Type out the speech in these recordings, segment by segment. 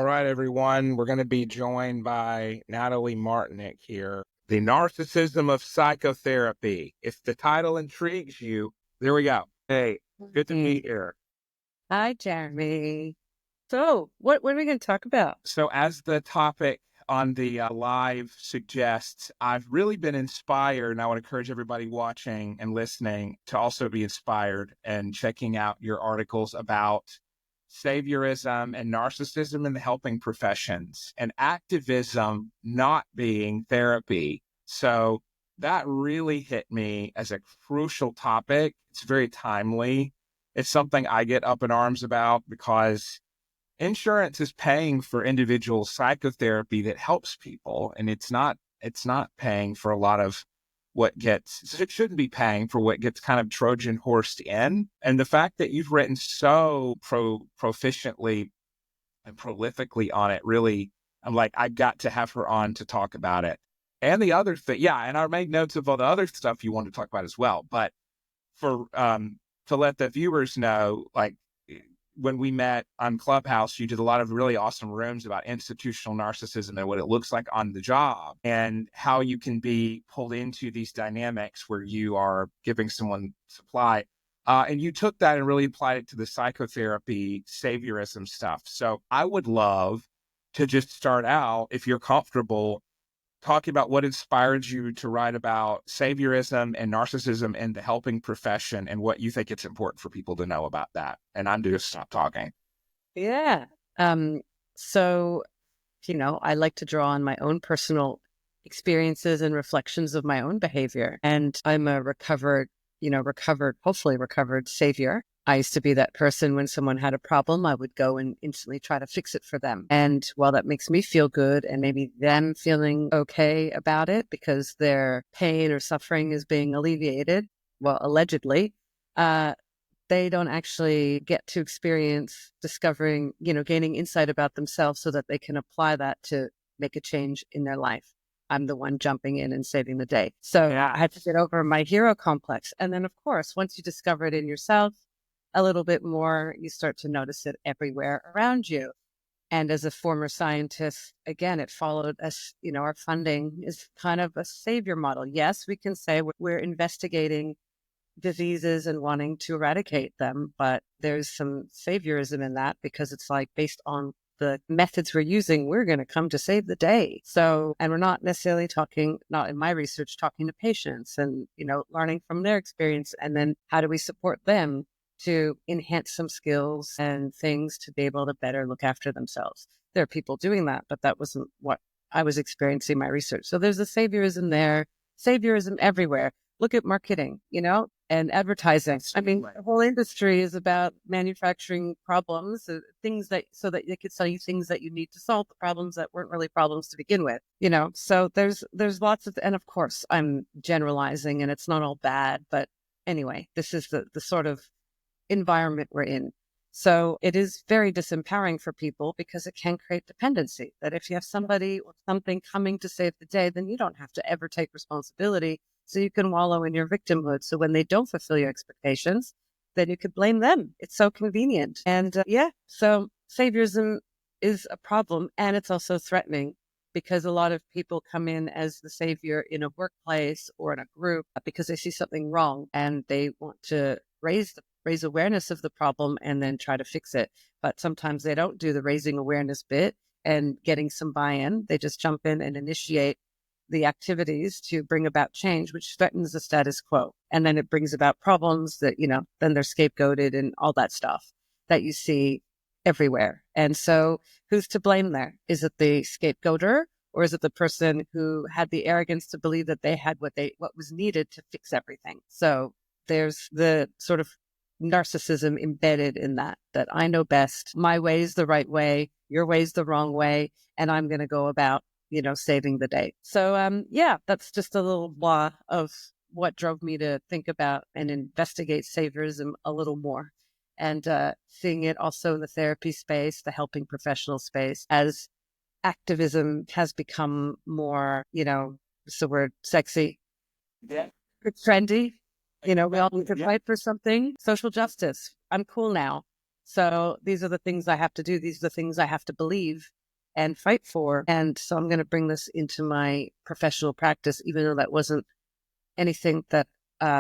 All right, everyone. We're going to be joined by Nathalie Martinek here. The Narcissism of Psychotherapy. If the title intrigues you, there we go. Hey, good to be here. Hi, Jeremy. So, what are we going to talk about? So as the topic on the live suggests, I've really been inspired, and I would encourage everybody watching and listening to also be inspired and checking out your articles about saviorism and narcissism in the helping professions and activism not being therapy. So that really hit me as a crucial topic. It's very timely. It's something I get up in arms about because insurance is paying for individual psychotherapy that helps people, and it's not paying for a lot of it shouldn't be paying for what gets kind of Trojan horsed in. And the fact that you've written so proficiently and prolifically on it, really, I'm like, I've got to have her on to talk about it. And the other thing, and I made notes of all the other stuff you want to talk about as well. But for to let the viewers know, like, when we met on Clubhouse, you did a lot of really awesome rooms about institutional narcissism and what it looks like on the job and how you can be pulled into these dynamics where you are giving someone supply. And you took that and really applied it to the psychotherapy saviorism stuff. So I would love to just start out, if you're comfortable, talking about what inspired you to write about saviorism and narcissism in the helping profession and what you think it's important for people to know about that. And I'm going to stop talking. Yeah. So, I like to draw on my own personal experiences and reflections of my own behavior. And I'm a hopefully recovered savior. I used to be that person when someone had a problem, I would go and instantly try to fix it for them. And while that makes me feel good and maybe them feeling okay about it because their pain or suffering is being alleviated, well, allegedly, they don't actually get to experience discovering, gaining insight about themselves so that they can apply that to make a change in their life. I'm the one jumping in and saving the day. So I had to get over my hero complex. And then, of course, once you discover it in yourself a little bit more, you start to notice it everywhere around you. And as a former scientist, again, it followed us, our funding is kind of a savior model. Yes, we can say we're investigating diseases and wanting to eradicate them, but there's some saviorism in that because it's like based on the methods we're using, we're going to come to save the day. So, and we're not necessarily not in my research, talking to patients and, learning from their experience. And then how do we support them to enhance some skills and things to be able to better look after themselves? There are people doing that, but that wasn't what I was experiencing in my research. So there's a saviorism there, saviorism everywhere. Look at marketing, and advertising. I mean, the whole industry is about manufacturing problems, so that they could sell you things that you need to solve the problems that weren't really problems to begin with, So there's lots of, and of course I'm generalizing and it's not all bad, but anyway, this is the sort of environment we're in. So it is very disempowering for people because it can create dependency, that if you have somebody or something coming to save the day, then you don't have to ever take responsibility. So you can wallow in your victimhood. So when they don't fulfill your expectations, then you could blame them. It's so convenient. And so saviorism is a problem, and it's also threatening because a lot of people come in as the savior in a workplace or in a group because they see something wrong and they want to raise awareness of the problem and then try to fix it. But sometimes they don't do the raising awareness bit and getting some buy-in. They just jump in and initiate the activities to bring about change, which threatens the status quo. And then it brings about problems that, then they're scapegoated and all that stuff that you see everywhere. And so who's to blame there? Is it the scapegoater, or is it the person who had the arrogance to believe that they had what was needed to fix everything? So there's the sort of narcissism embedded in that I know best. My way is the right way, your way is the wrong way, and I'm going to go about saving the day. So, that's just a little blah of what drove me to think about and investigate saviorism a little more. And seeing it also in the therapy space, the helping professional space, as activism has become more, what's the word, sexy? Yeah. It's trendy. We all need to fight for something. Social justice. I'm cool now. So these are the things I have to do. These are the things I have to believe and fight for. And so I'm going to bring this into my professional practice, even though that wasn't anything that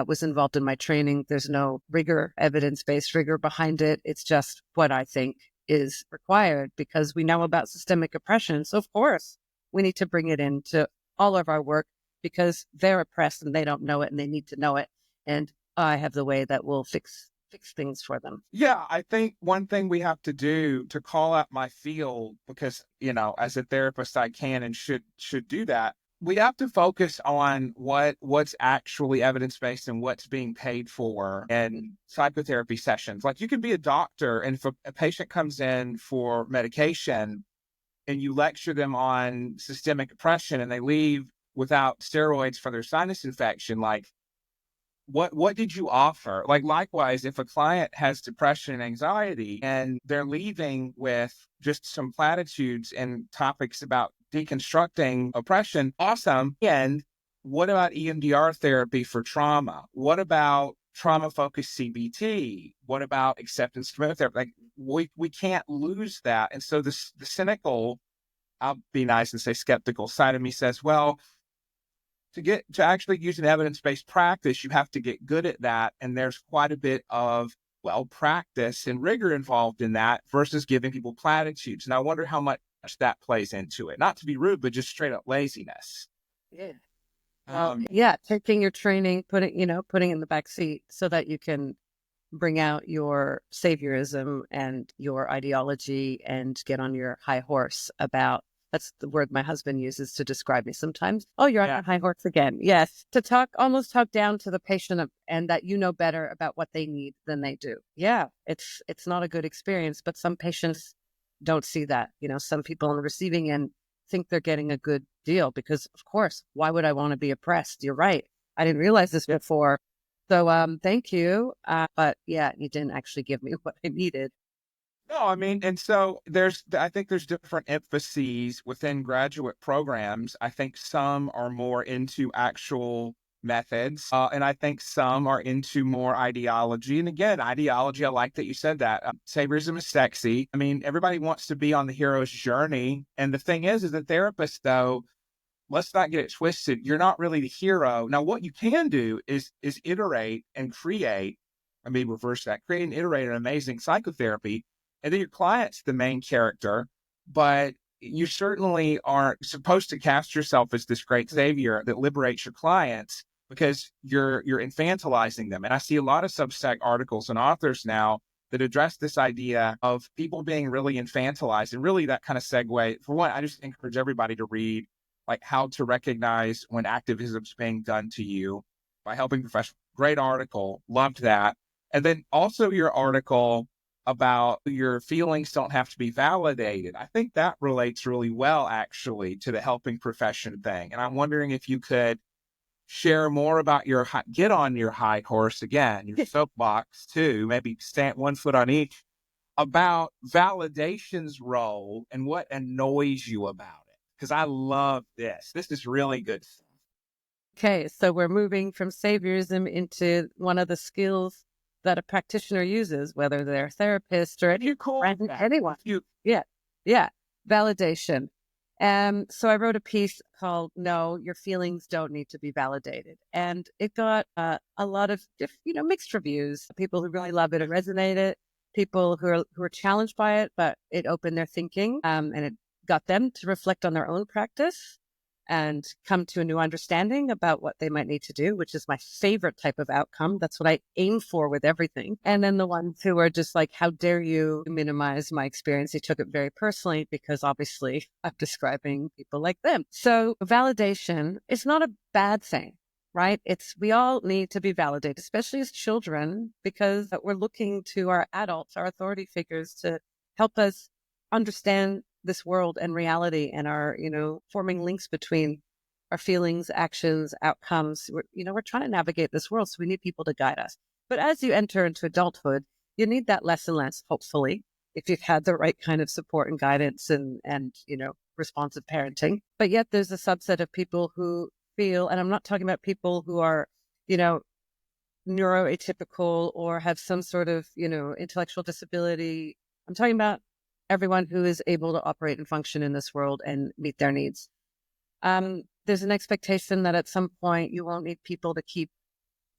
was involved in my training. There's no rigor, evidence-based rigor behind it. It's just what I think is required because we know about systemic oppression. So of course, we need to bring it into all of our work because they're oppressed and they don't know it and they need to know it. And I have the way that will fix things for them. Yeah, I think one thing we have to do to call out my field, because, as a therapist, I can and should do that. We have to focus on what's actually evidence-based and what's being paid for in psychotherapy sessions. Like you can be a doctor, and if a patient comes in for medication and you lecture them on systemic oppression and they leave without steroids for their sinus infection, like what did you offer? Like likewise, if a client has depression and anxiety and they're leaving with just some platitudes and topics about deconstructing oppression, awesome. And what about EMDR therapy for trauma? What about trauma-focused CBT? What about acceptance commitment therapy? Like we can't lose that. And so the cynical, I'll be nice and say skeptical side of me says, well, to actually use an evidence-based practice, you have to get good at that. And there's quite a bit of, practice and rigor involved in that versus giving people platitudes. And I wonder how much that plays into it. Not to be rude, but just straight up laziness. Yeah. Yeah. Taking your training, putting in the back seat so that you can bring out your saviorism and your ideology and get on your high horse about. That's the word my husband uses to describe me sometimes. Oh, you're on your high horse again. Yes. To almost talk down to the patient and that you know better about what they need than they do. Yeah. It's not a good experience, but some patients don't see that. Some people on the receiving end think they're getting a good deal because, of course, why would I want to be oppressed? You're right. I didn't realize this before. So thank you. But yeah, you didn't actually give me what I needed. No, I mean, and so I think there's different emphases within graduate programs. I think some are more into actual methods, and I think some are into more ideology. And again, ideology, I like that you said that. Saviorism is sexy. I mean, everybody wants to be on the hero's journey. And the thing is a therapist, though, let's not get it twisted. You're not really the hero. Now, what you can do is iterate and create. I mean, reverse that. Create and iterate an amazing psychotherapy. And then your client's the main character, but you certainly aren't supposed to cast yourself as this great savior that liberates your clients because you're infantilizing them. And I see a lot of Substack articles and authors now that address this idea of people being really infantilized. And really that kind of segue. For one, I just encourage everybody to read like How to Recognize When Activism is Being Done to You by Helping Professionals. Great article. Loved that. And then also your article about your feelings don't have to be validated. I think that relates really well, actually, to the helping profession thing. And I'm wondering if you could share more about get on your high horse again, your soapbox too, maybe stand one foot on each, about validation's role and what annoys you about it. Because I love this. This is really good stuff. Okay, so we're moving from saviorism into one of the skills that a practitioner uses, whether they're a therapist or anyone. Yeah. Validation. So I wrote a piece called "No, Your Feelings Don't Need to Be Validated," and it got a lot of mixed reviews. People who really love it and resonate it, people who are challenged by it, but it opened their thinking, and it got them to reflect on their own practice and come to a new understanding about what they might need to do, which is my favorite type of outcome. That's what I aim for with everything. And then the ones who are just like, how dare you minimize my experience? They took it very personally because obviously I'm describing people like them. So validation is not a bad thing, right? We all need to be validated, especially as children, because we're looking to our adults, our authority figures, to help us understand this world and reality and our, forming links between our feelings, actions, outcomes. We're trying to navigate this world. So we need people to guide us. But as you enter into adulthood, you need that less and less, hopefully, if you've had the right kind of support and guidance and responsive parenting. But yet there's a subset of people who feel, and I'm not talking about people who are, neuroatypical or have some sort of, intellectual disability. I'm talking about everyone who is able to operate and function in this world and meet their needs. There's an expectation that at some point you won't need people to keep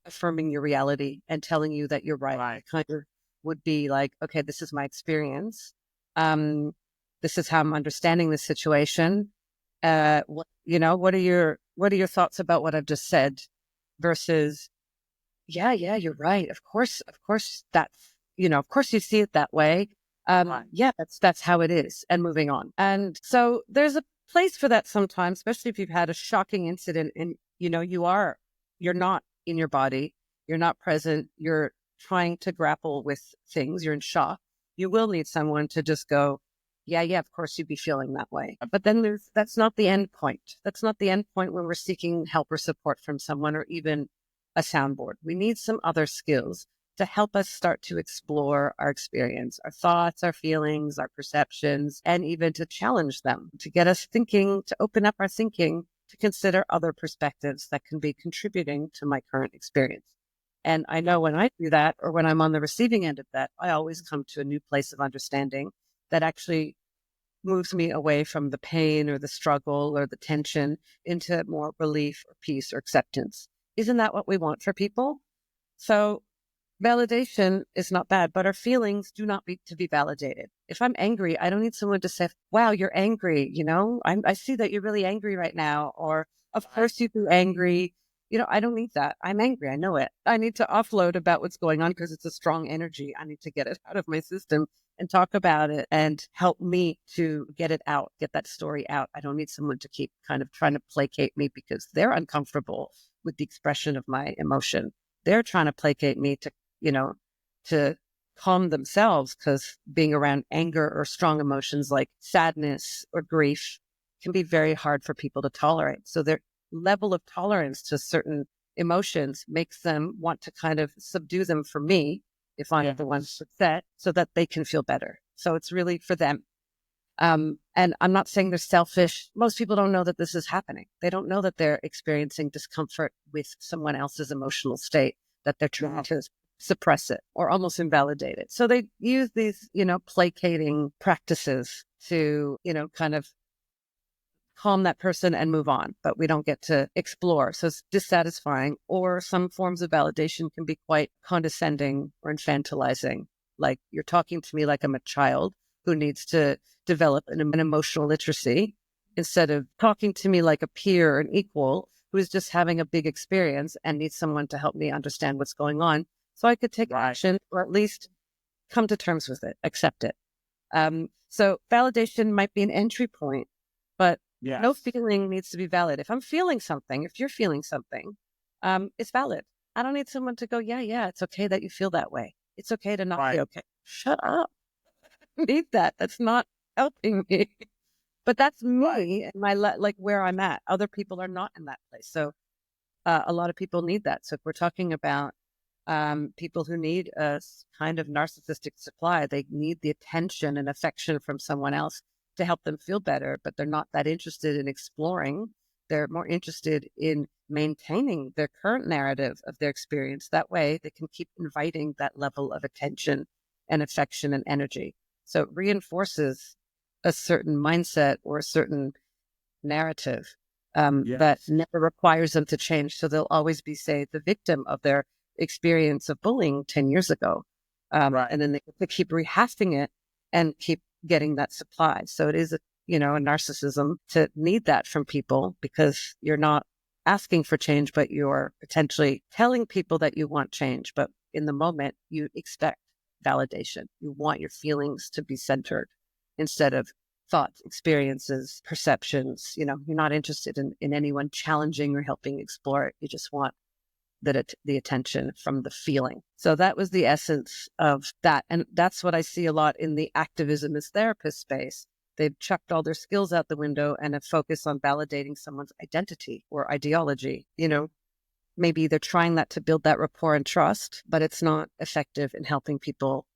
affirming your reality and telling you that you're right. Right. It kind of would be like, okay, this is my experience. This is how I'm understanding this situation. What are your thoughts about what I've just said? Versus, yeah, you're right. Of course, that's, of course you see it that way. Yeah, that's how it is, and moving on. And so there's a place for that sometimes, especially if you've had a shocking incident and, you're not in your body, you're not present, you're trying to grapple with things, you're in shock. You will need someone to just go, yeah, of course you'd be feeling that way. But then that's not the end point. That's not the end point when we're seeking help or support from someone or even a soundboard. We need some other skills to help us start to explore our experience, our thoughts, our feelings, our perceptions, and even to challenge them, to get us thinking, to open up our thinking, to consider other perspectives that can be contributing to my current experience. And I know when I do that, or when I'm on the receiving end of that, I always come to a new place of understanding that actually moves me away from the pain or the struggle or the tension into more relief or peace or acceptance. Isn't that what we want for people? So validation is not bad, but our feelings do not need to be validated. If I'm angry, I don't need someone to say, wow, you're angry. I see that you're really angry right now. Or of course you feel angry. I don't need that. I'm angry. I know it. I need to offload about what's going on because it's a strong energy. I need to get it out of my system and talk about it and help me to get it out, get that story out. I don't need someone to keep kind of trying to placate me because they're uncomfortable with the expression of my emotion. They're trying to placate me to calm themselves, because being around anger or strong emotions like sadness or grief can be very hard for people to tolerate. So their level of tolerance to certain emotions makes them want to kind of subdue them for me, if I'm the one upset, so that they can feel better. So it's really for them. And I'm not saying they're selfish. Most people don't know that this is happening. They don't know that they're experiencing discomfort with someone else's emotional state, that they're trying to suppress it or almost invalidate it. So they use these, placating practices to, kind of calm that person and move on, but we don't get to explore. So it's dissatisfying, or some forms of validation can be quite condescending or infantilizing. Like, you're talking to me like I'm a child who needs to develop an emotional literacy, instead of talking to me like a peer, an equal, who is just having a big experience and needs someone to help me understand what's going on so I could take action, or at least come to terms with it, accept it. So validation might be an entry point, but no feeling needs to be valid. If I'm feeling something, if you're feeling something, it's valid. I don't need someone to go, yeah, it's okay that you feel that way. It's okay to not be okay. Shut up. I need that. That's not helping me. But that's me and my like where I'm at. Other people are not in that place. So a lot of people need that. So if we're talking about people who need a kind of narcissistic supply, they need the attention and affection from someone else to help them feel better, but they're not that interested in exploring. They're more interested in maintaining their current narrative of their experience. That way they can keep inviting that level of attention and affection and energy. So it reinforces a certain mindset or a certain narrative that never requires them to change. So they'll always be, say, the victim of their experience of bullying 10 years ago. And then they keep rehashing it and keep getting that supply. So it is a narcissism to need that from people, because you're not asking for change, but you're potentially telling people that you want change. But in the moment, you expect validation. You want your feelings to be centered instead of thoughts, experiences, perceptions. You're not interested in anyone challenging or helping explore it. You just want the attention from the feeling. So that was the essence of that. And that's what I see a lot in the activism as therapist space. They've chucked all their skills out the window and have focused on validating someone's identity or ideology. Maybe they're trying that to build that rapport and trust, but it's not effective in helping people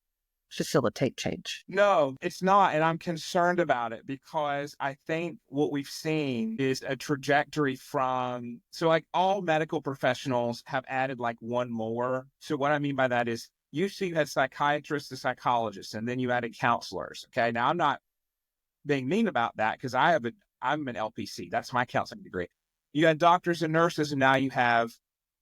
facilitate change. No, it's not. And I'm concerned about it because I think what we've seen is a trajectory from, so like all medical professionals have added like one more. So what I mean by that is usually you had psychiatrists and psychologists, and then you added counselors. Okay. Now I'm not being mean about that because I'm an LPC. That's my counseling degree. You had doctors and nurses, and now you have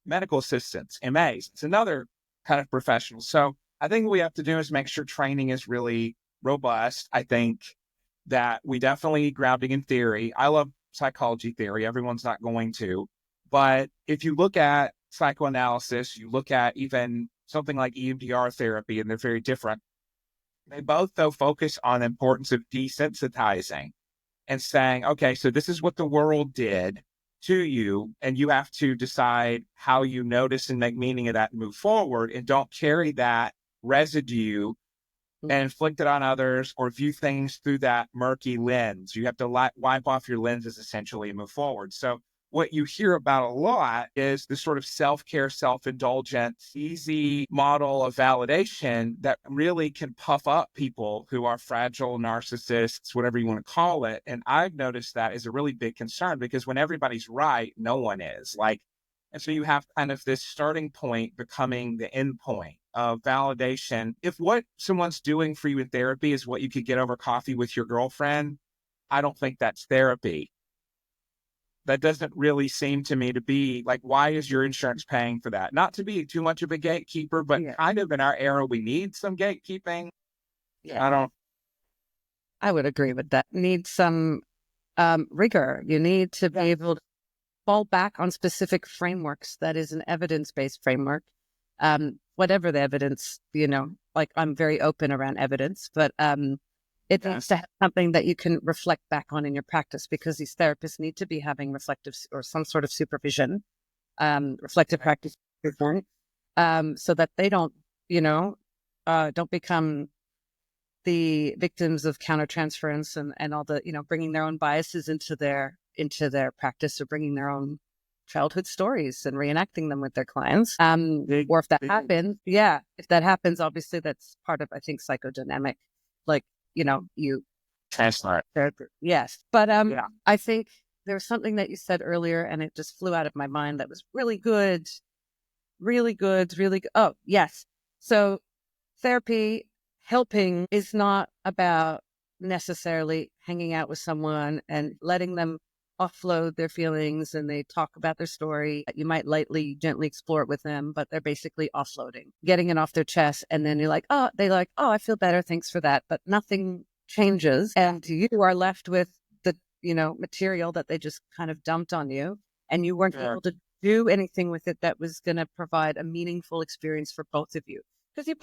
medical assistants, MAs. It's another kind of professional. So I think what we have to do is make sure training is really robust. I think that we definitely need grounding in theory. I love psychology theory. Everyone's not going to. But if you look at psychoanalysis, you look at even something like EMDR therapy, and they're very different. They both, though, focus on the importance of desensitizing and saying, okay, so this is what the world did to you, and you have to decide how you notice and make meaning of that and move forward, and don't carry that residue and inflict it on others or view things through that murky lens. You have to wipe off your lenses essentially and move forward. So what you hear about a lot is the sort of self-care, self-indulgent, easy model of validation that really can puff up people who are fragile narcissists, whatever you want to call it. And I've noticed that is a really big concern because when everybody's right, no one is. And so you have kind of this starting point becoming the end point of validation. If what someone's doing for you in therapy is what you could get over coffee with your girlfriend, I don't think that's therapy. That doesn't really seem to me to be like, why is your insurance paying for that? Not to be too much of a gatekeeper, but kind of in our era, we need some gatekeeping. Yeah. I would agree with that. Need some rigor. You need to be able to fall back on specific frameworks. That is an evidence-based framework. Whatever the evidence, like I'm very open around evidence, but it needs to have something that you can reflect back on in your practice, because these therapists need to be having reflective or some sort of supervision, reflective practice, so that they don't become the victims of countertransference and all the, bringing their own biases into their practice, or bringing their own childhood stories and reenacting them with their clients. Or if that happens, obviously that's part of, I think, psychodynamic, like, you translate. Yes. But I think there was something that you said earlier and it just flew out of my mind that was really good. Really good, really good. Oh, yes. So therapy, helping is not about necessarily hanging out with someone and letting them offload their feelings and they talk about their story. You might lightly, gently explore it with them, but they're basically offloading, getting it off their chest. And then you're like, oh, I feel better. Thanks for that. But nothing changes. And you are left with the, material that they just kind of dumped on you. And you weren't able to do anything with it that was going to provide a meaningful experience for both of you. Because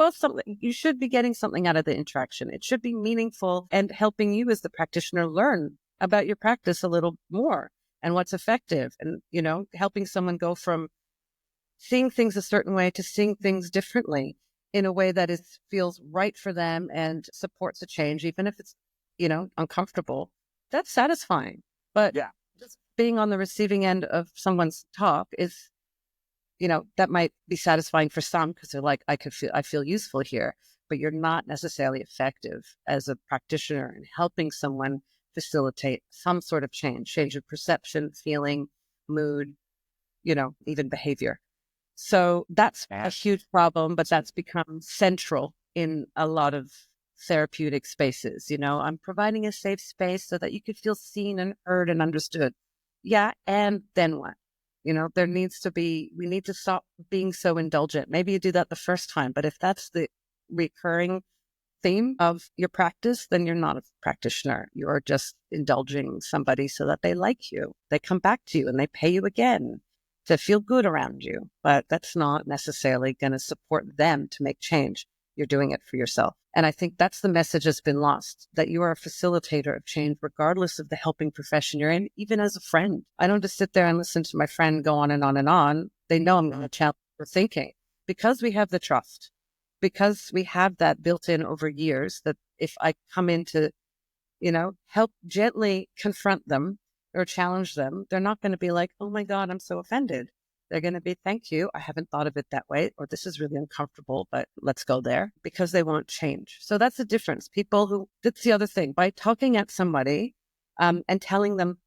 you should be getting something out of the interaction. It should be meaningful and helping you as the practitioner learn about your practice a little more and what's effective, and, helping someone go from seeing things a certain way to seeing things differently in a way that feels right for them and supports a change, even if it's, uncomfortable. That's satisfying. But just being on the receiving end of someone's talk is, that might be satisfying for some because they're like, I feel useful here, but you're not necessarily effective as a practitioner in helping someone facilitate some sort of change of perception, feeling, mood, even behavior. So that's a huge problem, but that's become central in a lot of therapeutic spaces. I'm providing a safe space so that you could feel seen and heard and understood. Yeah. And then what? We need to stop being so indulgent. Maybe you do that the first time, but if that's the recurring theme of your practice, then you're not a practitioner. You're just indulging somebody so that they like you. They come back to you and they pay you again to feel good around you. But that's not necessarily going to support them to make change. You're doing it for yourself. And I think that's the message that's been lost, that you are a facilitator of change, regardless of the helping profession you're in, even as a friend. I don't just sit there and listen to my friend go on and on and on. They know I'm going to challenge their thinking because we have the trust. Because we have that built in over years, that if I come in to, help gently confront them or challenge them, they're not going to be like, oh my God, I'm so offended. they're going to be, thank you, I haven't thought of it that way, or this is really uncomfortable, but let's go there, because they won't change. So that's the difference. That's the other thing. By talking at somebody and telling them,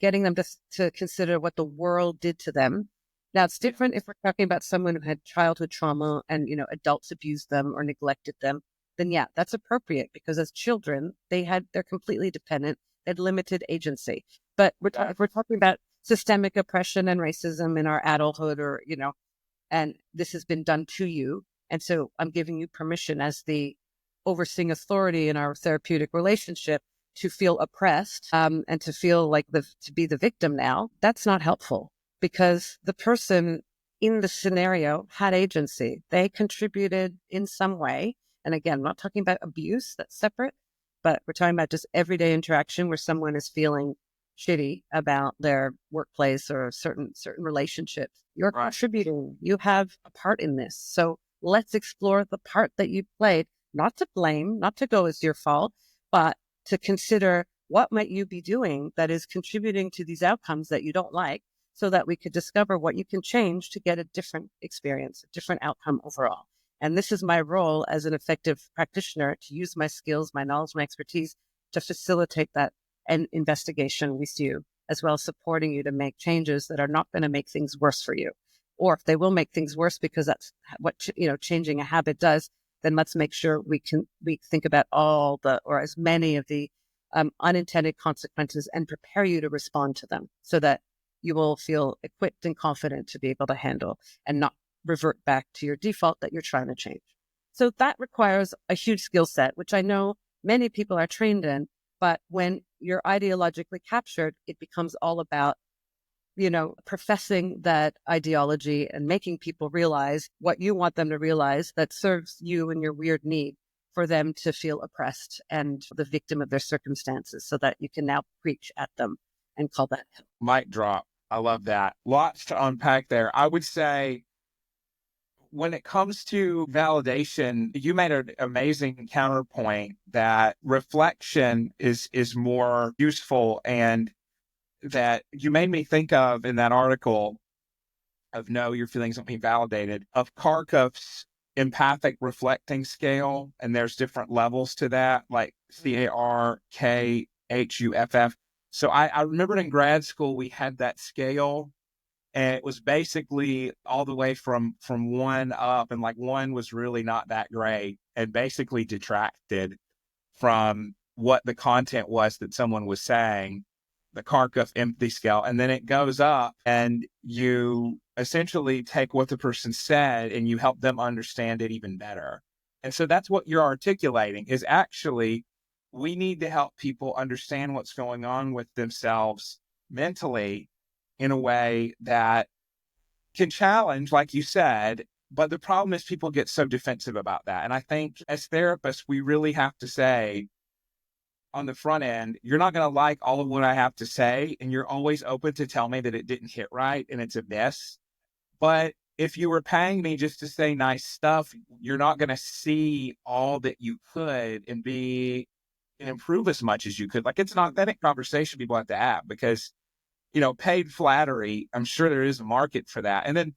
getting them to consider what the world did to them. Now, it's different if we're talking about someone who had childhood trauma and, adults abused them or neglected them. Then yeah, that's appropriate, because as children, they're completely dependent. They had limited agency. But if we're talking about systemic oppression and racism in our adulthood, or, and this has been done to you. And so I'm giving you permission as the overseeing authority in our therapeutic relationship to feel oppressed and to feel like to be the victim now. That's not helpful, because the person in the scenario had agency. They contributed in some way. And again, I'm not talking about abuse, that's separate, but we're talking about just everyday interaction where someone is feeling shitty about their workplace or certain relationships. You're contributing. You have a part in this. So let's explore the part that you played, not to blame, not to go as your fault, but to consider what might you be doing that is contributing to these outcomes that you don't like, so that we could discover what you can change to get a different experience, a different outcome overall. And this is my role as an effective practitioner, to use my skills, my knowledge, my expertise to facilitate that and investigation with you, as well as supporting you to make changes that are not going to make things worse for you. Or if they will make things worse, because that's what, changing a habit does, then let's make sure we think about or as many of the unintended consequences, and prepare you to respond to them, so that you will feel equipped and confident to be able to handle and not revert back to your default that you're trying to change. So that requires a huge skill set, which I know many people are trained in. But when you're ideologically captured, it becomes all about, professing that ideology and making people realize what you want them to realize that serves you and your weird need for them to feel oppressed and the victim of their circumstances, so that you can now preach at them and call that help. Mic drop. I love that. Lots to unpack there. I would say, when it comes to validation, you made an amazing counterpoint that reflection is more useful, and that you made me think of in that article of "No, your feelings don't being validated," of Karkoff's empathic reflecting scale. And there's different levels to that, like CARKHUFF. So I remembered in grad school, we had that scale, and it was basically all the way from 1 up, and like 1 was really not that great and basically detracted from what the content was that someone was saying, the Karkoff empathy scale. And then it goes up, and you essentially take what the person said and you help them understand it even better. And so that's what you're articulating, is actually we need to help people understand what's going on with themselves mentally in a way that can challenge, like you said. But the problem is people get so defensive about that. And I think as therapists, we really have to say on the front end, you're not going to like all of what I have to say, and you're always open to tell me that it didn't hit right and it's a miss. But if you were paying me just to say nice stuff, you're not going to see all that you could and improve as much as you could. Like, it's an authentic conversation people have to have, because paid flattery, I'm sure there is a market for that. And then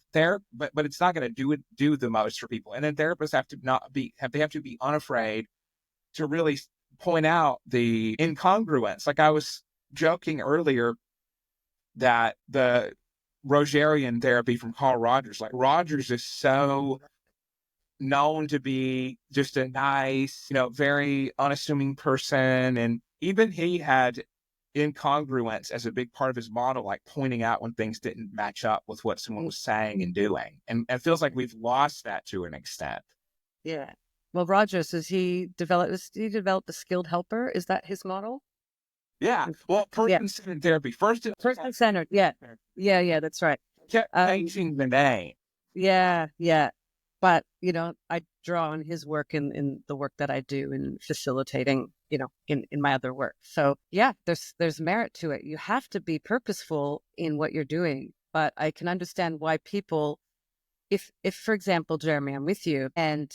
but it's not going to do the most for people. And then therapists have to be unafraid to really point out the incongruence. Like I was joking earlier that the Rogerian therapy from Carl Rogers, like Rogers is so known to be just a nice, very unassuming person. And even he had incongruence as a big part of his model, like pointing out when things didn't match up with what someone was saying and doing. And it feels like we've lost that to an extent. Yeah. Well, Rogers, he developed the skilled helper? Is that his model? Yeah. Well, person-centered therapy. Person-centered. Yeah. Yeah. That's right. Kept changing the name. Yeah. But, I draw on his work in the work that I do in facilitating, in my other work. So yeah, there's merit to it. You have to be purposeful in what you're doing. But I can understand why people, if for example, Jeremy, I'm with you, and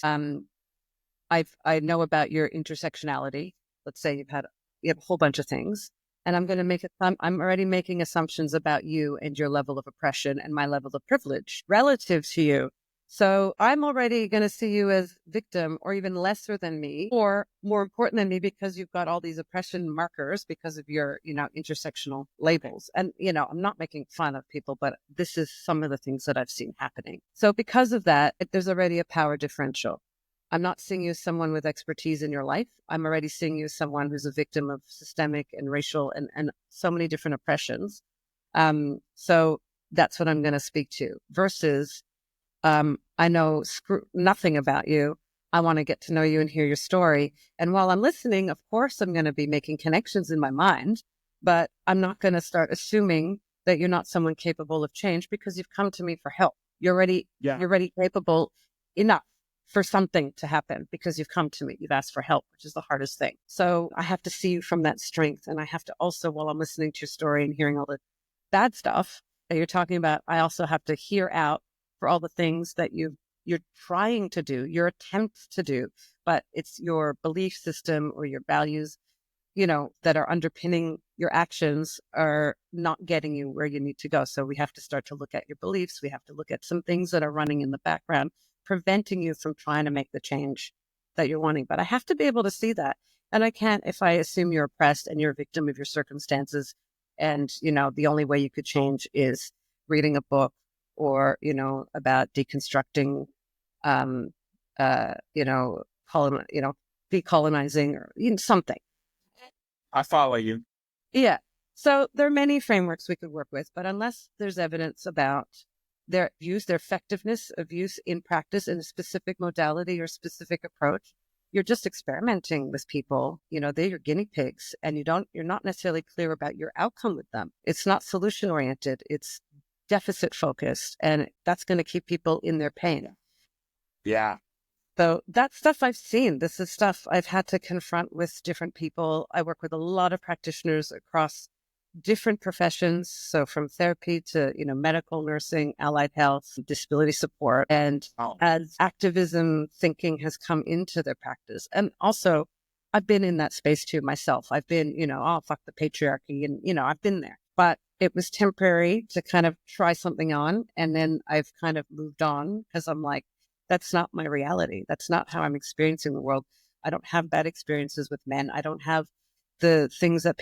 I know about your intersectionality. Let's say you have a whole bunch of things, And I'm already making assumptions about you and your level of oppression and my level of privilege relative to you. So I'm already going to see you as victim or even lesser than me, or more important than me, because you've got all these oppression markers because of your, intersectional labels. And, I'm not making fun of people, but this is some of the things that I've seen happening. So because of that, there's already a power differential. I'm not seeing you as someone with expertise in your life. I'm already seeing you as someone who's a victim of systemic and racial and so many different oppressions. So that's what I'm going to speak to versus, I know nothing about you. I want to get to know you and hear your story. And while I'm listening, of course, I'm going to be making connections in my mind, but I'm not going to start assuming that you're not someone capable of change because you've come to me for help. You're already capable enough for something to happen because you've come to me. You've asked for help, which is the hardest thing. So I have to see you from that strength. And I have to also, while I'm listening to your story and hearing all the bad stuff that you're talking about, I also have to hear out for all the things that you're trying to do, your attempts to do, but it's your belief system or your values, that are underpinning your actions are not getting you where you need to go. So we have to start to look at your beliefs. We have to look at some things that are running in the background, preventing you from trying to make the change that you're wanting. But I have to be able to see that. And I can't, if I assume you're oppressed and you're a victim of your circumstances, and, the only way you could change is reading a book or, about deconstructing, decolonizing or something. I follow you. Yeah. So there are many frameworks we could work with, but unless there's evidence about their use, their effectiveness of use in practice in a specific modality or specific approach, you're just experimenting with people. They're your guinea pigs, and you're not necessarily clear about your outcome with them. It's not solution oriented. It's deficit focused, and that's going to keep people in their pain. Yeah. So that's stuff I've seen. This is stuff I've had to confront with different people. I work with a lot of practitioners across different professions. So from therapy to, medical, nursing, allied health, disability support. And as activism thinking has come into their practice. And also I've been in that space too myself. I've been, fuck the patriarchy. And, I've been there. But it was temporary to kind of try something on. And then I've kind of moved on because I'm like, that's not my reality. That's not how I'm experiencing the world. I don't have bad experiences with men. I don't have the things that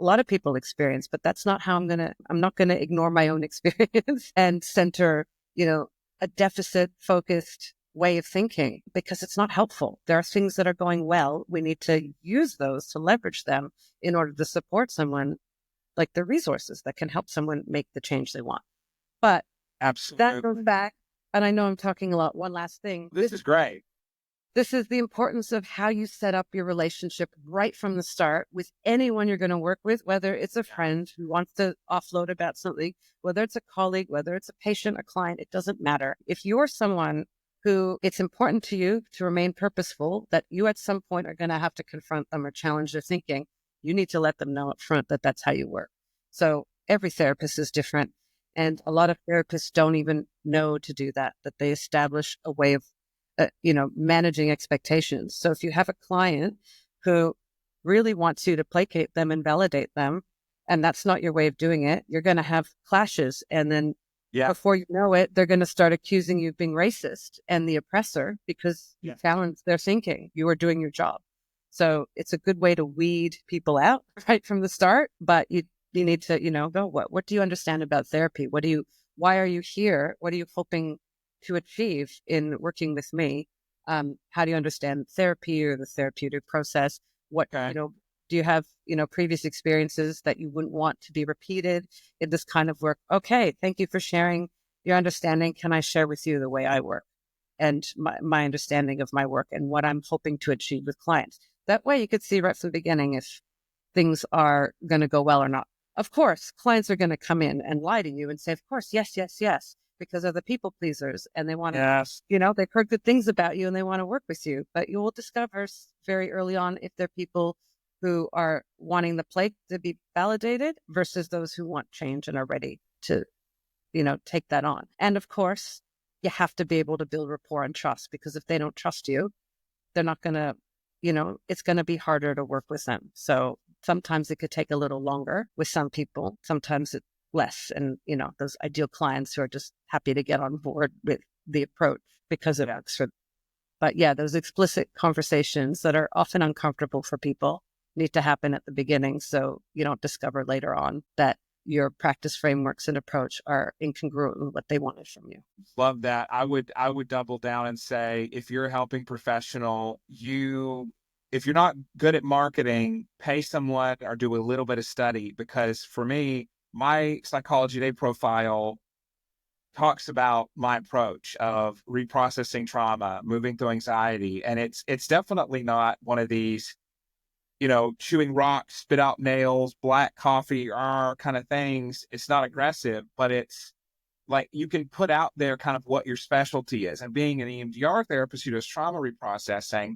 a lot of people experience, but that's not how I'm not going to ignore my own experience and center, a deficit focused way of thinking because it's not helpful. There are things that are going well. We need to use those to leverage them in order to support someone, like the resources that can help someone make the change they want. But absolutely, that goes back. And I know I'm talking a lot. One last thing. This is great. This is the importance of how you set up your relationship right from the start with anyone you're going to work with, whether it's a friend who wants to offload about something, whether it's a colleague, whether it's a patient, a client, it doesn't matter. If you're someone who it's important to you to remain purposeful, that you at some point are going to have to confront them or challenge their thinking, you need to let them know up front that that's how you work. So every therapist is different. And a lot of therapists don't even know to do that they establish a way of, managing expectations. So if you have a client who really wants you to placate them and validate them, and that's not your way of doing it, you're going to have clashes. And then before you know it, they're going to start accusing you of being racist and the oppressor because you challenged their thinking. You were doing your job. So it's a good way to weed people out right from the start, but you need to, go, what do you understand about therapy? Why are you here? What are you hoping to achieve in working with me? How do you understand therapy or the therapeutic process? Do you have, previous experiences that you wouldn't want to be repeated in this kind of work? Okay. Thank you for sharing your understanding. Can I share with you the way I work and my understanding of my work and what I'm hoping to achieve with clients? That way you could see right from the beginning if things are going to go well or not. Of course, clients are going to come in and lie to you and say, of course, yes, yes, yes, because they're the people pleasers and they want to, they've heard good things about you and they want to work with you. But you will discover very early on if they're people who are wanting the plate to be validated versus those who want change and are ready to, take that on. And of course, you have to be able to build rapport and trust, because if they don't trust you, they're not going to, it's going to be harder to work with them. So Sometimes it could take a little longer with some people, sometimes it's less. And, those ideal clients who are just happy to get on board with the approach because it works for them. But yeah, those explicit conversations that are often uncomfortable for people need to happen at the beginning, so you don't discover later on that your practice frameworks and approach are incongruent with what they wanted from you. Love that. I would double down and say, if you're a helping professional, if you're not good at marketing, pay someone or do a little bit of study, because for me, my Psychology Today profile talks about my approach of reprocessing trauma, moving through anxiety. And it's definitely not one of these, chewing rocks, spit out nails, black coffee, kind of things. It's not aggressive, but it's like you can put out there kind of what your specialty is. And being an EMDR therapist who does trauma reprocessing,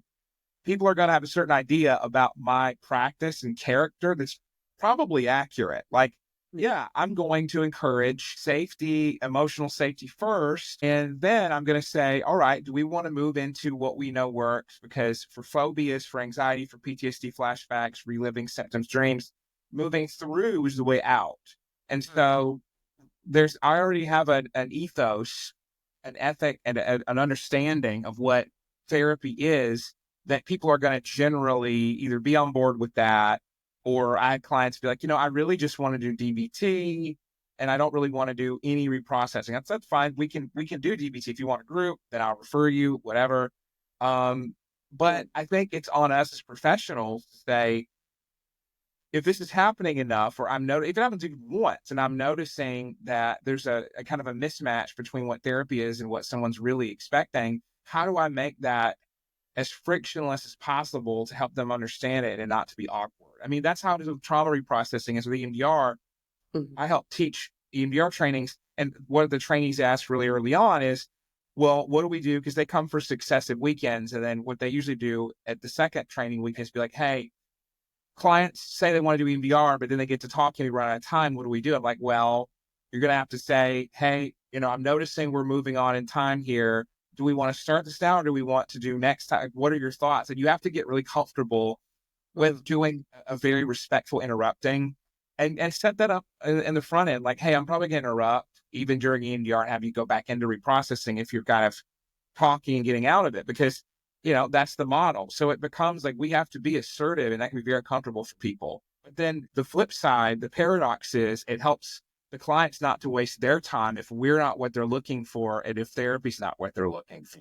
people are going to have a certain idea about my practice and character that's probably accurate. Like, yeah, I'm going to encourage safety, emotional safety first. And then I'm going to say, all right, do we want to move into what we know works? Because for phobias, for anxiety, for PTSD flashbacks, reliving symptoms, dreams, moving through is the way out. And so I already have an ethos, an ethic, and an understanding of what therapy is, that people are going to generally either be on board with that, or I had clients be like, I really just want to do DBT and I don't really want to do any reprocessing. That's fine. We can do DBT. If you want a group, then I'll refer you, whatever. But I think it's on us as professionals to say, if this is happening enough, or if it happens even once, and I'm noticing that there's a kind of a mismatch between what therapy is and what someone's really expecting, how do I make that as frictionless as possible to help them understand it and not to be awkward? I mean, that's how it is with trauma reprocessing. Is with EMDR, I help teach EMDR trainings, and what the trainees ask really early on is, well, what do we do? Because they come for successive weekends, and then what they usually do at the second training week is be like, hey, clients say they want to do EMDR, but then they get to talking, we run out of time. What do we do? I'm like, well, you're going to have to say, hey, I'm noticing we're moving on in time here. Do we want to start this now, or do we want to do next time? What are your thoughts? And you have to get really comfortable with doing a very respectful interrupting, and set that up in the front end. Like, hey, I'm probably going to interrupt even during EMDR and have you go back into reprocessing if you're kind of talking and getting out of it, because that's the model. So it becomes like we have to be assertive, and that can be very comfortable for people. But then the flip side, the paradox is, it helps the clients not to waste their time if we're not what they're looking for, and if therapy's not what they're looking for.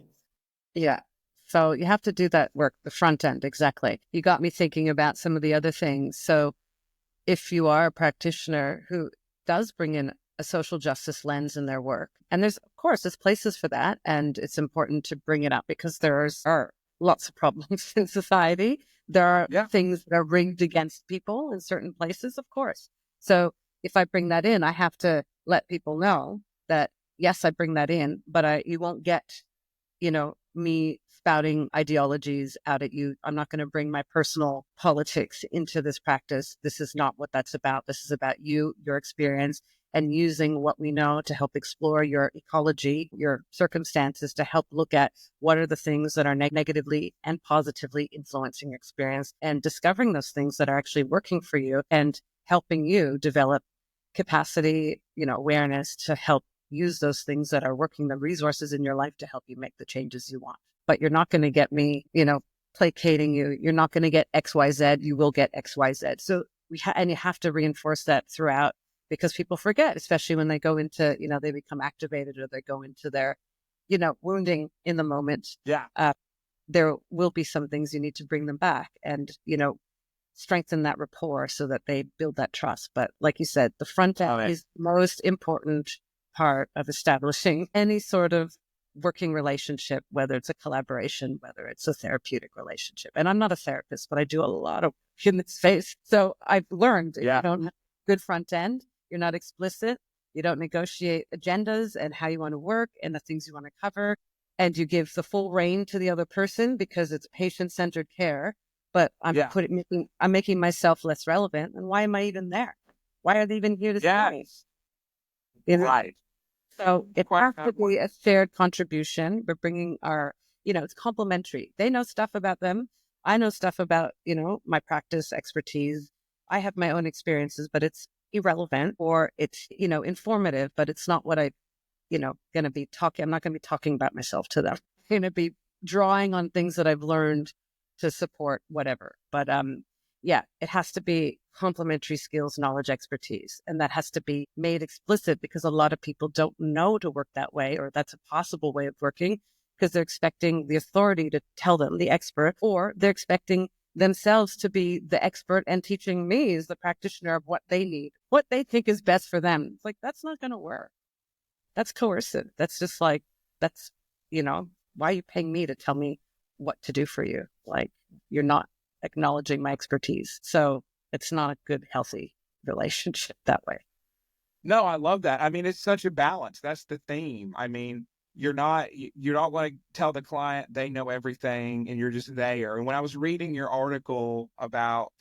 Yeah. So you have to do that work, the front end. Exactly. You got me thinking about some of the other things. So if you are a practitioner who does bring in a social justice lens in their work, and there's places for that, and it's important to bring it up because there are lots of problems in society. There are things that are rigged against people in certain places, of course. So if I bring that in, I have to let people know that, yes, I bring that in, but you won't get, me spouting ideologies out at you. I'm not going to bring my personal politics into this practice. This is not what that's about. This is about you, your experience, and using what we know to help explore your ecology, your circumstances, to help look at what are the things that are negatively and positively influencing your experience, and discovering those things that are actually working for you and helping you develop capacity, awareness to help use those things that are working, the resources in your life to help you make the changes you want. But you're not going to get me, placating you. You're not going to get XYZ. You will get XYZ. So and you have to reinforce that throughout, because people forget, especially when they go into, they become activated, or they go into their, wounding in the moment. Yeah. There will be some things you need to bring them back and, strengthen that rapport so that they build that trust. But like you said, the front end is the most important part of establishing any sort of working relationship, whether it's a collaboration, whether it's a therapeutic relationship. And I'm not a therapist, but I do a lot of work in this space. So I've learned if you don't have a good front end, you're not explicit, you don't negotiate agendas and how you want to work and the things you want to cover, and you give the full rein to the other person because it's patient-centered care, but I'm making myself less relevant. And why am I even there? Why are they even here to see me? Right. So it has to be a shared contribution. We're bringing our, it's complementary. They know stuff about them. I know stuff about, my practice expertise. I have my own experiences, but it's irrelevant, or it's, informative, but it's not what I, going to be talking. I'm not going to be talking about myself to them. I'm going to be drawing on things that I've learned to support whatever. But yeah, it has to be complementary skills, knowledge, expertise. And that has to be made explicit, because a lot of people don't know to work that way, or that's a possible way of working, because they're expecting the authority to tell them, the expert, or they're expecting themselves to be the expert and teaching me as the practitioner of what they need, what they think is best for them. It's like, that's not going to work. That's coercive. That's just like, that's, why are you paying me to tell me what to do for you? Like, you're not acknowledging my expertise. So it's not a good, healthy relationship that way. No, I love that. I mean, it's such a balance. That's the theme. I mean, you don't want to tell the client they know everything and you're just there. And when I was reading your article about,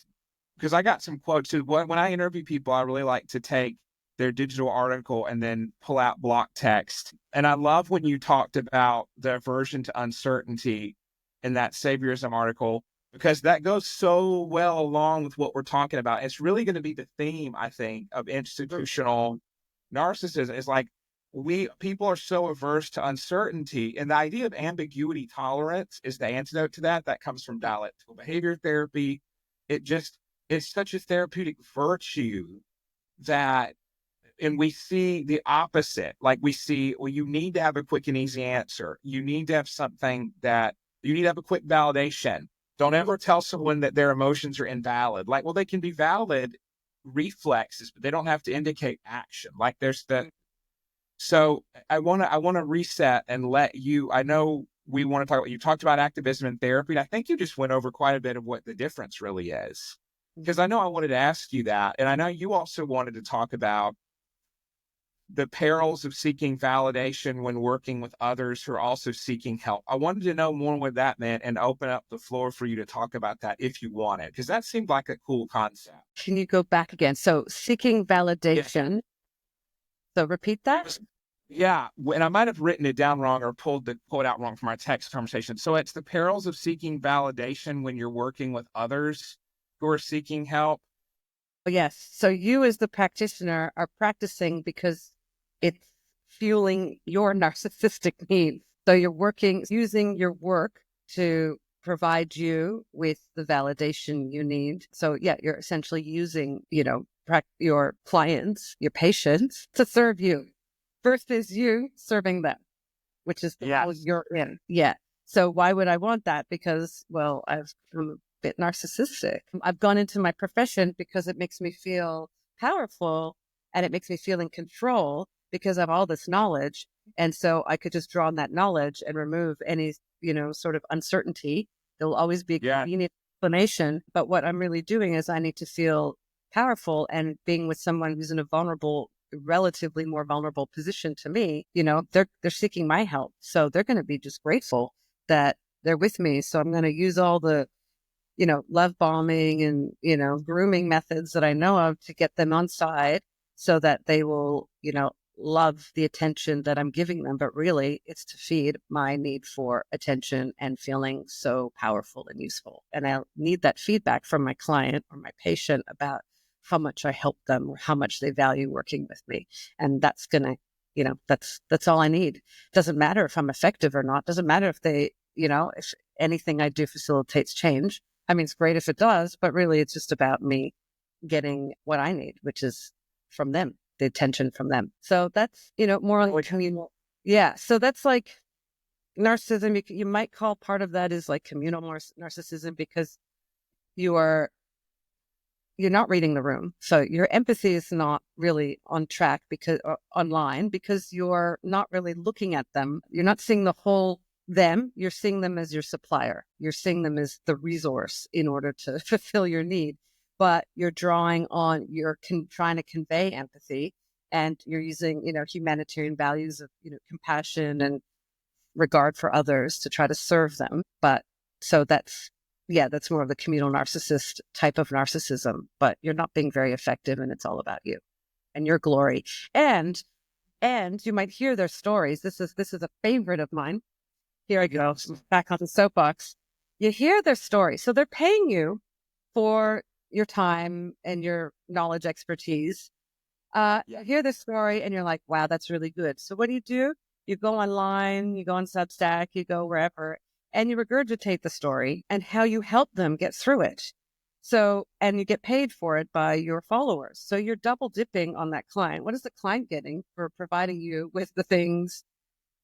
because I got some quotes too, when I interview people, I really like to take their digital article and then pull out block text. And I love when you talked about the aversion to uncertainty in that saviorism article, because that goes so well along with what we're talking about. It's really going to be the theme, I think, of institutional narcissism. Is like, people are so averse to uncertainty, and the idea of ambiguity tolerance is the antidote to that. That comes from dialectical behavior therapy. It's such a therapeutic virtue that, and we see the opposite. Like, we see, well, you need to have a quick and easy answer. You need to have you need to have a quick validation. Don't ever tell someone that their emotions are invalid. Like, well, they can be valid reflexes, but they don't have to indicate action. Like, so I want to reset and let you, I know we want to talk about, you talked about activism and therapy, and I think you just went over quite a bit of what the difference really is. Because I know I wanted to ask you that. And I know you also wanted to talk about the perils of seeking validation when working with others who are also seeking help. I wanted to know more what that meant and open up the floor for you to talk about that if you wanted, because that seemed like a cool concept. Can you go back again? So seeking validation. Yeah. So repeat that. Yeah. And I might have written it down wrong or pulled it out wrong from our text conversation. So it's the perils of seeking validation when you're working with others who are seeking help. Yes. So you as the practitioner are practicing because it's fueling your narcissistic needs. So you're using your work to provide you with the validation you need. So yeah, you're essentially using, your clients, your patients to serve you. First is you serving them, which is the role you're in. Yeah. So why would I want that? Because, well, I'm a bit narcissistic. I've gone into my profession because it makes me feel powerful and it makes me feel in control because of all this knowledge. And so I could just draw on that knowledge and remove any, sort of uncertainty. There will always be a convenient explanation. But what I'm really doing is I need to feel powerful, and being with someone who's in a relatively more vulnerable position to me, they're seeking my help. So they're going to be just grateful that they're with me. So I'm going to use all the, love bombing and, grooming methods that I know of to get them on side so that they will, love the attention that I'm giving them. But really, it's to feed my need for attention and feeling so powerful and useful. And I need that feedback from my client or my patient about how much I help them or how much they value working with me. And that's going to, that's all I need. Doesn't matter if I'm effective or not. Doesn't matter if they, if anything I do facilitates change. I mean, it's great if it does, but really it's just about me getting what I need, which is from them, the attention from them. So that's, more on the communal. Yeah. So that's like narcissism. You might call part of that is like communal narcissism, because you're not reading the room. So your empathy is not really on track online, because you're not really looking at them. You're not seeing the whole them. You're seeing them as your supplier. You're seeing them as the resource in order to fulfill your need. But you're trying to convey empathy, and you're using, humanitarian values of, compassion and regard for others to try to serve them. But so that's more of the communal narcissist type of narcissism, but you're not being very effective, and it's all about you and your glory. And you might hear their stories. This is a favorite of mine. Here I go, back on the soapbox. You hear their story. So they're paying you for your time and your knowledge expertise. You hear this story and you're like, wow, that's really good. So what do? You go online, you go on Substack, you go wherever, and you regurgitate the story and how you help them get through it. So, and you get paid for it by your followers. So you're double dipping on that client. What is the client getting for providing you with the things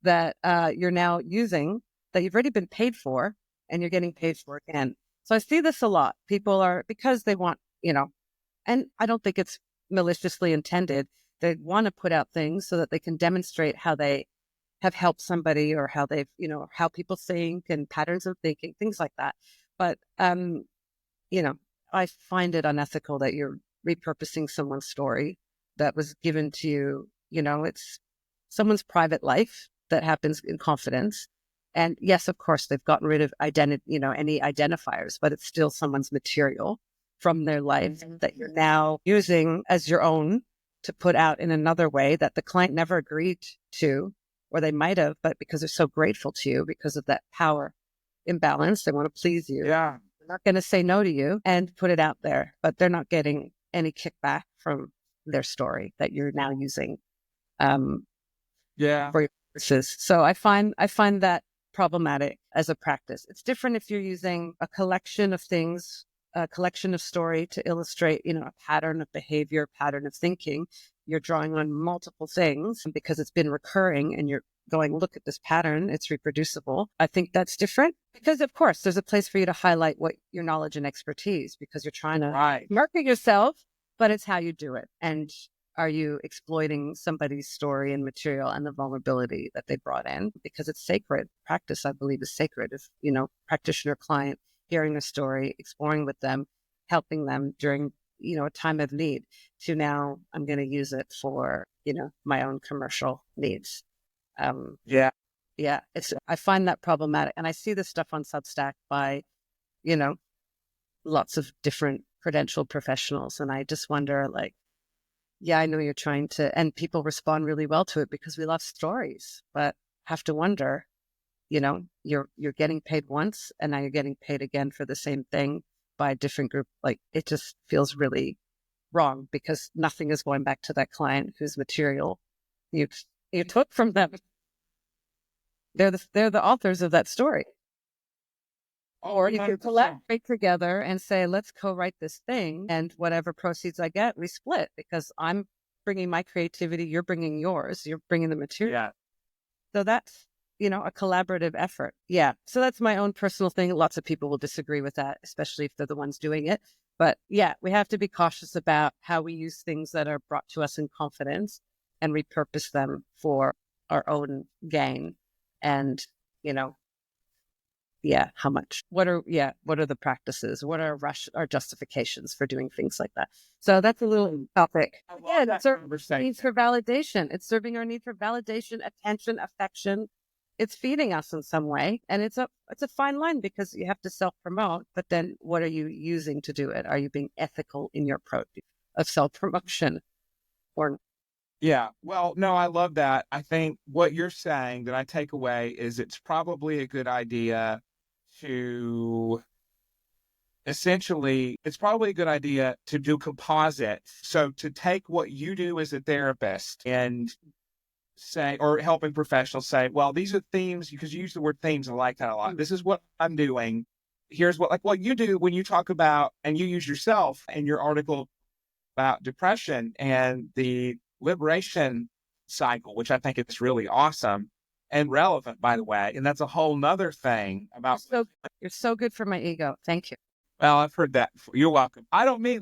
that you're now using that you've already been paid for, and you're getting paid for again? So I see this a lot. People are, because they want, and I don't think it's maliciously intended. They want to put out things so that they can demonstrate how they have helped somebody, or how they've, how people think and patterns of thinking, things like that. But, I find it unethical that you're repurposing someone's story that was given to you. It's someone's private life that happens in confidence. And yes, of course, they've gotten rid of any identifiers, but it's still someone's material from their life that you're now using as your own to put out in another way that the client never agreed to, or they might have, but because they're so grateful to you because of that power imbalance, they want to please you. Yeah. They're not going to say no to you and put it out there, but they're not getting any kickback from their story that you're now using for your purposes. So I find that problematic as a practice. It's different if you're using a collection of things, a collection of story to illustrate, a pattern of behavior, pattern of thinking. You're drawing on multiple things because it's been recurring and you're going, look at this pattern, it's reproducible. I think that's different because, of course, there's a place for you to highlight what your knowledge and expertise, because you're trying to market yourself, but it's how you do it. And are you exploiting somebody's story and material and the vulnerability that they brought in? Because it's sacred. Practice, I believe, is sacred. If, practitioner client, hearing the story, exploring with them, helping them during, a time of need, to now I'm going to use it for, my own commercial needs. I find that problematic. And I see this stuff on Substack by, lots of different credentialed professionals. And I just wonder, I know you're trying to, and people respond really well to it because we love stories, but have to wonder, you're getting paid once and now you're getting paid again for the same thing by a different group. It just feels really wrong because nothing is going back to that client whose material you took from them. They're the authors of that story. Or you can collaborate together and say, let's co-write this thing, and whatever proceeds I get, we split, because I'm bringing my creativity, you're bringing yours, you're bringing the material. Yeah. So that's, a collaborative effort. Yeah. So that's my own personal thing. Lots of people will disagree with that, especially if they're the ones doing it. But yeah, we have to be cautious about how we use things that are brought to us in confidence and repurpose them for our own gain. And, how much? What are the practices? What are our justifications for doing things like that? So that's a little topic. Again, it's our needs for validation. It's serving our need for validation, attention, affection. It's feeding us in some way. And it's a fine line because you have to self-promote, but then what are you using to do it? Are you being ethical in your approach of self-promotion or? Yeah. Well, no, I love that. I think what you're saying that I take away is it's probably a good idea to do composite. So to take what you do as a therapist and say, or helping professionals say, well, these are themes, because you use the word themes. I like that a lot. This is what I'm doing. Here's what you do when you talk about, and you use yourself in your article about depression and the liberation cycle, which I think is really awesome and relevant, by the way. And that's a whole nother thing about. You're so good for my ego. Thank you. Well, I've heard that before. You're welcome. I don't mean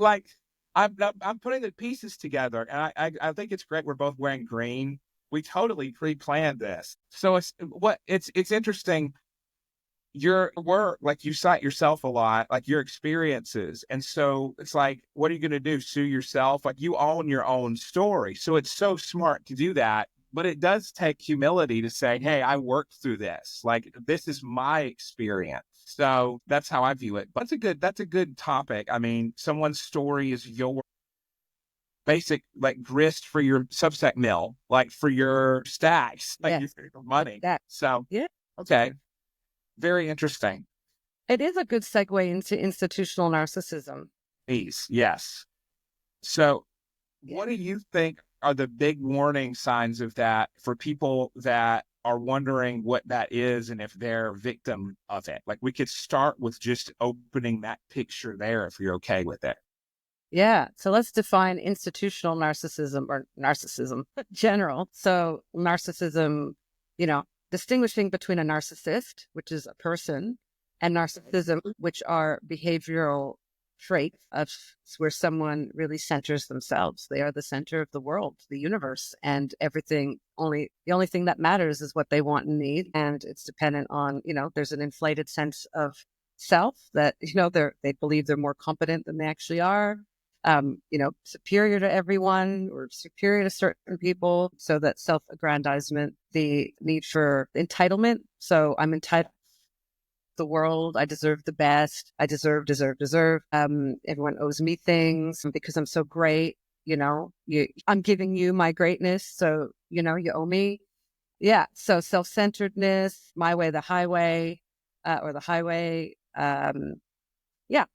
I'm putting the pieces together, and I think it's great. We're both wearing green. We totally pre-planned this. So it's interesting. Your work, you cite yourself a lot, your experiences. And so it's what are you going to do? Sue yourself? You own your own story. So it's so smart to do that. But it does take humility to say, hey, I worked through this. This is my experience. So that's how I view it. But that's a good topic. I mean, someone's story is your basic grist for your Substack mill, for your stacks, your money. So yeah. Okay. Very interesting. It is a good segue into institutional narcissism. Yes. So what do you think are the big warning signs of that for people that are wondering what that is and if they're a victim of it? Like, we could start with just opening that picture there if you're okay with it. Yeah. So let's define institutional narcissism or narcissism general. So narcissism, distinguishing between a narcissist, which is a person, and narcissism, which are behavioral traits of where someone really centers themselves. They are the center of the world, the universe, and everything. The only thing that matters is what they want and need. And it's dependent on, there's an inflated sense of self that, they believe they're more competent than they actually are. Superior to everyone or superior to certain people. So that self-aggrandizement, the need for entitlement. So I'm entitled to the world. I deserve the best. I deserve. Everyone owes me things because I'm so great. I'm giving you my greatness. So, you owe me. Yeah. So self-centeredness, my way, the highway, or the highway.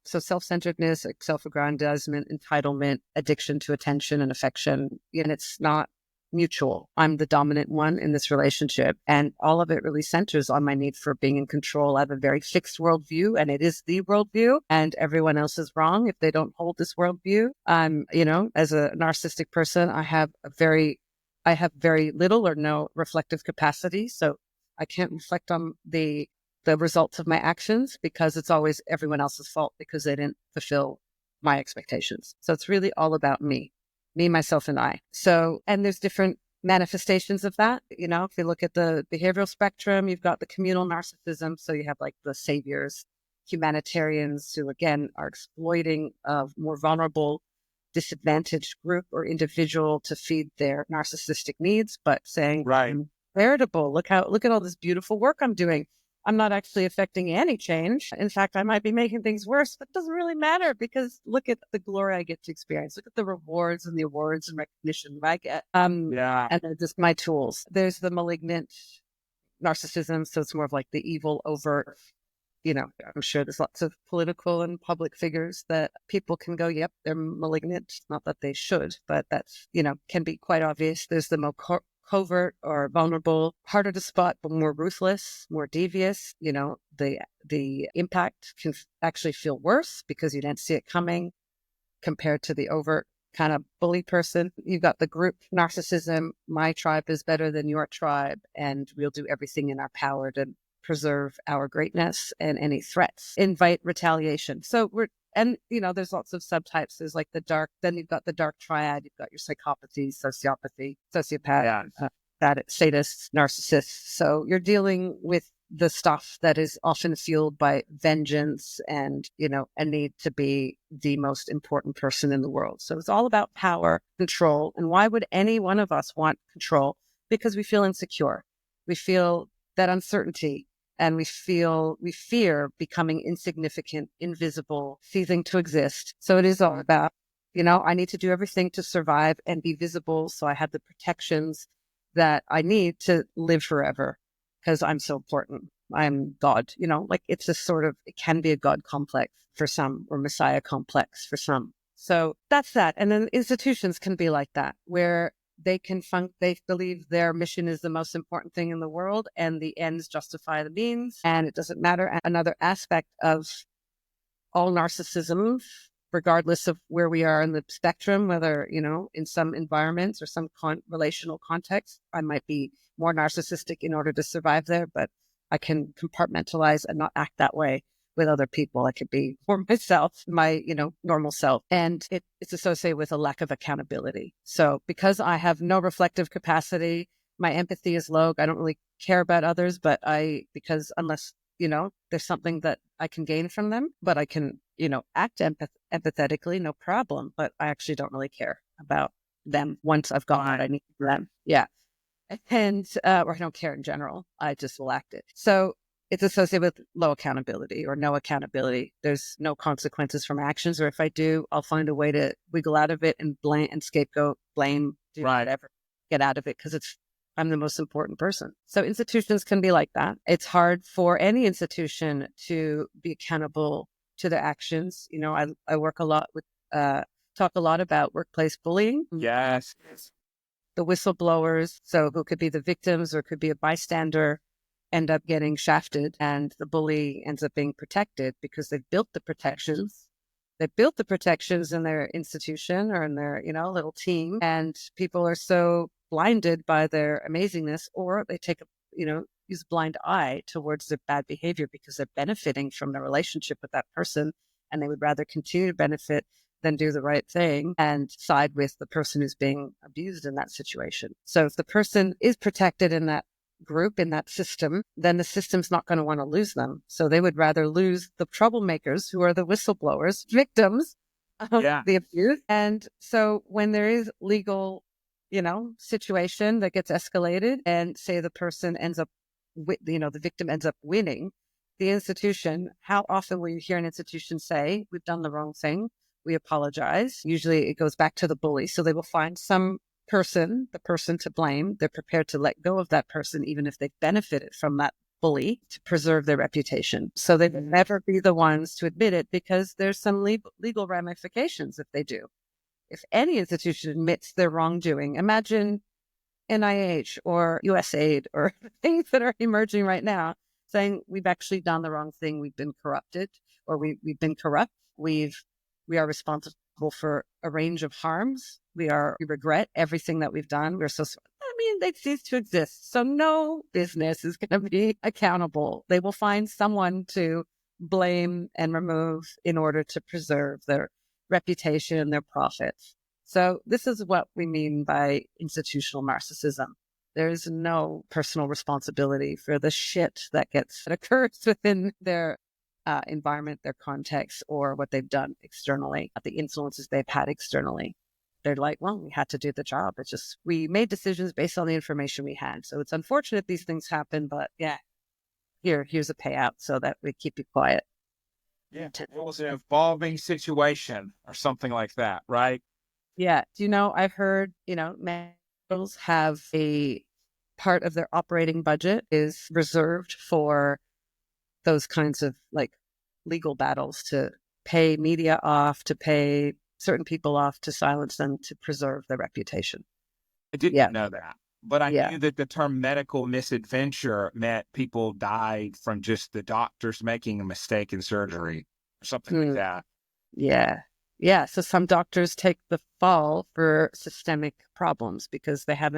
So self-centeredness, self-aggrandizement, entitlement, addiction to attention and affection, and it's not mutual. I'm the dominant one in this relationship, and all of it really centers on my need for being in control. I have a very fixed worldview, and it is the worldview, and everyone else is wrong if they don't hold this worldview. As a narcissistic person, I have very little or no reflective capacity, so I can't reflect on the results of my actions because it's always everyone else's fault because they didn't fulfill my expectations. So it's really all about me, myself, and I. So, and there's different manifestations of that. If you look at the behavioral spectrum, you've got the communal narcissism. So you have like the saviors, humanitarians who, again, are exploiting a more vulnerable, disadvantaged group or individual to feed their narcissistic needs, but saying, Right. I'm veritable. Look at all this beautiful work I'm doing. I'm not actually affecting any change. In fact, I might be making things worse, but it doesn't really matter because look at the glory I get to experience. Look at the rewards and the awards and recognition I get. And they're just my tools. There's the malignant narcissism. So it's more of like the evil overt, I'm sure there's lots of political and public figures that people can go, yep, they're malignant. Not that they should, but that's, can be quite obvious. There's the more covert or vulnerable, harder to spot, but more ruthless, more devious. The impact can actually feel worse because you didn't see it coming compared to the overt kind of bully person. You've got the group narcissism. My tribe is better than your tribe, and we'll do everything in our power to preserve our greatness, and any threats invite retaliation. So there's lots of subtypes. There's like the dark, then you've got the dark triad. You've got your psychopathy, sociopathy, sociopath, sadists, narcissists. So you're dealing with the stuff that is often fueled by vengeance and, a need to be the most important person in the world. So it's all about power, control. And why would any one of us want control? Because we feel insecure. We feel that uncertainty. And we fear becoming insignificant, invisible, ceasing to exist. So it is all about, I need to do everything to survive and be visible. So I have the protections that I need to live forever because I'm so important. I'm God, it's just it can be a God complex for some or Messiah complex for some. So that's that. And then institutions can be like that, where they believe their mission is the most important thing in the world and the ends justify the means, and it doesn't matter. And another aspect of all narcissism, regardless of where we are in the spectrum, whether, in some environments or some relational context, I might be more narcissistic in order to survive there, but I can compartmentalize and not act that way with other people. I could be for myself, my, normal self. And it's associated with a lack of accountability. So because I have no reflective capacity, my empathy is low. I don't really care about others, but because unless, there's something that I can gain from them, but I can, act empathetically, no problem. But I actually don't really care about them once I've got what I need from them. Yeah. And, or I don't care in general. I just will act it. So it's associated with low accountability or no accountability. There's no consequences from actions, or if I do, I'll find a way to wiggle out of it and blame and scapegoat, blame, do whatever, get out of it because I'm the most important person. So institutions can be like that. It's hard for any institution to be accountable to their actions. You know, I work a lot with, talk a lot about workplace bullying. Yes. The whistleblowers, so who could be the victims or could be a bystander, end up getting shafted, and the bully ends up being protected because they've built the protections. They built the protections in their institution or in their, you know, little team, and people are so blinded by their amazingness, or they take a, you know, use a blind eye towards their bad behavior because they're benefiting from the relationship with that person, and they would rather continue to benefit than do the right thing and side with the person who's being abused in that situation. So if the person is protected in that group, in that system, then the system's not going to want to lose them. So they would rather lose the troublemakers, who are the whistleblowers, victims of the abuse. And so when there is legal, you know, situation that gets escalated, and say the person ends up, you know, the victim ends up winning, the institution, how often will you hear an institution say, we've done the wrong thing, we apologize? Usually it goes back to the bully. So they will find some person, the person to blame. They're prepared to let go of that person, even if they've benefited from that bully, to preserve their reputation. So they will never be the ones to admit it, because there's some legal ramifications if they do. If any institution admits their wrongdoing, imagine NIH or USAID or things that are emerging right now, saying we've actually done the wrong thing, we've been corrupted, or we've been corrupt, we are responsible for a range of harms. We regret everything that we've done. They cease to exist. So no business is going to be accountable. They will find someone to blame and remove in order to preserve their reputation and their profits. So this is what we mean by institutional narcissism. There is no personal responsibility for the shit that occurs within their environment, their context, or what they've done externally, the influences they've had externally. They're like, well, we had to do the job. It's just, we made decisions based on the information we had. So it's unfortunate these things happen, but yeah, here's a payout so that we keep you quiet. Yeah, it was an evolving situation or something like that, right? Yeah. Do you know, I've heard, you know, hospitals have a part of their operating budget is reserved for those kinds of like legal battles, to pay media off, to pay certain people off, to silence them, to preserve their reputation. I didn't know that, but I knew that the term medical misadventure meant people died from just the doctors making a mistake in surgery or something like that. Yeah. Yeah. So some doctors take the fall for systemic problems because they might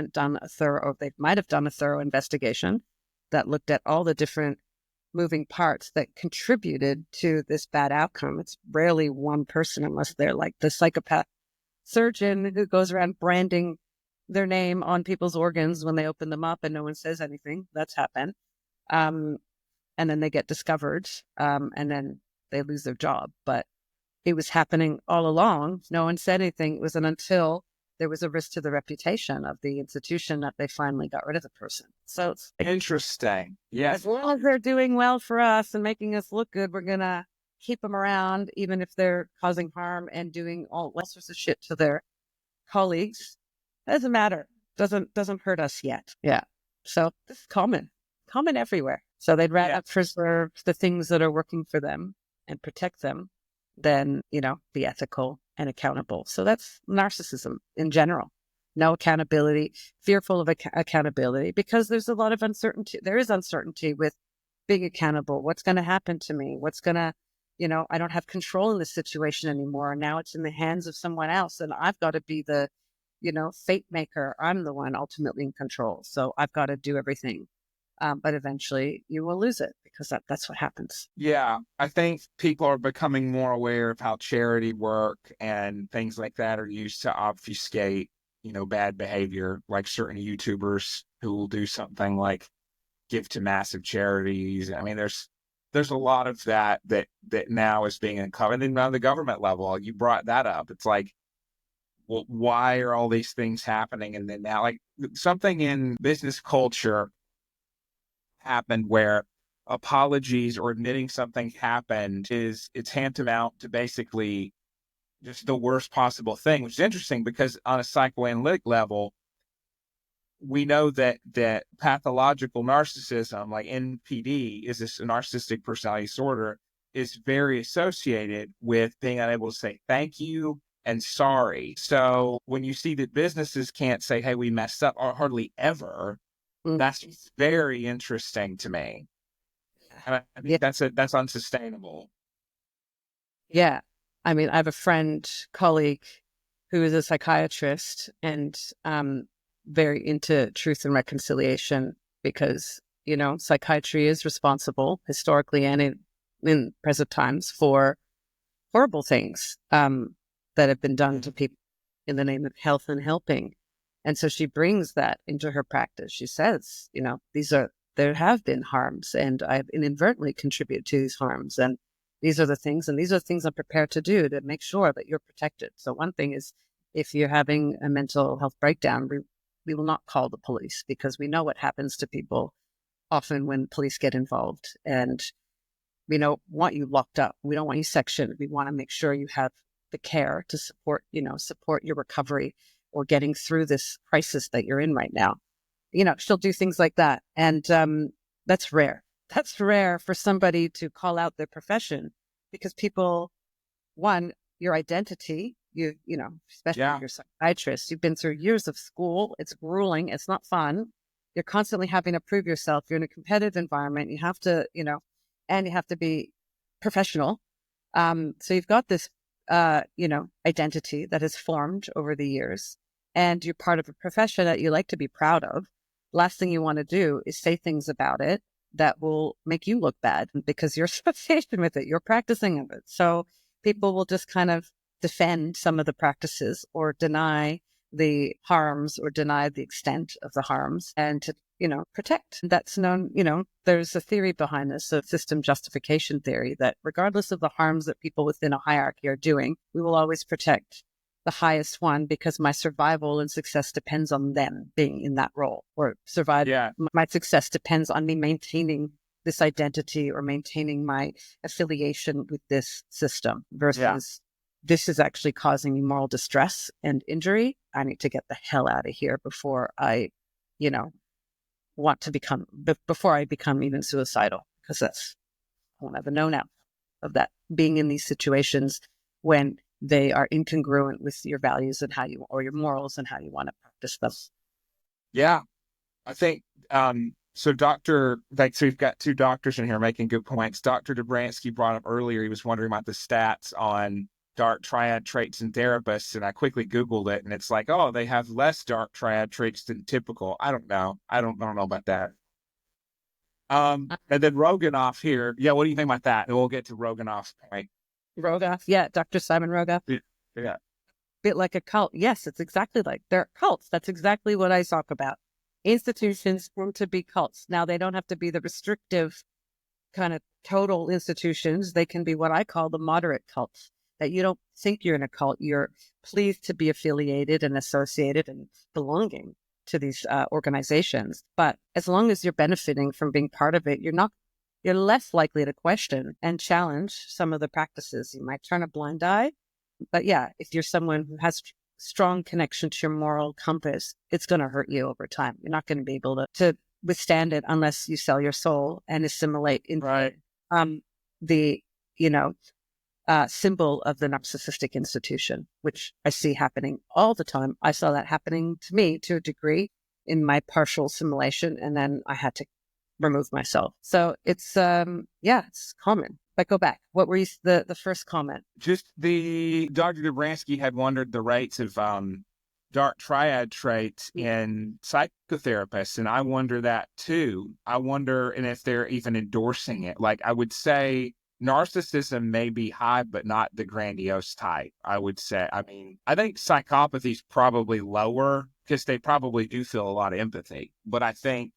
have done a thorough investigation that looked at all the different moving parts that contributed to this bad outcome. It's rarely one person, unless they're like the psychopath surgeon who goes around branding their name on people's organs when they open them up and no one says anything. That's happened. And then they get discovered, and then they lose their job. But it was happening all along. No one said anything. It wasn't until there was a risk to the reputation of the institution that they finally got rid of the person. So it's interesting. Yes. As long as they're doing well for us and making us look good, we're going to keep them around, even if they're causing harm and doing all sorts of shit to their colleagues. It doesn't matter. Doesn't hurt us yet. Yeah. So this is common everywhere. So they'd rather preserve the things that are working for them and protect them than, you know, be ethical and accountable. So that's narcissism in general. No accountability, fearful of accountability, because there's a lot of uncertainty. There is uncertainty with being accountable. What's going to happen to me? I don't have control in this situation anymore. Now it's in the hands of someone else, and I've got to be the, fate maker. I'm the one ultimately in control. So I've got to do everything. But eventually you will lose it, because that's what happens. Yeah. I think people are becoming more aware of how charity work and things like that are used to obfuscate, bad behavior, like certain YouTubers who will do something like give to massive charities. I mean, there's a lot of that now is being uncovered. And then on the government level, you brought that up. It's like, well, why are all these things happening? And then now, like, something in business culture happened where apologies or admitting something happened it's tantamount to basically just the worst possible thing, which is interesting because on a psychoanalytic level, we know that pathological narcissism, like NPD, is this narcissistic personality disorder, is very associated with being unable to say thank you and sorry. So when you see that businesses can't say, hey, we messed up, or hardly ever, that's very interesting to me. And I think that's unsustainable. Yeah. I mean, I have a friend, colleague, who is a psychiatrist and very into truth and reconciliation because, psychiatry is responsible historically and in present times for horrible things that have been done to people in the name of health and helping. And so she brings that into her practice. She says, there have been harms and I've inadvertently contributed to these harms. And these are the things I'm prepared to do to make sure that you're protected. So one thing is, if you're having a mental health breakdown, we will not call the police because we know what happens to people often when police get involved. And we don't want you locked up. We don't want you sectioned. We want to make sure you have the care to support your recovery or getting through this crisis that you're in right now. She'll do things like that. And that's rare. That's rare for somebody to call out their profession because people, one, your identity, especially if you're a psychiatrist, you've been through years of school. It's grueling. It's not fun. You're constantly having to prove yourself. You're in a competitive environment. You have to, and you have to be professional. So you've got this, identity that has formed over the years, and you're part of a profession that you like to be proud of. Last thing you want to do is say things about it that will make you look bad because you're associated with it. You're practicing of it. So people will just kind of defend some of the practices or deny the harms or deny the extent of the harms and to, protect. That's known, there's a theory behind this, a system justification theory, that regardless of the harms that people within a hierarchy are doing, we will always protect the highest one because my survival and success depends on them being in that role, or my success depends on me maintaining this identity or maintaining my affiliation with this system versus this is actually causing me moral distress and injury. I need to get the hell out of here before I, before I become even suicidal, because I won't have a known out of that, being in these situations when they are incongruent with your values and or your morals and how you want to practice them. Yeah, I think, so we've got two doctors in here making good points. Dr. Dobransky brought up earlier, he was wondering about the stats on dark triad traits in therapists, and I quickly Googled it, and it's like, oh, they have less dark triad traits than typical. I don't know about that. And then Roganoff here. Yeah, what do you think about that? And we'll get to Roganoff's point. Rogoff, Dr. Simon Rogoff. Yeah. Bit like a cult. Yes, it's exactly like they're cults. That's exactly what I talk about. Institutions want to be cults. Now, they don't have to be the restrictive kind of total institutions. They can be what I call the moderate cults, that you don't think you're in a cult. You're pleased to be affiliated and associated and belonging to these organizations. But as long as you're benefiting from being part of it, you're less likely to question and challenge some of the practices. You might turn a blind eye. But if you're someone who has strong connection to your moral compass, it's going to hurt you over time. You're not going to be able to withstand it unless you sell your soul and assimilate into the, symbol of the narcissistic institution, which I see happening all the time. I saw that happening to me to a degree in my partial assimilation, and then I had to remove myself. So it's, it's common. But go back. What were the first comment? Just Dr. Dobransky had wondered the rates of dark triad traits in psychotherapists, and I wonder that too. I wonder, and if they're even endorsing it. Like, I would say narcissism may be high, but not the grandiose type, I would say. I mean, I think psychopathy is probably lower because they probably do feel a lot of empathy. But I think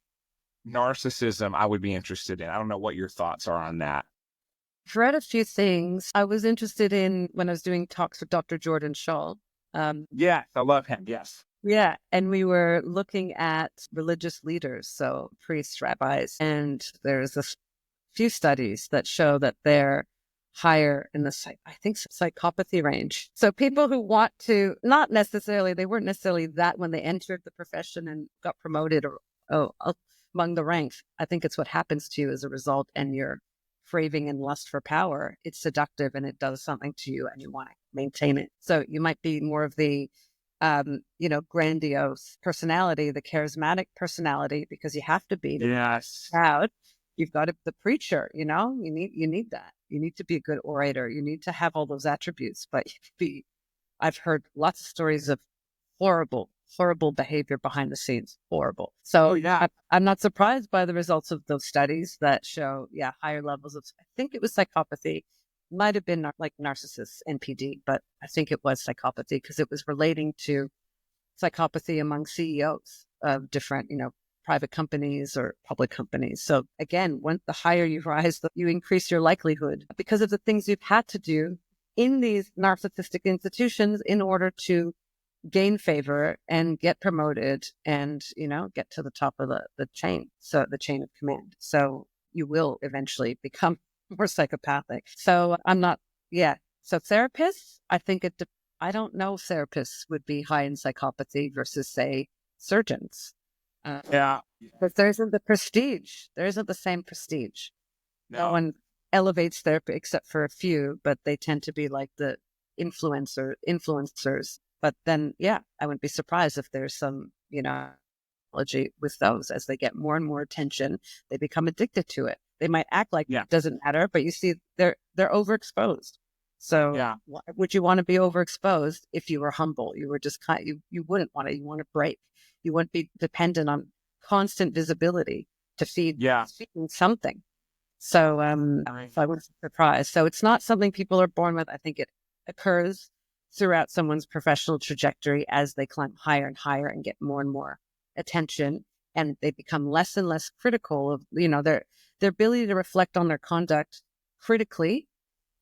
narcissism, I would be interested in. I don't know what your thoughts are on that. I've read a few things. I was interested in when I was doing talks with Dr. Jordan Schaal. I love him. Yes. Yeah. And we were looking at religious leaders, so priests, rabbis, and there's a few studies that show that they're higher in the, psychopathy range. So people who want to, they weren't necessarily that when they entered the profession and got promoted or among the ranks. I think it's what happens to you as a result, and your craving and lust for power, it's seductive and it does something to you and you want to maintain it. So you might be more of the, grandiose personality, the charismatic personality, because you have to be to Yes. proud. You've got the preacher, you need that. You need to be a good orator. You need to have all those attributes, but I've heard lots of stories of horrible behavior behind the scenes. Horrible. So I'm not surprised by the results of those studies that show, higher levels of, I think it was psychopathy, might have been like narcissists, NPD, but I think it was psychopathy because it was relating to psychopathy among CEOs of different, private companies or public companies. So again, the higher you rise, you increase your likelihood because of the things you've had to do in these narcissistic institutions in order to gain favor and get promoted and, get to the top of the chain. So the chain of command. So you will eventually become more psychopathic. So So therapists, I think I don't know if therapists would be high in psychopathy versus, say, surgeons. But there isn't the prestige. There isn't the same prestige. No one elevates therapy except for a few, but they tend to be like the influencers. But then, I wouldn't be surprised if there's some, analogy with those. As they get more and more attention, they become addicted to it. They might act like it doesn't matter, but you see, they're overexposed. So would you want to be overexposed if you were humble? You were just you wouldn't want to. You want to break. You wouldn't be dependent on constant visibility to feed something. So I wasn't surprised. So it's not something people are born with. I think it occurs throughout someone's professional trajectory as they climb higher and higher and get more and more attention, and they become less and less critical of their ability to reflect on their conduct critically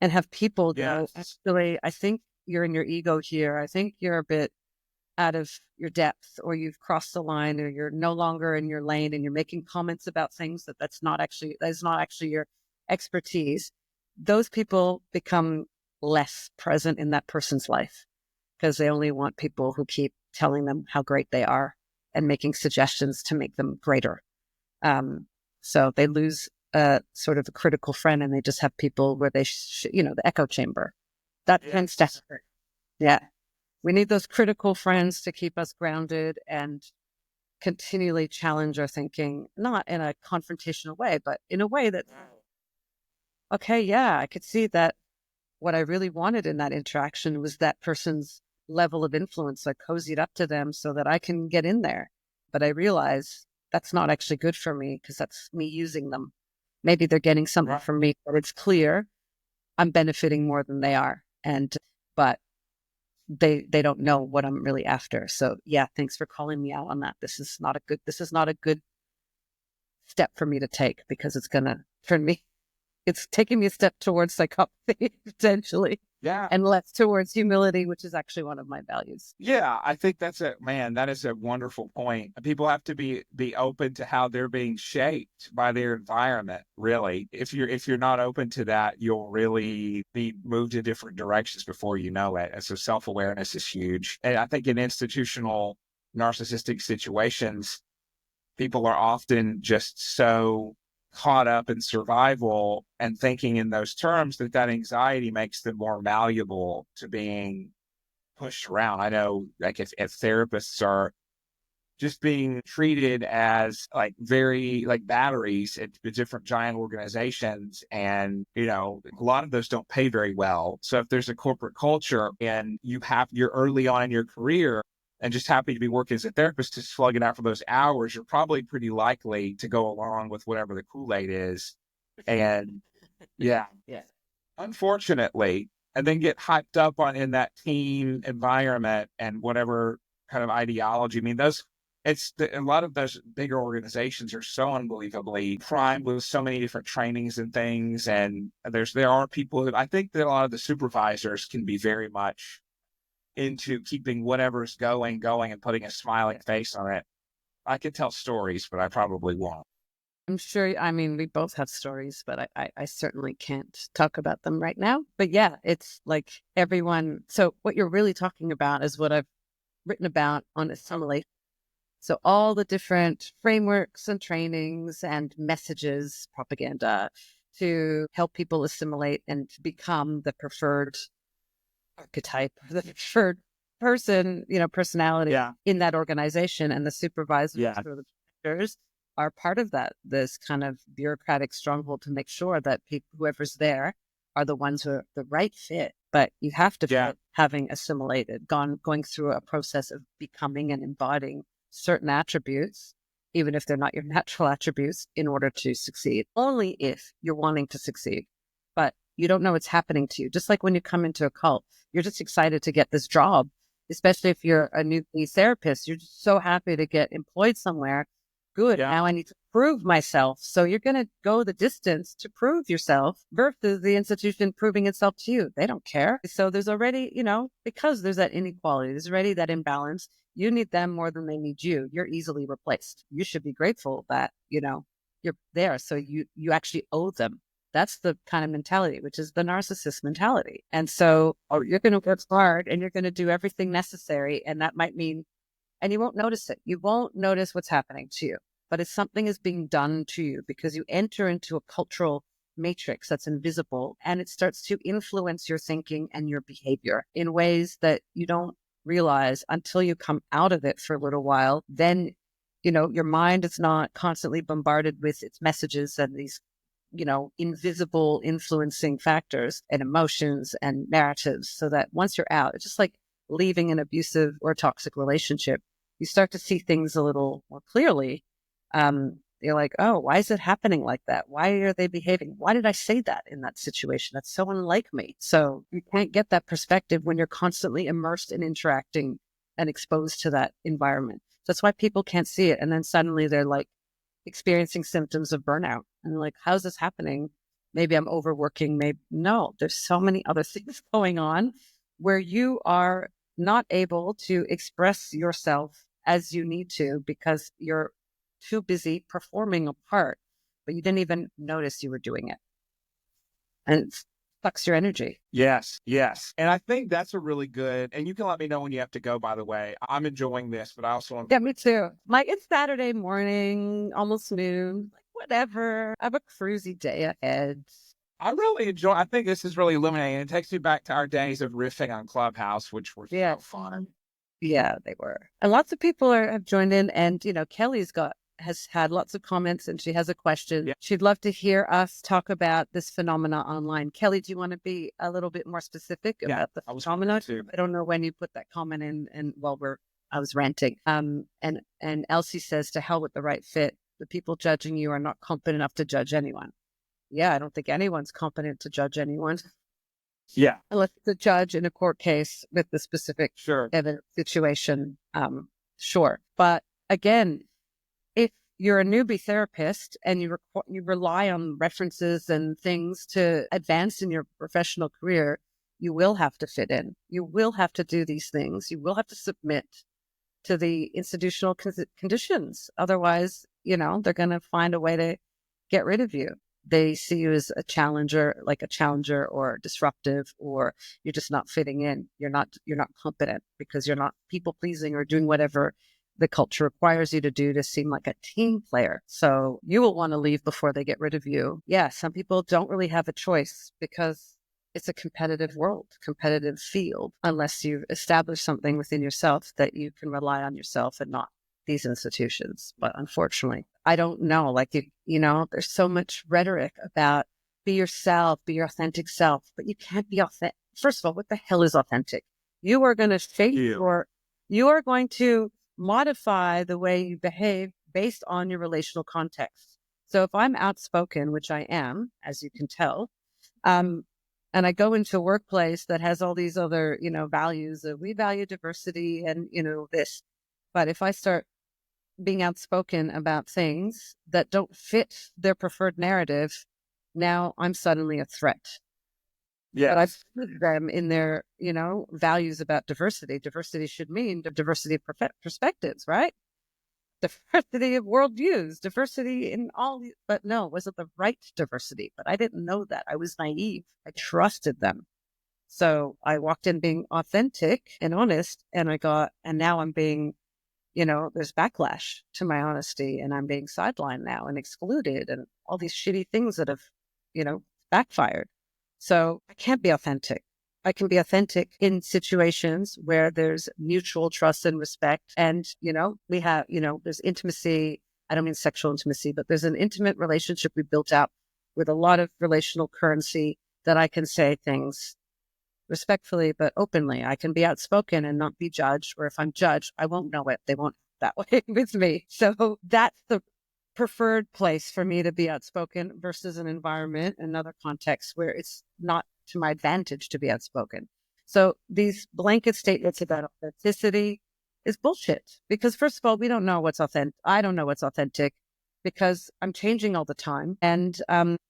and have people go, actually, I think you're in your ego here. I think you're a bit out of your depth, or you've crossed the line, or you're no longer in your lane and you're making comments about things that's not actually your expertise. Those people become less present in that person's life because they only want people who keep telling them how great they are and making suggestions to make them greater. So they lose sort of a critical friend, and they just have people where they, the echo chamber. That tends to hurt. Yeah. We need those critical friends to keep us grounded and continually challenge our thinking, not in a confrontational way, but in a way that, I could see that what I really wanted in that interaction was that person's level of influence. I cozied up to them so that I can get in there. But I realize that's not actually good for me because that's me using them. Maybe they're getting something from me, but it's clear I'm benefiting more than they are. But they don't know what I'm really after. So thanks for calling me out on that. This is not a good step for me to take because it's going to turn me. It's taking me a step towards psychopathy potentially. And less towards humility, which is actually one of my values. I think that is a wonderful point. People have to be open to how they're being shaped by their environment, really. If you're not open to that, you'll really be moved in different directions before you know it. And so self-awareness is huge. And I think in institutional narcissistic situations, people are often just so caught up in survival and thinking in those terms that anxiety makes them more malleable to being pushed around. I know, like, if therapists are just being treated as like very like batteries at different giant organizations, and a lot of those don't pay very well. So if there's a corporate culture and you're early on in your career and just happy to be working as a therapist to slug it out for those hours, you're probably pretty likely to go along with whatever the Kool-Aid is. And unfortunately, and then get hyped up in that team environment and whatever kind of ideology. I mean, a lot of those bigger organizations are so unbelievably primed with so many different trainings and things. And there are people I think that a lot of the supervisors can be very much into keeping whatever's going and putting a smiling face on it. I could tell stories, but I probably won't. I'm sure, we both have stories, but I certainly can't talk about them right now. But it's like everyone. So what you're really talking about is what I've written about on assimilation. So all the different frameworks and trainings and messages, propaganda, to help people assimilate and to become the preferred archetype, the preferred person, personality in that organization. And the supervisors or the directors are part of that, this kind of bureaucratic stronghold to make sure that whoever's there are the ones who are the right fit. But you have to fit having assimilated, going through a process of becoming and embodying certain attributes, even if they're not your natural attributes, in order to succeed. Only if you're wanting to succeed. But you don't know what's happening to you. Just like when you come into a cult, you're just excited to get this job, especially if you're a new therapist. You're just so happy to get employed somewhere. Good. Now I need to prove myself. So you're going to go the distance to prove yourself versus the institution proving itself to you. They don't care. So there's already, because there's that inequality, there's already that imbalance. You need them more than they need you. You're easily replaced. You should be grateful that, you're there. So you actually owe them. That's the kind of mentality, which is the narcissist mentality. And so you're going to work hard and you're going to do everything necessary. And that might mean, and you won't notice it. You won't notice what's happening to you. But if something is being done to you because you enter into a cultural matrix that's invisible and it starts to influence your thinking and your behavior in ways that you don't realize until you come out of it for a little while, then, your mind is not constantly bombarded with its messages and these, invisible influencing factors and emotions and narratives, so that once you're out, it's just like leaving an abusive or toxic relationship. You start to see things a little more clearly. You're like, oh, why is it happening like that? Why are they behaving? Why did I say that in that situation? That's so unlike me. So you can't get that perspective when you're constantly immersed in interacting and exposed to that environment. So that's why people can't see it. And then suddenly they're like experiencing symptoms of burnout. And they're like, how's this happening? Maybe I'm overworking. Maybe no, there's so many other things going on where you are not able to express yourself as you need to because you're too busy performing a part, but you didn't even notice you were doing it. And it sucks your energy. Yes. And I think that's a really good, and you can let me know when you have to go, by the way. I'm enjoying this, but I also want Yeah, me too. Like, it's Saturday morning, almost noon, like whatever. I have a cruisy day ahead. I really enjoy, I think this is really illuminating. It takes me back to our days of riffing on Clubhouse, which were so fun. Yeah, they were. And lots of people have joined in, and, Kelly's has had lots of comments and she has a question. She'd love to hear us talk about this phenomena online. Kelly, do you want to be a little bit more specific about the phenomena? I don't know when you put that comment in and I was ranting. And Elsie says, to hell with the right fit. The people judging you are not competent enough to judge anyone. Yeah, I don't think anyone's competent to judge anyone. Yeah. Unless it's a judge in a court case with the specific evidence situation. Sure. But again, if you're a newbie therapist and you rely on references and things to advance in your professional career, you will have to fit in. You will have to do these things. You will have to submit to the institutional conditions. Otherwise, they're going to find a way to get rid of you. They see you as a challenger or disruptive, or you're just not fitting in. You're not competent because you're not people pleasing or doing whatever the culture requires you to do to seem like a team player. So you will want to leave before they get rid of you. Yeah, some people don't really have a choice because it's a competitive world, competitive field, unless you establish something within yourself that you can rely on yourself and not these institutions. But unfortunately, I don't know. Like, there's so much rhetoric about be yourself, be your authentic self, but you can't be authentic. First of all, what the hell is authentic? You are going to you are going to modify the way you behave based on your relational context. So if I'm outspoken, which I am, as you can tell, and I go into a workplace that has all these other, values of we value diversity and, this. But if I start being outspoken about things that don't fit their preferred narrative, now I'm suddenly a threat. Yeah. But I've put them in their, values about diversity. Diversity should mean the diversity of perspectives, right? Diversity of worldviews, diversity in all, but no, it wasn't the right diversity. But I didn't know that. I was naive. I trusted them. So I walked in being authentic and honest, and now I'm being, there's backlash to my honesty, and I'm being sidelined now and excluded and all these shitty things that have backfired. So I can't be authentic. I can be authentic in situations where there's mutual trust and respect. And, we have, there's intimacy. I don't mean sexual intimacy, but there's an intimate relationship we built out with a lot of relational currency that I can say things respectfully, but openly. I can be outspoken and not be judged. Or if I'm judged, I won't know it. They won't that way with me. So that's the preferred place for me to be outspoken versus an environment, another context where it's not to my advantage to be outspoken. So these blanket statements about authenticity is bullshit because first of all, we don't know what's authentic. I don't know what's authentic because I'm changing all the time and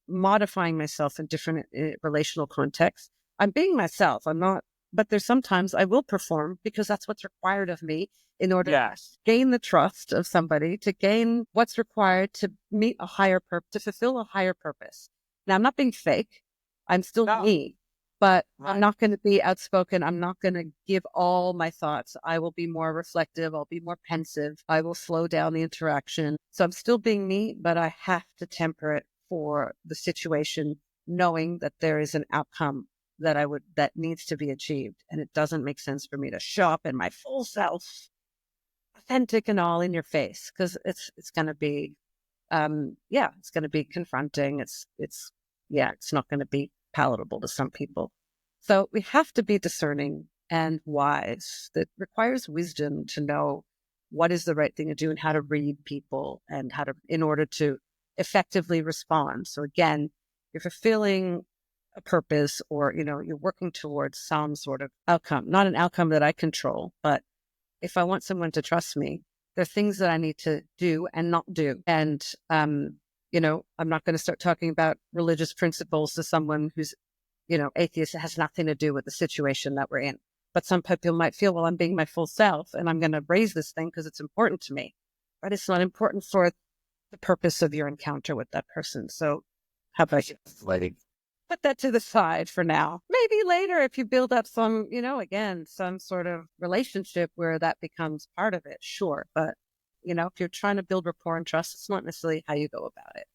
modifying myself in different relational contexts. I'm being myself. I'm not, but there's sometimes I will perform because that's what's required of me in order to gain the trust of somebody, to gain what's required to meet a higher purpose, to fulfill a higher purpose. Now, I'm not being fake. I'm still me, but I'm not going to be outspoken. I'm not going to give all my thoughts. I will be more reflective. I'll be more pensive. I will slow down the interaction. So I'm still being me, but I have to temper it for the situation, knowing that there is an outcome that needs to be achieved. And it doesn't make sense for me to show up in my full self, authentic and all in your face, because it's going to be, it's going to be confronting. It's not going to be palatable to some people. So we have to be discerning and wise. That requires wisdom to know what is the right thing to do and how to read people and in order to effectively respond. So again, if you're feeling a purpose or, you're working towards some sort of outcome, not an outcome that I control, but if I want someone to trust me, there are things that I need to do and not do. And, I'm not going to start talking about religious principles to someone who's, atheist. It has nothing to do with the situation that we're in. But some people might feel, well, I'm being my full self and I'm going to raise this thing because it's important to me. But it's not important for the purpose of your encounter with that person. So how about you? Put that to the side for now. Maybe later, if you build up some, some sort of relationship where that becomes part of it, sure. But, if you're trying to build rapport and trust, it's not necessarily how you go about it.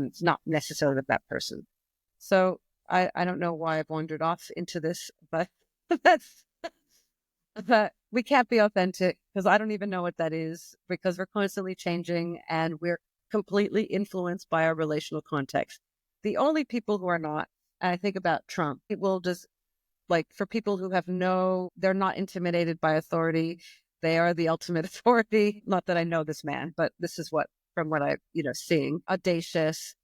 It's not necessarily with that person. So I don't know why I've wandered off into this, but but we can't be authentic because I don't even know what that is because we're constantly changing and we're completely influenced by our relational context. The only people who are not, and I think about Trump, it will just for people who they're not intimidated by authority. They are the ultimate authority. Not that I know this man, but this is from what I, seeing audacious,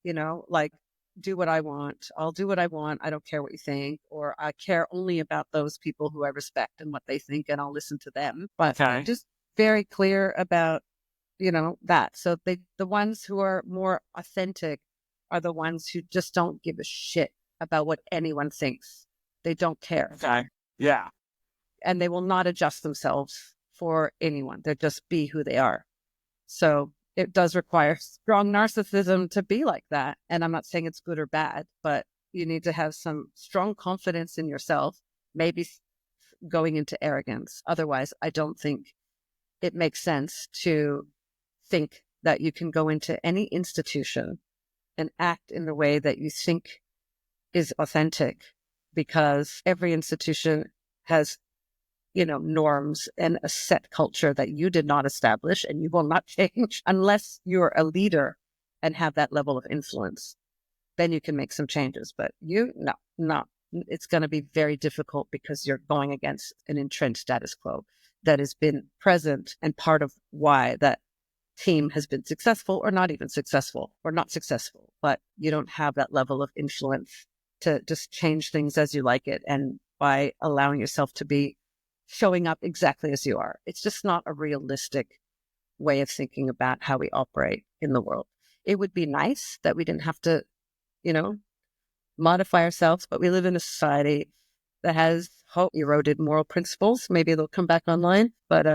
do what I want. I'll do what I want. I don't care what you think, or I care only about those people who I respect and what they think, and I'll listen to them. But just very clear about, that. So the ones who are more authentic are the ones who just don't give a shit about what anyone thinks. They don't care. Okay. Yeah. And they will not adjust themselves for anyone. They'll just be who they are. So it does require strong narcissism to be like that. And I'm not saying it's good or bad, but you need to have some strong confidence in yourself, maybe going into arrogance. Otherwise, I don't think it makes sense to think that you can go into any institution and act in the way that you think is authentic, because every institution has, norms and a set culture that you did not establish and you will not change unless you're a leader and have that level of influence. Then you can make some changes, but no. It's going to be very difficult because you're going against an entrenched status quo that has been present and part of why that team has been successful or not even successful or not successful, but you don't have that level of influence to just change things as you like it. And by allowing yourself to be showing up exactly as you are, it's just not a realistic way of thinking about how we operate in the world. It would be nice that we didn't have to, modify ourselves, but we live in a society that has eroded moral principles. Maybe they'll come back online, but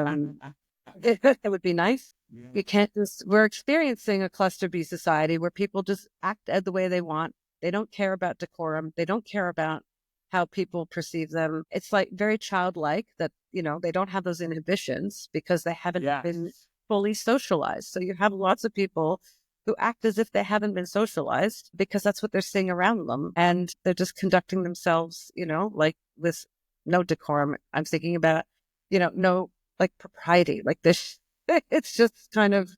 it would be nice. You can't we're experiencing a cluster B society where people just act the way they want. They don't care about decorum. They don't care about how people perceive them. It's very childlike that, they don't have those inhibitions because they haven't been fully socialized. So you have lots of people who act as if they haven't been socialized because that's what they're seeing around them. And they're just conducting themselves, like with no decorum. I'm thinking about, no like propriety, like this. It's just kind of,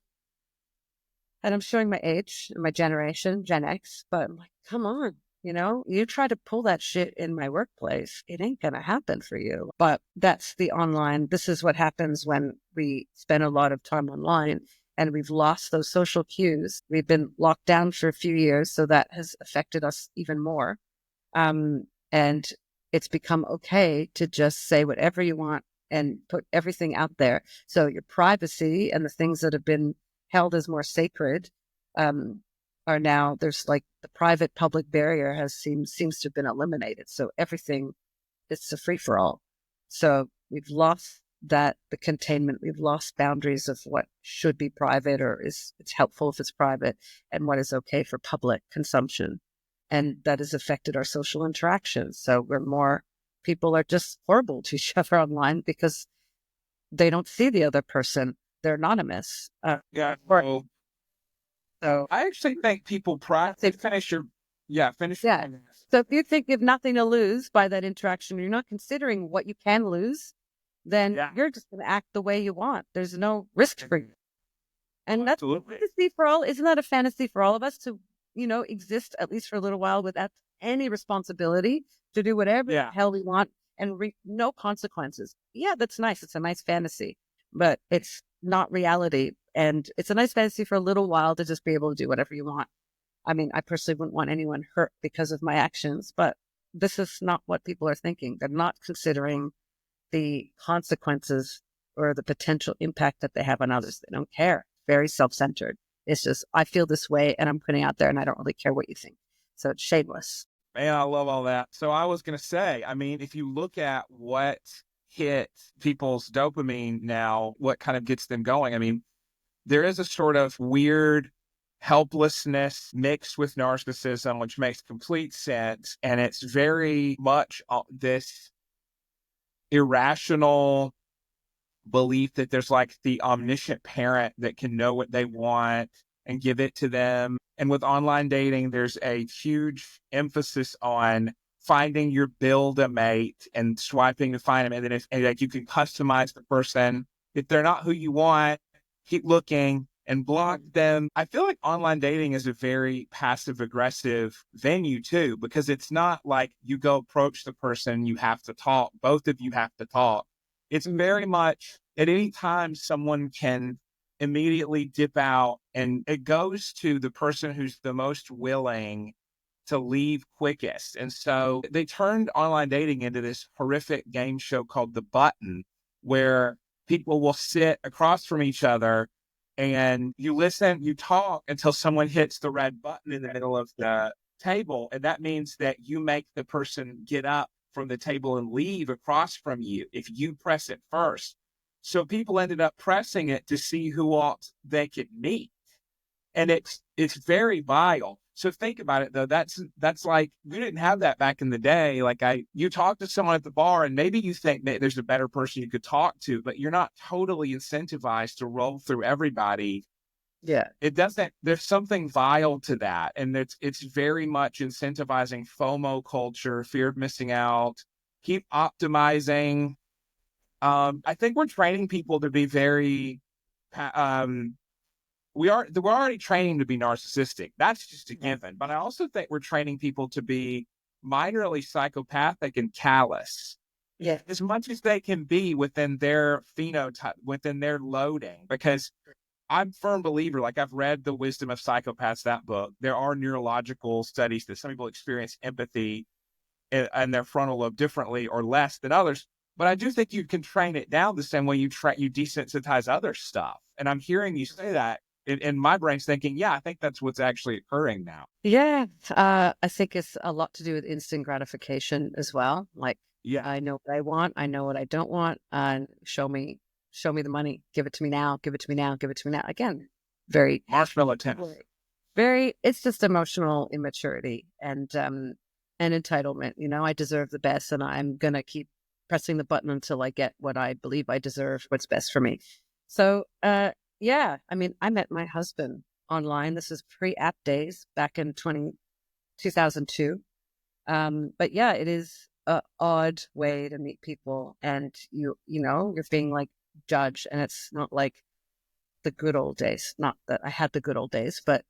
and I'm showing my age, my generation, Gen X, but I'm like, come on. You try to pull that shit in my workplace, it ain't going to happen for you. But that's the online. This is what happens when we spend a lot of time online and we've lost those social cues. We've been locked down for a few years, so that has affected us even more. And it's become okay to just say whatever you want and put everything out there. So your privacy and the things that have been held as more sacred, are now, there's like the private public barrier seems to have been eliminated. So everything, it's a free for all. So we've lost the containment. We've lost boundaries of what should be private or it's helpful if it's private and what is okay for public consumption. And that has affected our social interactions. So people are just horrible to each other online because they don't see the other person. They're anonymous. So I actually think people finish. Yeah. So if you think you have nothing to lose by that interaction, you're not considering what you can lose, then you're just going to act the way you want. There's no risk for you. And that's fantasy for all. Isn't that a fantasy for all of us to, exist at least for a little while without any responsibility to do whatever the hell we want and no consequences? Yeah, that's nice. It's a nice fantasy, but it's not reality. And it's a nice fantasy for a little while to just be able to do whatever you want. I mean, I personally wouldn't want anyone hurt because of my actions, but this is not what people are thinking. They're not considering the consequences or the potential impact that they have on others. They don't care. Very self-centered. It's just, I feel this way and I'm putting out there and I don't really care what you think. So it's shameless. Man, I love all that. So I was going to say, I mean, if you look at what hits people's dopamine now, what kind of gets them going, I mean, there is a sort of weird helplessness mixed with narcissism, which makes complete sense. And it's very much this irrational belief that there's like the omniscient parent that can know what they want and give it to them. And with online dating, there's a huge emphasis on finding your build-a-mate and swiping to find them. And then like you can customize the person. If they're not who you want, keep looking and block them. I feel like online dating is a very passive-aggressive venue too, because it's not like you go approach the person, you have to talk. Both of you have to talk. It's very much at any time someone can immediately dip out, and it goes to the person who's the most willing to leave quickest. And so they turned online dating into this horrific game show called The Button, where people will sit across from each other and you listen, you talk until someone hits the red button in the middle of the table. And that means that you make the person get up from the table and leave across from you if you press it first. So people ended up pressing it to see who else they could meet. And it's very vile. So think about it though. That's like, you didn't have that back in the day. Like you talk to someone at the bar and maybe you think that there's a better person you could talk to, but you're not totally incentivized to roll through everybody. Yeah. It doesn't, there's something vile to that. And it's very much incentivizing FOMO culture, fear of missing out, keep optimizing. I think we're training people to be very, we're already training to be narcissistic. That's just a given. But I also think we're training people to be minorly psychopathic and callous. Yeah. As much as they can be within their phenotype, within their loading, because I'm a firm believer, like I've read The Wisdom of Psychopaths, that book. There are neurological studies that some people experience empathy and their frontal lobe differently or less than others. But I do think you can train it down the same way you desensitize other stuff. And I'm hearing you say that. And my brain's thinking, yeah, I think that's what's actually occurring now. Yeah. I think it's a lot to do with instant gratification as well. Like, yeah, I know what I want. I know what I don't want. And show me the money. Give it to me now. Give it to me now. Give it to me now. Again, very marshmallow tennis. It's just emotional immaturity and entitlement. I deserve the best and I'm going to keep pressing the button until I get what I believe I deserve, what's best for me. So, yeah, I mean, I met my husband online. This is pre-app days back in 2002. But yeah, it is a odd way to meet people, and you're being like judged, and it's not like the good old days. Not that I had the good old days, but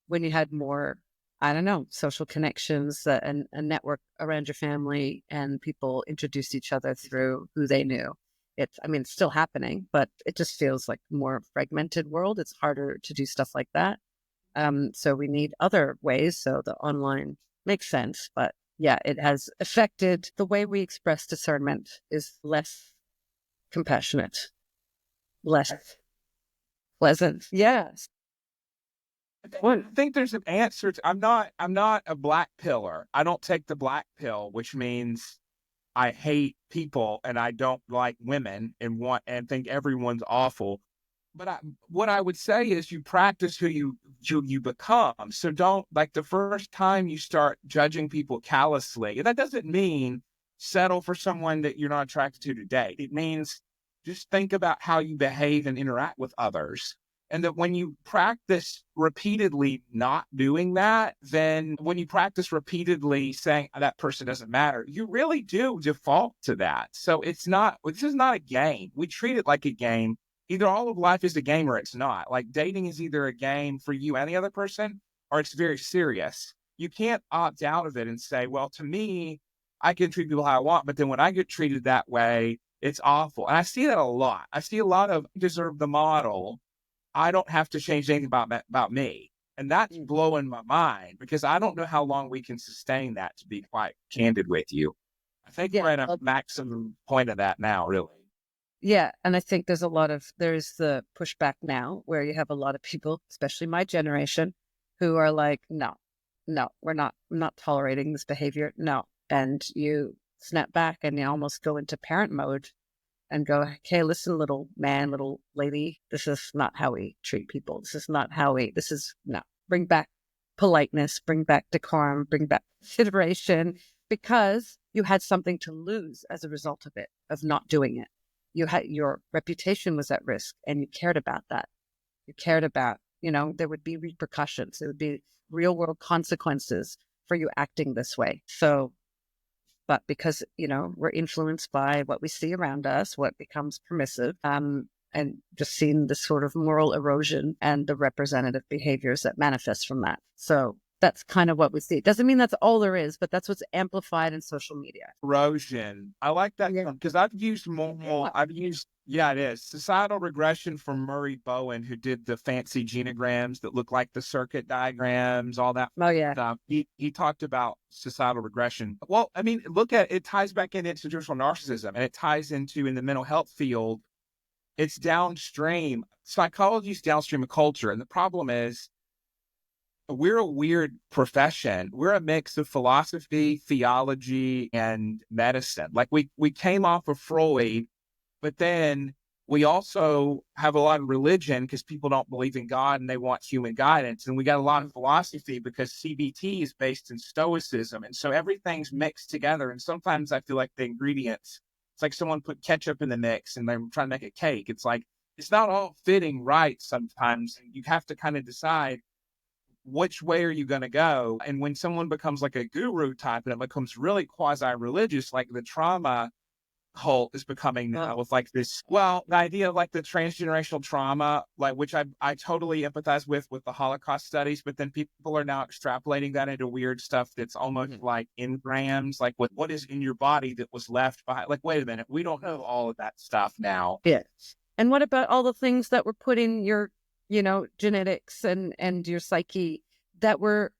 when you had more, I don't know, social connections and a network around your family, and people introduced each other through who they knew. It's still happening, but it just feels like a more fragmented world. It's harder to do stuff like that. So we need other ways. So the online makes sense, but yeah, it has affected the way we express discernment is less compassionate, less pleasant. Yes. I think there's an answer to, I'm not a black pillar. I don't take the black pill, which means I hate people and I don't like women and think everyone's awful. But what I would say is you practice who you become. So don't, like, the first time you start judging people callously, that doesn't mean settle for someone that you're not attracted to today. It means just think about how you behave and interact with others. And that when you practice repeatedly not doing that, then when you practice repeatedly saying that person doesn't matter, you really do default to that. So this is not a game. We treat it like a game. Either all of life is a game or it's not. Like, dating is either a game for you and the other person, or it's very serious. You can't opt out of it and say, well, to me, I can treat people how I want, but then when I get treated that way, it's awful. And I see that a lot. I see a lot of deserve the model. I don't have to change anything about me. And that's blowing my mind, because I don't know how long we can sustain that, to be quite candid with you. I think we're at a maximum point of that now, really. Yeah. And I think there's the pushback now where you have a lot of people, especially my generation, who are like, no, I'm not tolerating this behavior. No. And you snap back and you almost go into parent mode and go, okay, listen, little man, little lady, this is not how we treat people. Bring back politeness, bring back decorum, bring back consideration, because you had something to lose as a result of it, of not doing it. Your reputation was at risk, and you cared about that. You cared about, there would be repercussions. There would be real world consequences for you acting this way. So, but because, we're influenced by what we see around us, what becomes permissive, and just seeing the sort of moral erosion and the representative behaviors that manifest from that. So that's kind of what we see. It doesn't mean that's all there is, but that's what's amplified in social media. Erosion. I like that because I've used it is societal regression from Murray Bowen, who did the fancy genograms that look like the circuit diagrams, all that. Oh yeah. Stuff. He talked about societal regression. Well, look at it, ties back into institutional narcissism, and it ties into, in the mental health field, it's downstream. Psychology is downstream of culture, and the problem is, we're a weird profession. We're a mix of philosophy, theology, and medicine. Like, we came off of Freud, but then we also have a lot of religion because people don't believe in God and they want human guidance. And we got a lot of philosophy because CBT is based in Stoicism. And so everything's mixed together. And sometimes I feel like the ingredients, it's like someone put ketchup in the mix and they're trying to make a cake. It's like, it's not all fitting right sometimes. You have to kind of decide, which way are you going to go? And when someone becomes like a guru type and it becomes really quasi-religious, like the trauma cult is becoming now, with like this, the idea of like the transgenerational trauma, like, which I totally empathize with the Holocaust studies, but then people are now extrapolating that into weird stuff that's almost like engrams, like what is in your body that was left behind. Like, wait a minute, we don't know all of that stuff now. Yeah. And what about all the things that were put in your genetics and your psyche that were,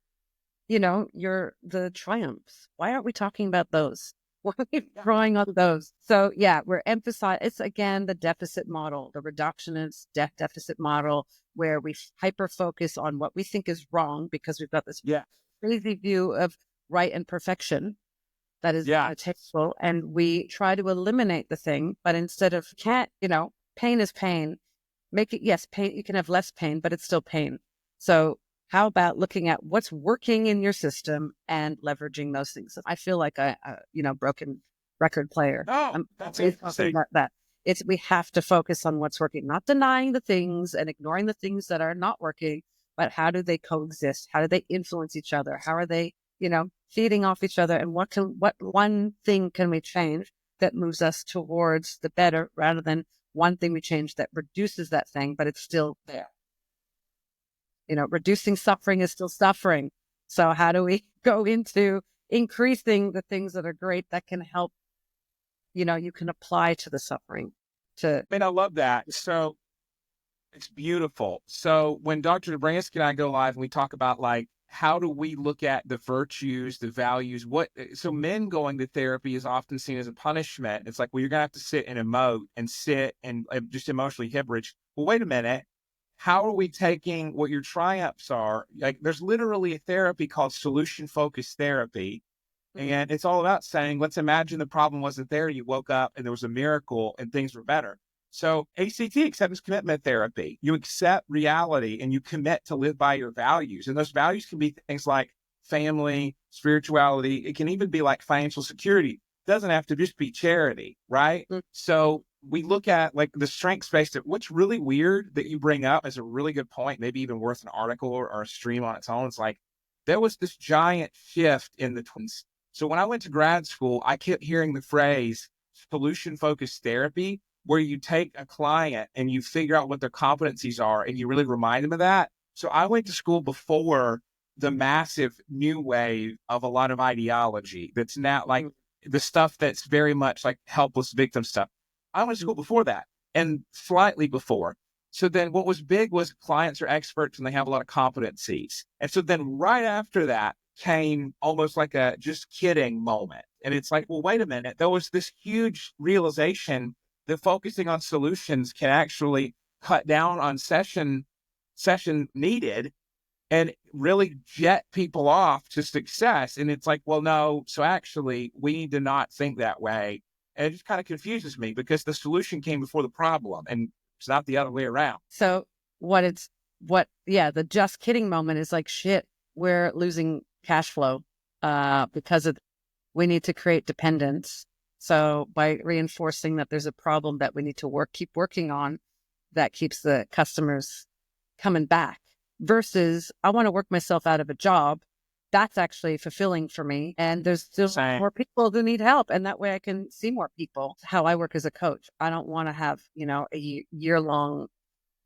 the triumphs? Why aren't we talking about those? Why are we drawing on those? So yeah, we're emphasizing, it's again, the deficit model, the reductionist deficit model, where we hyper focus on what we think is wrong because we've got this crazy view of right and perfection that is attainable, and we try to eliminate the thing, but instead of pain is pain. Make it, pain, you can have less pain, but it's still pain. So how about looking at what's working in your system and leveraging those things? I feel like a broken record player. Oh, that's interesting. That. We have to focus on what's working, not denying the things and ignoring the things that are not working, but how do they coexist? How do they influence each other? How are they, feeding off each other? And what one thing can we change that moves us towards the better, rather than one thing we change that reduces that thing, but it's still there? Reducing suffering is still suffering. So how do we go into increasing the things that are great that can help, you can apply to the suffering? I love that. So it's beautiful. So when Dr. Dobransky and I go live and we talk about how do we look at the virtues, the values, so men going to therapy is often seen as a punishment. It's like, well, you're going to have to sit and emote and sit and just emotionally hemorrhage. Well, wait a minute. How are we taking what your triumphs are? There's literally a therapy called solution-focused therapy. And it's all about saying, let's imagine the problem wasn't there. You woke up and there was a miracle and things were better. So ACT, acceptance commitment therapy, you accept reality and you commit to live by your values. And those values can be things like family, spirituality. It can even be like financial security. It doesn't have to just be charity, right? Mm-hmm. So we look at the strengths-based. What's really weird that you bring up is a really good point, maybe even worth an article or a stream on its own. It's there was this giant shift in the twins. So when I went to grad school, I kept hearing the phrase solution-focused therapy, where you take a client and you figure out what their competencies are and you really remind them of that. So I went to school before the massive new wave of a lot of ideology that's now the stuff that's very much like helpless victim stuff. I went to school before that and slightly before. So then what was big was clients are experts and they have a lot of competencies. And so then right after that came almost like a just kidding moment. And it's like, well, wait a minute. There was this huge realization that focusing on solutions can actually cut down on session needed and really jet people off to success. And it's like, well, no, so actually we need to not think that way. And it just kind of confuses me because the solution came before the problem and it's not the other way around. So the just kidding moment is like, shit, we're losing cash flow because we need to create dependence. So by reinforcing that there's a problem that we need to keep working on, that keeps the customers coming back, versus I want to work myself out of a job. That's actually fulfilling for me. And there's still more people who need help. And that way I can see more people. How I work as a coach. I don't want to have, a year-long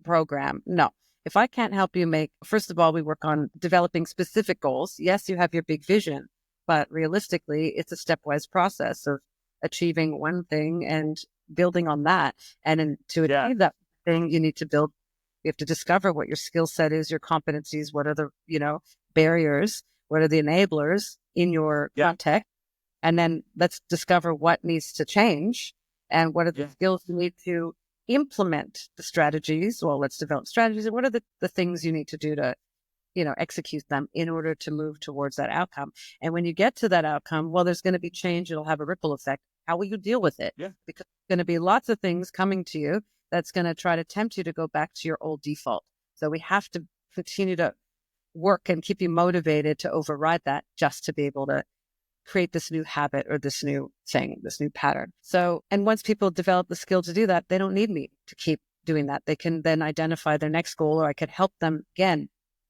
program. No. If I can't help you first of all, we work on developing specific goals. Yes, you have your big vision, but realistically, it's a stepwise process of achieving one thing and building on that. And to achieve that thing, you have to discover what your skill set is, your competencies, what are the, barriers, what are the enablers in your context. And then let's discover what needs to change and what are the skills you need to implement the strategies. Well, let's develop strategies. And what are the things you need to do to, execute them in order to move towards that outcome. And when you get to that outcome, well, there's going to be change. It'll have a ripple effect. How will you deal with it? Yeah. Because there's going to be lots of things coming to you that's going to try to tempt you to go back to your old default. So we have to continue to work and keep you motivated to override that just to be able to create this new habit or this new thing, this new pattern. So, and once people develop the skill to do that, they don't need me to keep doing that. They can then identify their next goal, or I could help them again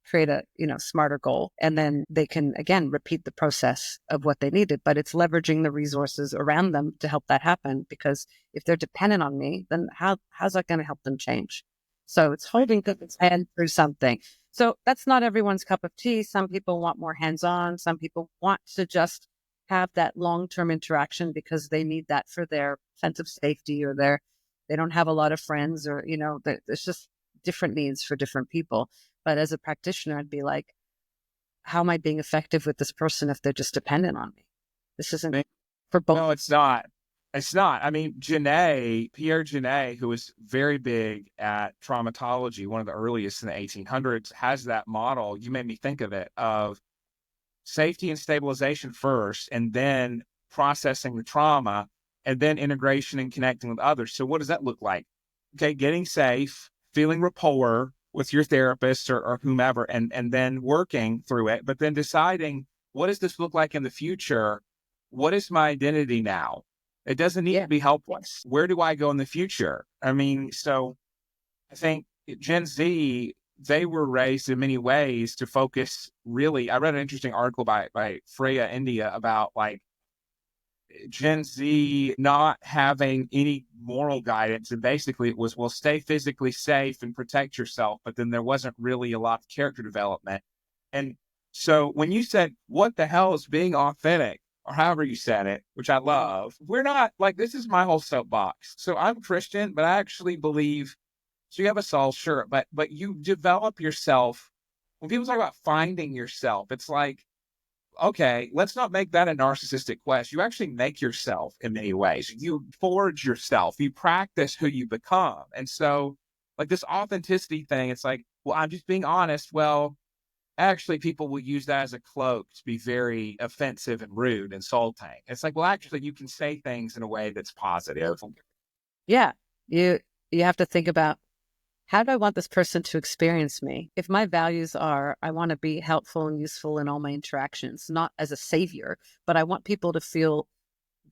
create a smarter goal, and then they can again repeat the process of what they needed. But it's leveraging the resources around them to help that happen, because if they're dependent on me, then how's that going to help them change? So it's holding people's hand through something. So that's not everyone's cup of tea. Some people want more hands-on. Some people want to just have that long-term interaction because they need that for their sense of safety, or they don't have a lot of friends, or there's just different needs for different people. But as a practitioner, I'd be like, how am I being effective with this person if they're just dependent on me? This isn't for both. No, it's not. It's not. I mean, Pierre Genet, who was very big at traumatology, one of the earliest in the 1800s, has that model. You made me think of it, of safety and stabilization first, and then processing the trauma, and then integration and connecting with others. So what does that look like? Okay, getting safe, feeling rapport with your therapist or whomever, and then working through it, but then deciding, what does this look like in the future? What is my identity now? It doesn't need to be helpless. Where do I go in the future? I mean, so I think Gen Z, they were raised in many ways to focus really. I read an interesting article by Freya India about like Gen Z not having any moral guidance. And basically it was, well, stay physically safe and protect yourself. But then there wasn't really a lot of character development. And so when you said, what the hell is being authentic, or however you said it, which I love, we're not like, this is my whole soapbox. So I'm Christian, but I actually believe, so you have a soul, sure, but you develop yourself. When people talk about finding yourself, it's like, okay, let's not make that a narcissistic quest. You actually make yourself in many ways. You forge yourself. You practice who you become. And so like this authenticity thing, it's like, well, I'm just being honest. Well, actually people will use that as a cloak to be very offensive and rude, insulting. It's like, well, actually you can say things in a way that's positive. Yeah. You have to think about, how do I want this person to experience me? If my values are, I want to be helpful and useful in all my interactions, not as a savior, but I want people to feel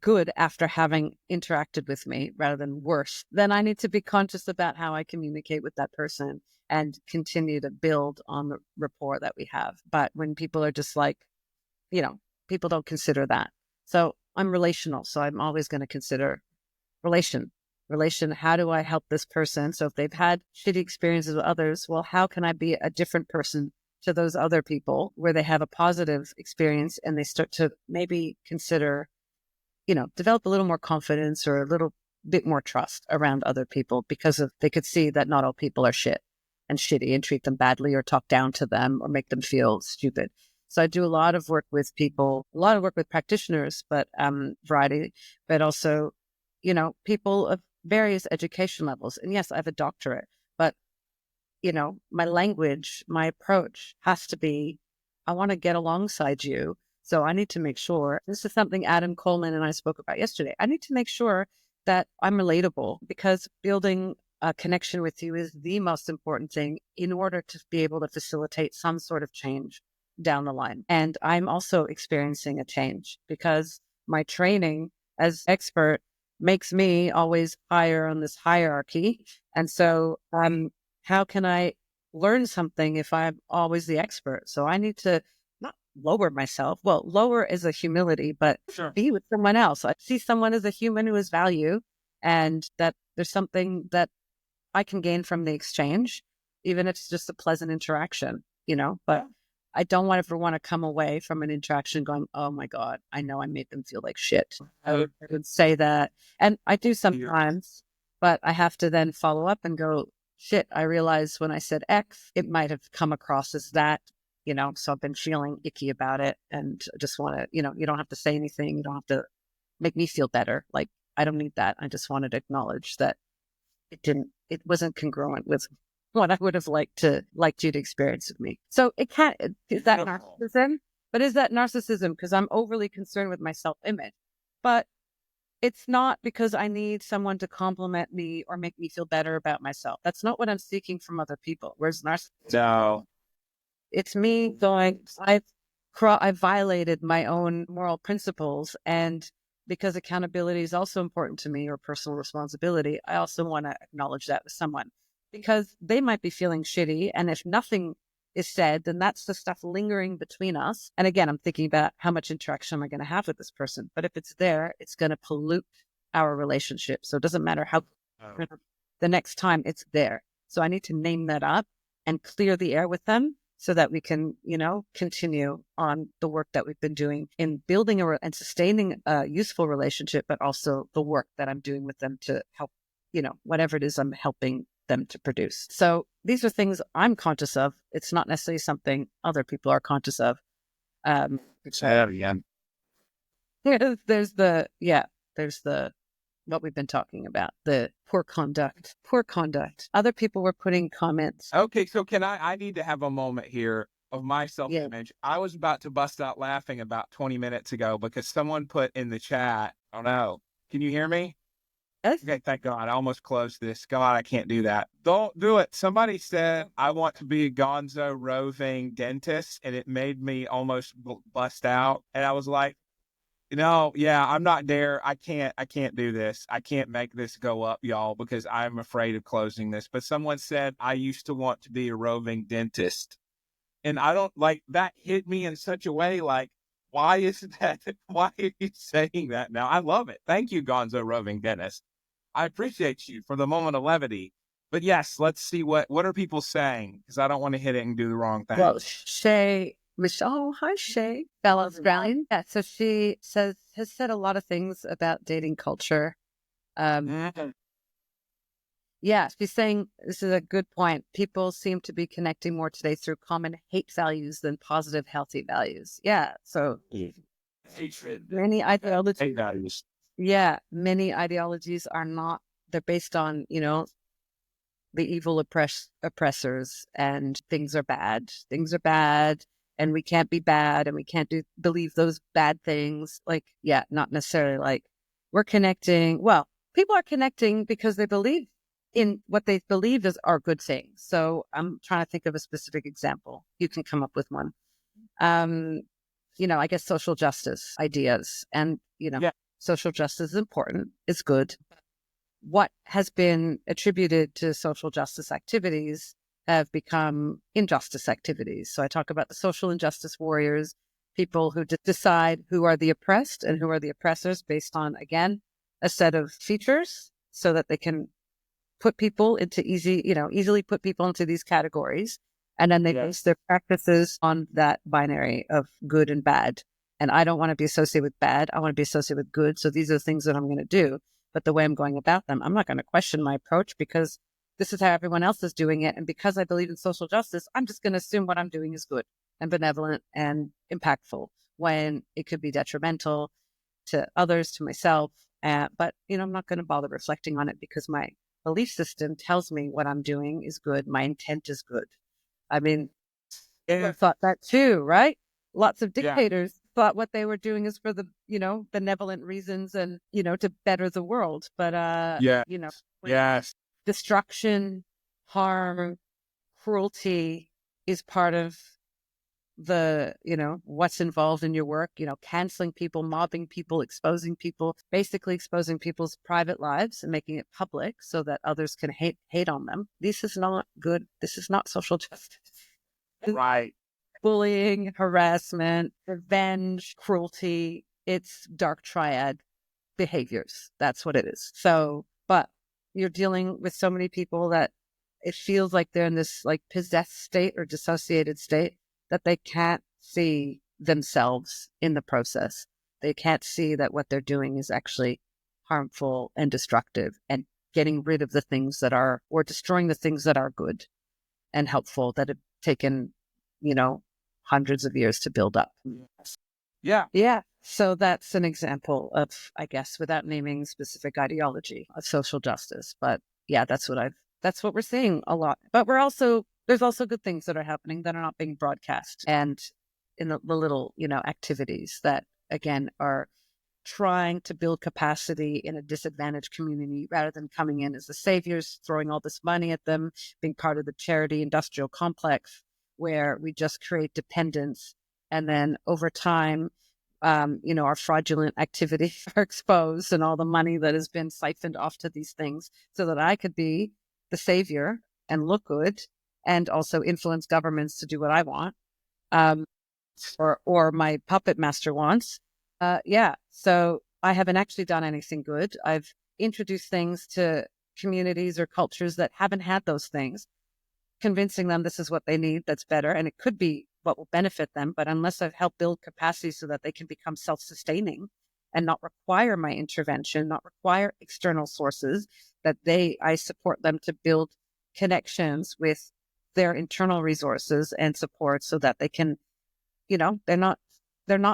good after having interacted with me rather than worse, then I need to be conscious about how I communicate with that person and continue to build on the rapport that we have. But when people are just like, people don't consider that. So I'm relational. So I'm always going to consider relation, how do I help this person? So if they've had shitty experiences with others, well, how can I be a different person to those other people where they have a positive experience and they start to maybe consider, develop a little more confidence or a little bit more trust around other people because they could see that not all people are shit and shitty and treat them badly or talk down to them or make them feel stupid. So I do a lot of work with people, a lot of work with practitioners, but variety, but also, people of various education levels. And yes, I have a doctorate, but, my language, my approach has to be, I want to get alongside you. So I need to make sure, this is something Adam Coleman and I spoke about yesterday. I need to make sure that I'm relatable because building a connection with you is the most important thing in order to be able to facilitate some sort of change down the line. And I'm also experiencing a change because my training as expert makes me always higher on this hierarchy. And so how can I learn something if I'm always the expert? So I need to not lower myself. Well, lower is a humility, but Sure. be with someone else. I see someone as a human who has value and that there's something that I can gain from the exchange, even if it's just a pleasant interaction, but I don't ever want to come away from an interaction going, oh my God, I know I made them feel like shit. I would say that. And I do sometimes, but I have to then follow up and go, shit, I realized when I said X, it might have come across as that, so I've been feeling icky about it. And I just want to, you don't have to say anything. You don't have to make me feel better. Like, I don't need that. I just wanted to acknowledge that it wasn't congruent with what I would have liked you to experience with me. So is that narcissism? But is that narcissism? Because I'm overly concerned with my self-image. But it's not because I need someone to compliment me or make me feel better about myself. That's not what I'm seeking from other people. Whereas narcissism, No. it's me going, I've violated my own moral principles, and because accountability is also important to me, or personal responsibility, I also want to acknowledge that with someone because they might be feeling shitty. And if nothing is said, then that's the stuff lingering between us. And again, I'm thinking about how much interaction am I going to have with this person? But if it's there, it's going to pollute our relationship. So it doesn't matter how the next time it's there. So I need to name that up and clear the air with them so that we can, continue on the work that we've been doing in building and sustaining a useful relationship, but also the work that I'm doing with them to help, whatever it is I'm helping them to produce. So these are things I'm conscious of. It's not necessarily something other people are conscious of. Say that again. There's the what we've been talking about, the poor conduct. Other people were putting comments. Okay, so I need to have a moment here of my self-image. Yeah. I was about to bust out laughing about 20 minutes ago because someone put in the chat, oh no, can you hear me? Yes. Okay, thank God. I almost closed this. God, I can't do that. Don't do it. Somebody said, I want to be a gonzo roving dentist, and it made me almost bust out. And I was like, Yeah, I'm not there. I can't do this. I can't make this go up, y'all, because I'm afraid of closing this. But someone said I used to want to be a roving dentist. And I don't like that hit me in such a way, like, why is that? Why are you saying that now? I love it. Thank you, Gonzo Roving Dentist. I appreciate you for the moment of levity. But yes, let's see what are people saying, because I don't want to hit it and do the wrong thing. Well, Shay, Michelle, oh, hi, Shay, fellow Australian. Yeah, so she has said a lot of things about dating culture. Yeah, she's saying this is a good point. People seem to be connecting more today through common hate values than positive, healthy values. Yeah, so Hatred. many ideologies. Hate values. Yeah, many ideologies are not. They're based on the evil oppressors, and things are bad. Things are bad, and we can't be bad, and we can't believe those bad things. Like, yeah, not necessarily like we're connecting. Well, people are connecting because they believe in what they believe are good things. So I'm trying to think of a specific example. You can come up with one. I guess social justice ideas, and Yeah. social justice is important. It's good. What has been attributed to social justice activities have become injustice activities. So I talk about the social injustice warriors, people who decide who are the oppressed and who are the oppressors based on, again, a set of features so that they can put people into easily put people into these categories. And then they base their practices on that binary of good and bad. And I don't want to be associated with bad. I want to be associated with good. So these are the things that I'm going to do. But the way I'm going about them, I'm not going to question my approach because this is how everyone else is doing it. And because I believe in social justice, I'm just going to assume what I'm doing is good and benevolent and impactful when it could be detrimental to others, to myself. But, I'm not going to bother reflecting on it because my belief system tells me what I'm doing is good. My intent is good. I mean, I thought that too, right? Lots of dictators thought what they were doing is for the, benevolent reasons and, to better the world. But, destruction, harm, cruelty is part of the, what's involved in your work, canceling people, mobbing people, basically exposing people's private lives and making it public so that others can hate on them. This is not good. This is not social justice. Right. Bullying, harassment, revenge, cruelty. It's dark triad behaviors. That's what it is. So, but you're dealing with so many people that it feels like they're in this like possessed state or dissociated state that they can't see themselves in the process. They can't see that what they're doing is actually harmful and destructive, and getting rid of the things that are, or destroying the things that are good and helpful that have taken, hundreds of years to build up. Yeah. Yeah. So that's an example of, I guess, without naming specific ideology of social justice. But yeah, that's what we're seeing a lot. But there's also good things that are happening that are not being broadcast, and in the little, activities that, again, are trying to build capacity in a disadvantaged community rather than coming in as the saviors, throwing all this money at them, being part of the charity industrial complex where we just create dependence. And then over time, our fraudulent activities are exposed and all the money that has been siphoned off to these things so that I could be the savior and look good and also influence governments to do what I want, or my puppet master wants. So I haven't actually done anything good. I've introduced things to communities or cultures that haven't had those things, convincing them this is what they need that's better, and it could be what will benefit them. But unless I've helped build capacity so that they can become self-sustaining and not require my intervention, not require external sources, that I support them to build connections with their internal resources and support so that they can, they're not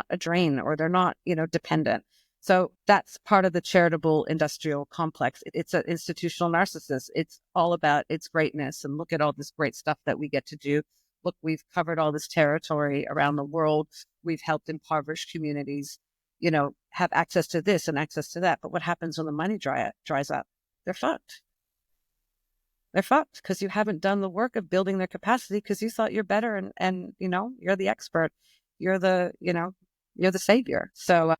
a drain, or they're not, dependent. So that's part of the charitable industrial complex. It's an institutional narcissist. It's all about its greatness. And look at all this great stuff that we get to do. Look, we've covered all this territory around the world. We've helped impoverished communities, have access to this and access to that. But what happens when the money dries up? They're fucked. They're fucked because you haven't done the work of building their capacity because you thought you're better and you're the expert. You're the, you're the savior. So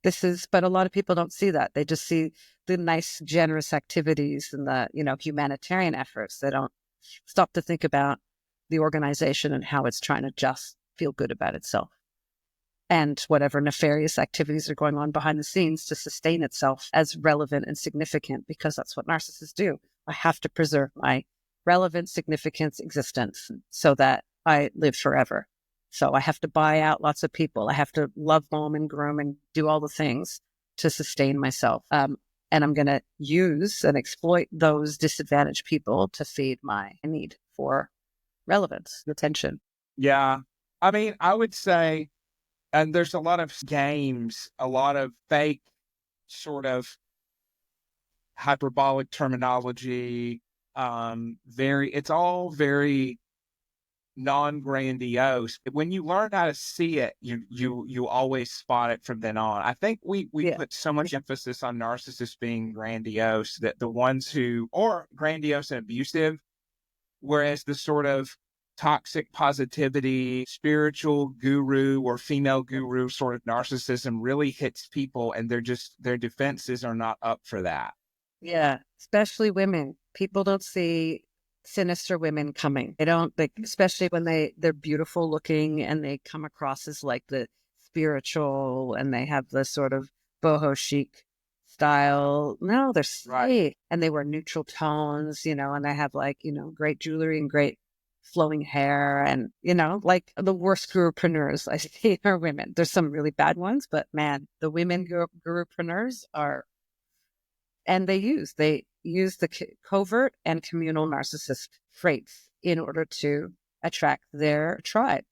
but a lot of people don't see that. They just see the nice, generous activities and the, humanitarian efforts. They don't stop to think about the organization and how it's trying to just feel good about itself and whatever nefarious activities are going on behind the scenes to sustain itself as relevant and significant, because that's what narcissists do. I have to preserve my relevant, significance, existence so that I live forever. So I have to buy out lots of people. I have to love, home, and groom and do all the things to sustain myself. And I'm going to use and exploit those disadvantaged people to feed my need for relevance, attention. Yeah. I mean, I would say, and there's a lot of games, a lot of fake sort of hyperbolic terminology. It's all very non-grandiose. When you learn how to see it, you always spot it from then on. I think we put so much emphasis on narcissists being grandiose, that the ones who are grandiose and abusive, whereas the sort of toxic positivity, spiritual guru or female guru sort of narcissism really hits people, and their defenses are not up for that. Yeah, especially women. People don't see sinister women coming. They don't, especially when they're beautiful looking and they come across as like the spiritual and they have the sort of boho chic style. No, they're sweet. Right. And they wear neutral tones, and they have great jewelry and great flowing hair, and like the worst gurupreneurs I see are women. There's some really bad ones, but man, the women gurupreneurs are, and they use the covert and communal narcissist traits in order to attract their tribe.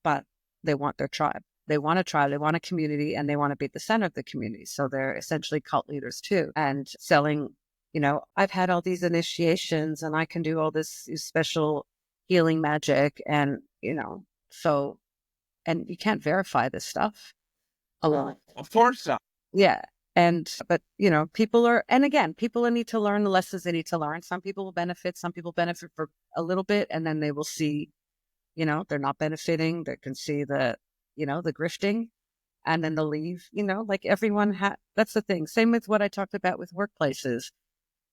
But they want their tribe. They want a tribe, they want a community, and they want to be at the center of the community. So they're essentially cult leaders too, and selling, I've had all these initiations and I can do all this special healing magic, and, so, and you can't verify this stuff alone. Of course not. Yeah. But people need to learn the lessons they need to learn. Some people will benefit, some people benefit for a little bit, and then they will see, they're not benefiting. They can see the grifting, and then they'll leave, like everyone that's the thing. Same with what I talked about with workplaces.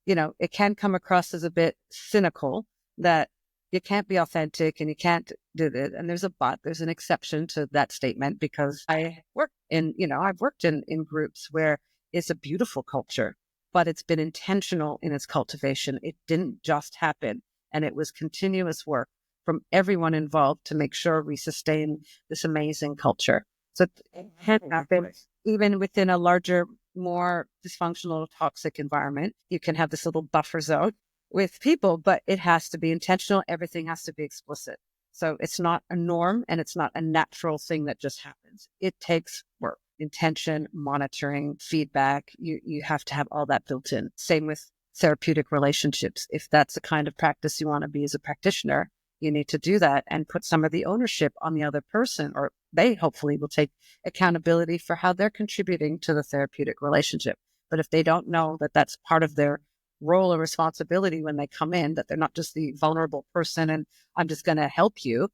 It can come across as a bit cynical that you can't be authentic and you can't do it. And there's an exception to that statement, because I've worked in groups where it's a beautiful culture, but it's been intentional in its cultivation. It didn't just happen. And it was continuous work from everyone involved to make sure we sustain this amazing culture. So it can happen even within a larger, more dysfunctional, toxic environment. You can have this little buffer zone with people, but it has to be intentional. Everything has to be explicit. So it's not a norm and it's not a natural thing that just happens. It takes work, intention, monitoring, feedback. You have to have all that built in. Same with therapeutic relationships. If that's the kind of practice you want to be as a practitioner, you need to do that and put some of the ownership on the other person, or they hopefully will take accountability for how they're contributing to the therapeutic relationship. But if they don't know that that's part of their role or responsibility when they come in, that they're not just the vulnerable person and I'm just going to help you.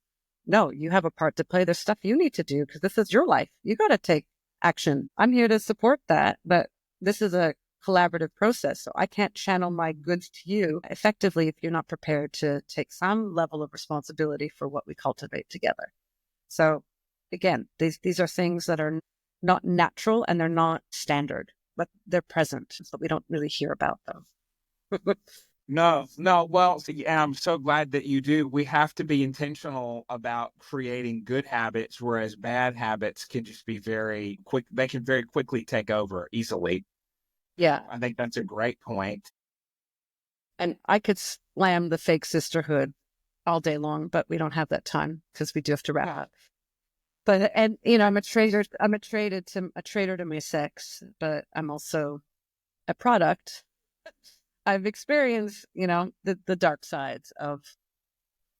No, you have a part to play. There's stuff you need to do because this is your life. You got to take action. I'm here to support that, but this is a collaborative process. So I can't channel my goods to you effectively if you're not prepared to take some level of responsibility for what we cultivate together. So again, these are things that are not natural and they're not standard, but they're present, but we don't really hear about them. No. Well, and I'm so glad that you do. We have to be intentional about creating good habits, whereas bad habits can just be very quick. They can very quickly take over easily. Yeah. I think that's a great point. And I could slam the fake sisterhood all day long, but we don't have that time because we do have to wrap up. But, and, I'm a traitor to my sex, but I'm also a product. I've experienced, the dark sides of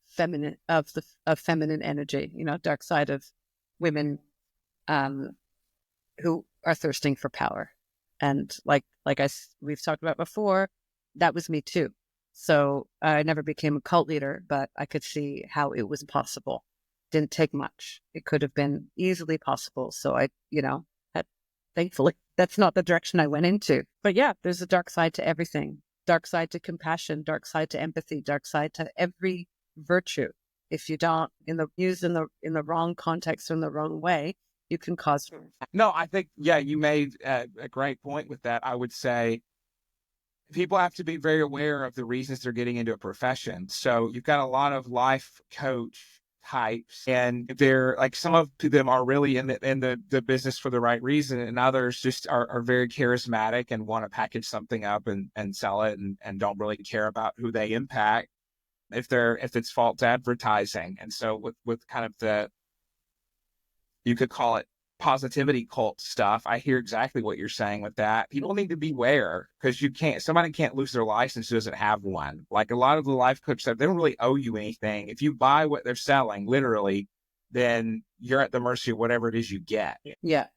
feminine energy, dark side of women who are thirsting for power. And we've talked about before, that was me too. So I never became a cult leader, but I could see how it was possible. didn't take much. It could have been easily possible. So I, thankfully, that's not the direction I went into. But yeah, there's a dark side to everything. Dark side to compassion, dark side to empathy, dark side to every virtue. If you don't use in the wrong context or in the wrong way, you can cause harm. No, I think, you made a great point with that. I would say people have to be very aware of the reasons they're getting into a profession. So you've got a lot of life coach types, and they're like, some of them are really in the business for the right reason, and others just are very charismatic and want to package something up and sell it, and don't really care about who they impact if it's false advertising. And so with kind of you could call it positivity cult stuff, I hear exactly what you're saying with that. People need to beware, because somebody can't lose their license who doesn't have one. Like a lot of the life coach stuff, they don't really owe you anything. If you buy what they're selling, literally, then you're at the mercy of whatever it is you get. Yeah.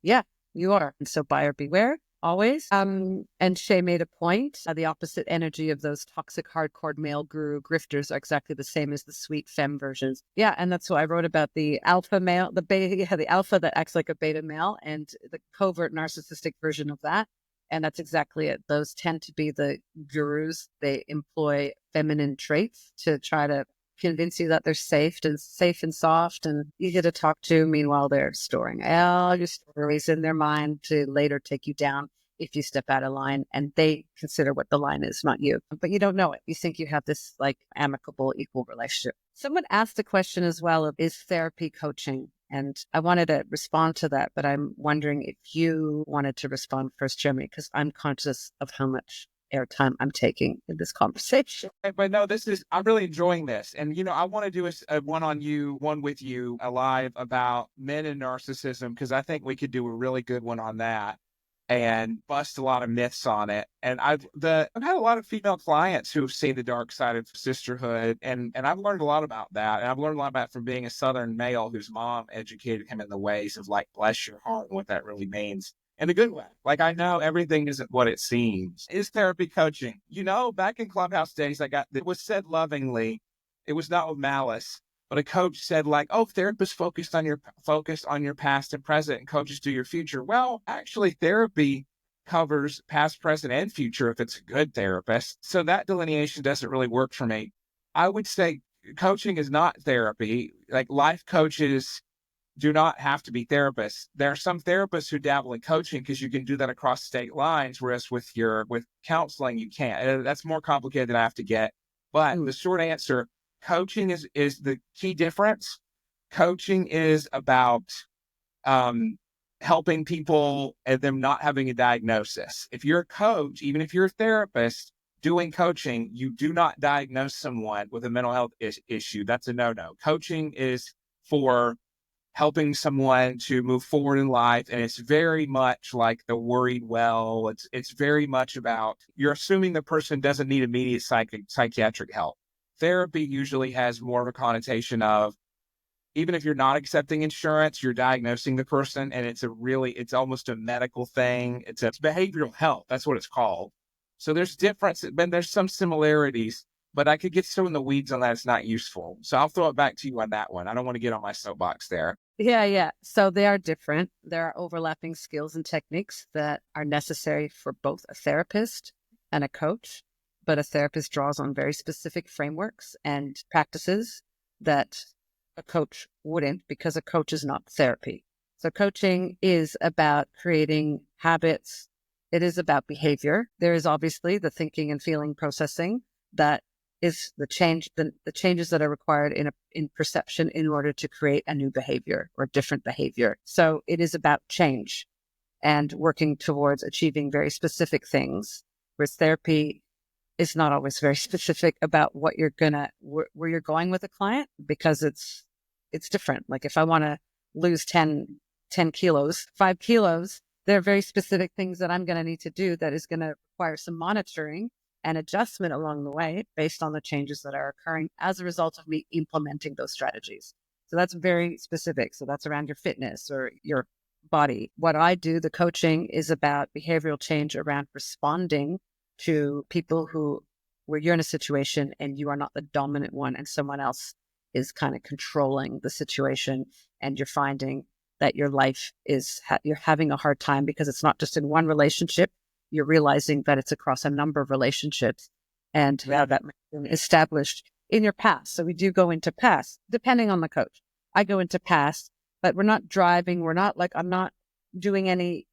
Yeah, you are. And so buyer beware. Always. And Shay made a point. The opposite energy of those toxic, hardcore male guru grifters are exactly the same as the sweet femme versions. Yeah, and that's what I wrote about the alpha male, the alpha that acts like a beta male, and the covert narcissistic version of that. And that's exactly it. Those tend to be the gurus. They employ feminine traits to try to convince you that they're safe and soft and easy to talk to. Meanwhile, they're storing all your stories in their mind to later take you down if you step out of line, and they consider what the line is, not you. But you don't know it. You think you have this like amicable, equal relationship. Someone asked the question as well of, is therapy coaching? And I wanted to respond to that, but I'm wondering if you wanted to respond first, Jeremy, because I'm conscious of how much airtime I'm taking in this conversation. But no, I'm really enjoying this. And, I want to do a one with you, live about men and narcissism, because I think we could do a really good one on that and bust a lot of myths on it. And I've had a lot of female clients who have seen the dark side of sisterhood, and I've learned a lot about that. And I've learned a lot about it from being a Southern male whose mom educated him in the ways of like, bless your heart, and what that really means. In a good way. Like, I know everything isn't what it seems. Is therapy coaching? Back in Clubhouse days, it was said lovingly. It was not with malice, but a coach said like, oh, therapists focus on your past and present, and coaches do your future. Well, actually, therapy covers past, present, and future if it's a good therapist. So that delineation doesn't really work for me. I would say coaching is not therapy. Like, life coaches do not have to be therapists. There are some therapists who dabble in coaching because you can do that across state lines, whereas with counseling, you can't. That's more complicated than I have to get. But the short answer, coaching is the key difference. Coaching is about helping people and them not having a diagnosis. If you're a coach, even if you're a therapist doing coaching, you do not diagnose someone with a mental health issue. That's a no-no. Coaching is for helping someone to move forward in life. And it's very much like the worried well. It's very much about, you're assuming the person doesn't need immediate psychiatric help. Therapy usually has more of a connotation of, even if you're not accepting insurance, you're diagnosing the person, and it's almost a medical thing. It's behavioral health. That's what it's called. So there's difference, but there's some similarities. But I could get so in the weeds on that, it's not useful. So I'll throw it back to you on that one. I don't want to get on my soapbox there. Yeah. So they are different. There are overlapping skills and techniques that are necessary for both a therapist and a coach. But a therapist draws on very specific frameworks and practices that a coach wouldn't, because a coach is not therapy. So coaching is about creating habits. It is about behavior. There is obviously the thinking and feeling processing that is the changes that are required in perception in order to create a new behavior or different behavior. So it is about change and working towards achieving very specific things, whereas therapy is not always very specific about what you're where you're going with a client, because it's different. Like, if I want to lose 10 kilos, 5 kilos, there are very specific things that I'm going to need to do that is going to require some monitoring and adjustment along the way based on the changes that are occurring as a result of me implementing those strategies. So that's very specific. So that's around your fitness or your body. What I do, the coaching, is about behavioral change around responding to people where you're in a situation and you are not the dominant one and someone else is kind of controlling the situation, and you're finding that your life is, you're having a hard time because it's not just in one relationship. You're realizing that it's across a number of relationships, and how that might have been established in your past. So we do go into past, depending on the coach. I go into past, but we're not driving. We're not like, I'm not doing any,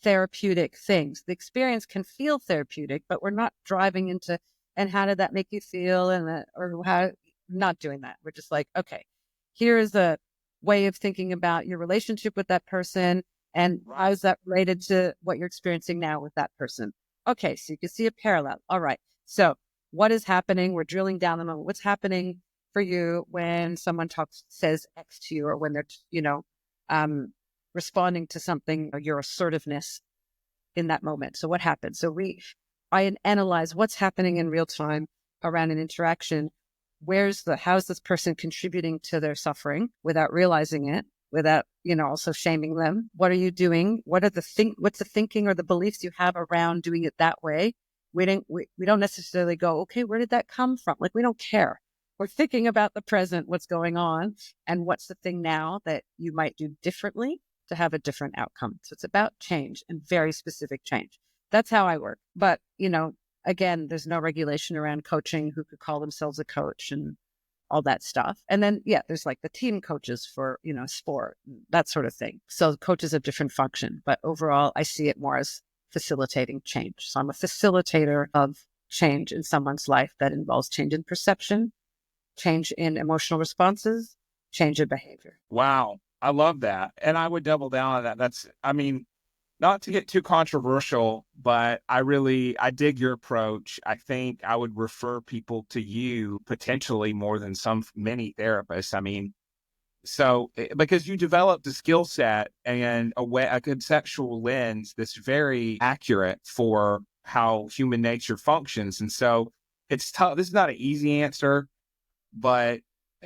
therapeutic things. The experience can feel therapeutic, but we're not driving into, and how did that make you feel? Or how, not doing that. We're just like, okay, here is a way of thinking about your relationship with that person. And how is that related to what you're experiencing now with that person? Okay, so you can see a parallel. All right. So what is happening? We're drilling down the moment. What's happening for you when someone says X to you, or when they're, responding to something, or your assertiveness in that moment? So what happens? So I analyze what's happening in real time around an interaction. How's this person contributing to their suffering without realizing it, without, also shaming them? What are you doing? What's the thinking or the beliefs you have around doing it that way? We don't necessarily go, okay, where did that come from? Like, we don't care. We're thinking about the present, what's going on, and what's the thing now that you might do differently to have a different outcome. So it's about change, and very specific change. That's how I work. But, again, there's no regulation around coaching who could call themselves a coach and all that stuff. And then, there's like the team coaches for, sport, that sort of thing. So coaches have different function, but overall, I see it more as facilitating change. So I'm a facilitator of change in someone's life that involves change in perception, change in emotional responses, change in behavior. Wow. I love that. And I would double down on that. Not to get too controversial, but I dig your approach. I think I would refer people to you potentially more than many therapists. Because you developed a skill set and a conceptual lens that's very accurate for how human nature functions. And so it's tough. This is not an easy answer, but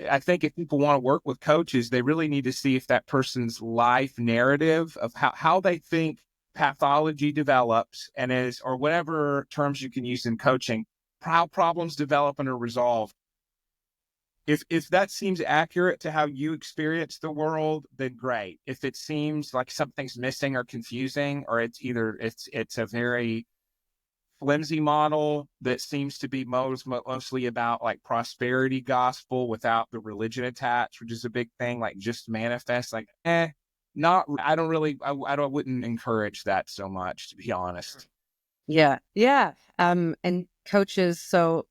I think if people want to work with coaches, they really need to see if that person's life narrative of how they think pathology develops or whatever terms you can use in coaching, how problems develop and are resolved. If that seems accurate to how you experience the world, then great. If it seems like something's missing or confusing, or it's a very flimsy model that seems to be mostly about like prosperity gospel without the religion attached, which is a big thing, like just manifest, like, I wouldn't encourage that so much, to be honest. Yeah. Yeah. And coaches, so,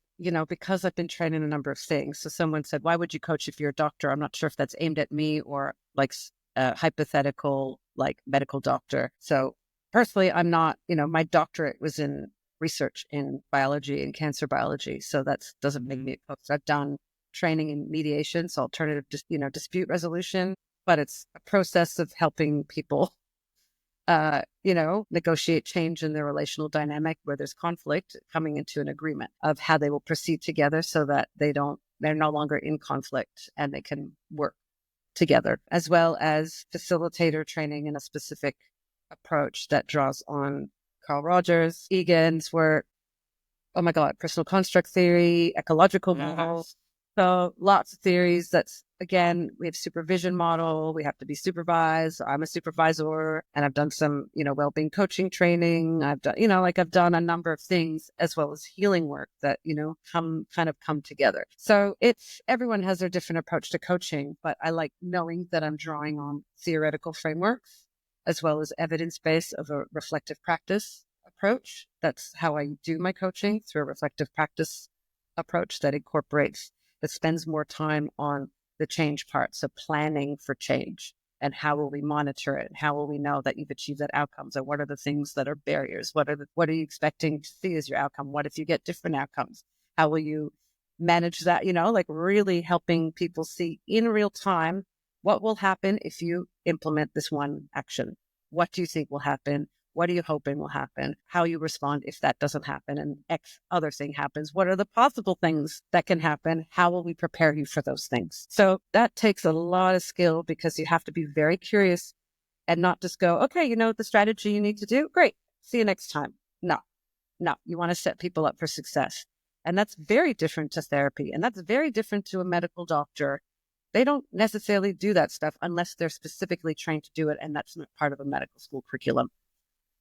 because I've been trained in a number of things. So someone said, why would you coach if you're a doctor? I'm not sure if that's aimed at me or like a hypothetical, like medical doctor. So personally, I'm not, my doctorate was in research in biology and cancer biology. So that doesn't make me a coach. I've done training in mediation, so alternative, dispute resolution, but it's a process of helping people negotiate change in their relational dynamic where there's conflict, coming into an agreement of how they will proceed together so that they're no longer in conflict and they can work together, as well as facilitator training in a specific approach that draws on Carl Rogers, Egan's work. Oh my God, personal construct theory, ecological model. So lots of theories. Again, we have supervision model. We have to be supervised. I'm a supervisor, and I've done some, well-being coaching training. I've done, I've done a number of things, as well as healing work that, come together. So everyone has their different approach to coaching, but I like knowing that I'm drawing on theoretical frameworks as well as evidence-based of a reflective practice approach. That's how I do my coaching, through a reflective practice approach that spends more time on the change part. So planning for change, and how will we monitor it? How will we know that you've achieved that outcome? So what are the things that are barriers? What are you expecting to see as your outcome? What if you get different outcomes? How will you manage that? Like really helping people see in real time what will happen if you implement this one action. What do you think will happen? What are you hoping will happen? How you respond if that doesn't happen and X other thing happens? What are the possible things that can happen? How will we prepare you for those things? So that takes a lot of skill, because you have to be very curious and not just go, okay, the strategy you need to do. Great. See you next time. No, you want to set people up for success. And that's very different to therapy. And that's very different to a medical doctor. They don't necessarily do that stuff unless they're specifically trained to do it. And that's not part of a medical school curriculum,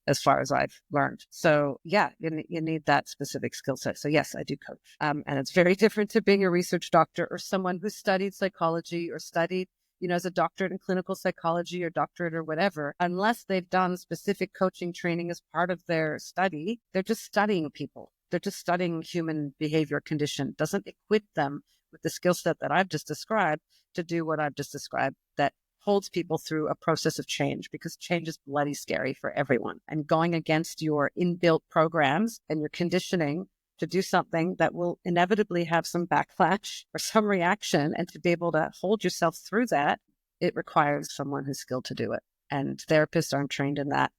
as far as I've learned. So yeah, you need that specific skill set. So yes, I do coach. And it's very different to being a research doctor or someone who studied psychology or studied, as a doctorate in clinical psychology or doctorate or whatever. Unless they've done specific coaching training as part of their study, they're just studying people. They're just studying human behavior condition. Doesn't equip them with the skill set that I've just described to do what I've just described, that holds people through a process of change, because change is bloody scary for everyone. And going against your inbuilt programs and your conditioning to do something that will inevitably have some backlash or some reaction, and to be able to hold yourself through that, it requires someone who's skilled to do it. And therapists aren't trained in that.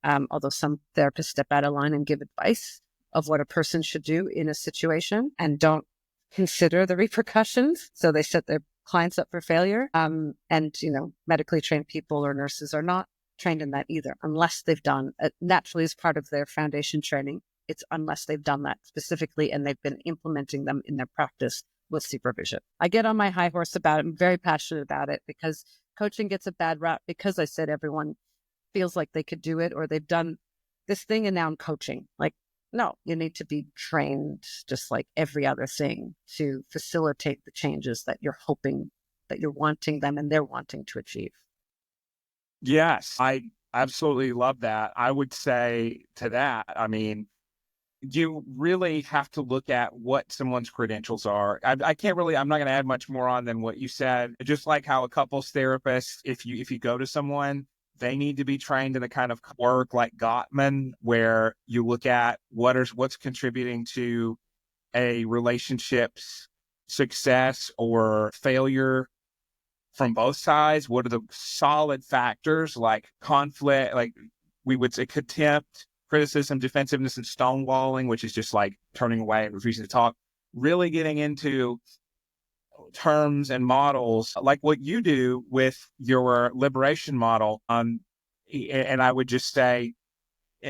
Although some therapists step out of line and give advice of what a person should do in a situation and don't consider the repercussions. So they set their clients up for failure. And, medically trained people or nurses are not trained in that either, unless they've done it naturally as part of their foundation training. It's unless they've done that specifically and they've been implementing them in their practice with supervision. I get on my high horse about it. I'm very passionate about it because coaching gets a bad rap because I said everyone feels like they could do it or they've done this thing and now I'm coaching. Like, no, you need to be trained just like every other thing to facilitate the changes that you're hoping, that you're wanting them and they're wanting to achieve. Yes, I absolutely love that. I would say to that, you really have to look at what someone's credentials are. I'm not going to add much more on than what you said. Just like how a couples therapist, if you go to someone, they need to be trained in the kind of work like Gottman, where you look at what's contributing to a relationship's success or failure from both sides. What are the solid factors like conflict, like we would say contempt, criticism, defensiveness, and stonewalling, which is just like turning away and refusing to talk. Really getting into terms and models like what you do with your liberation model. And I would just say,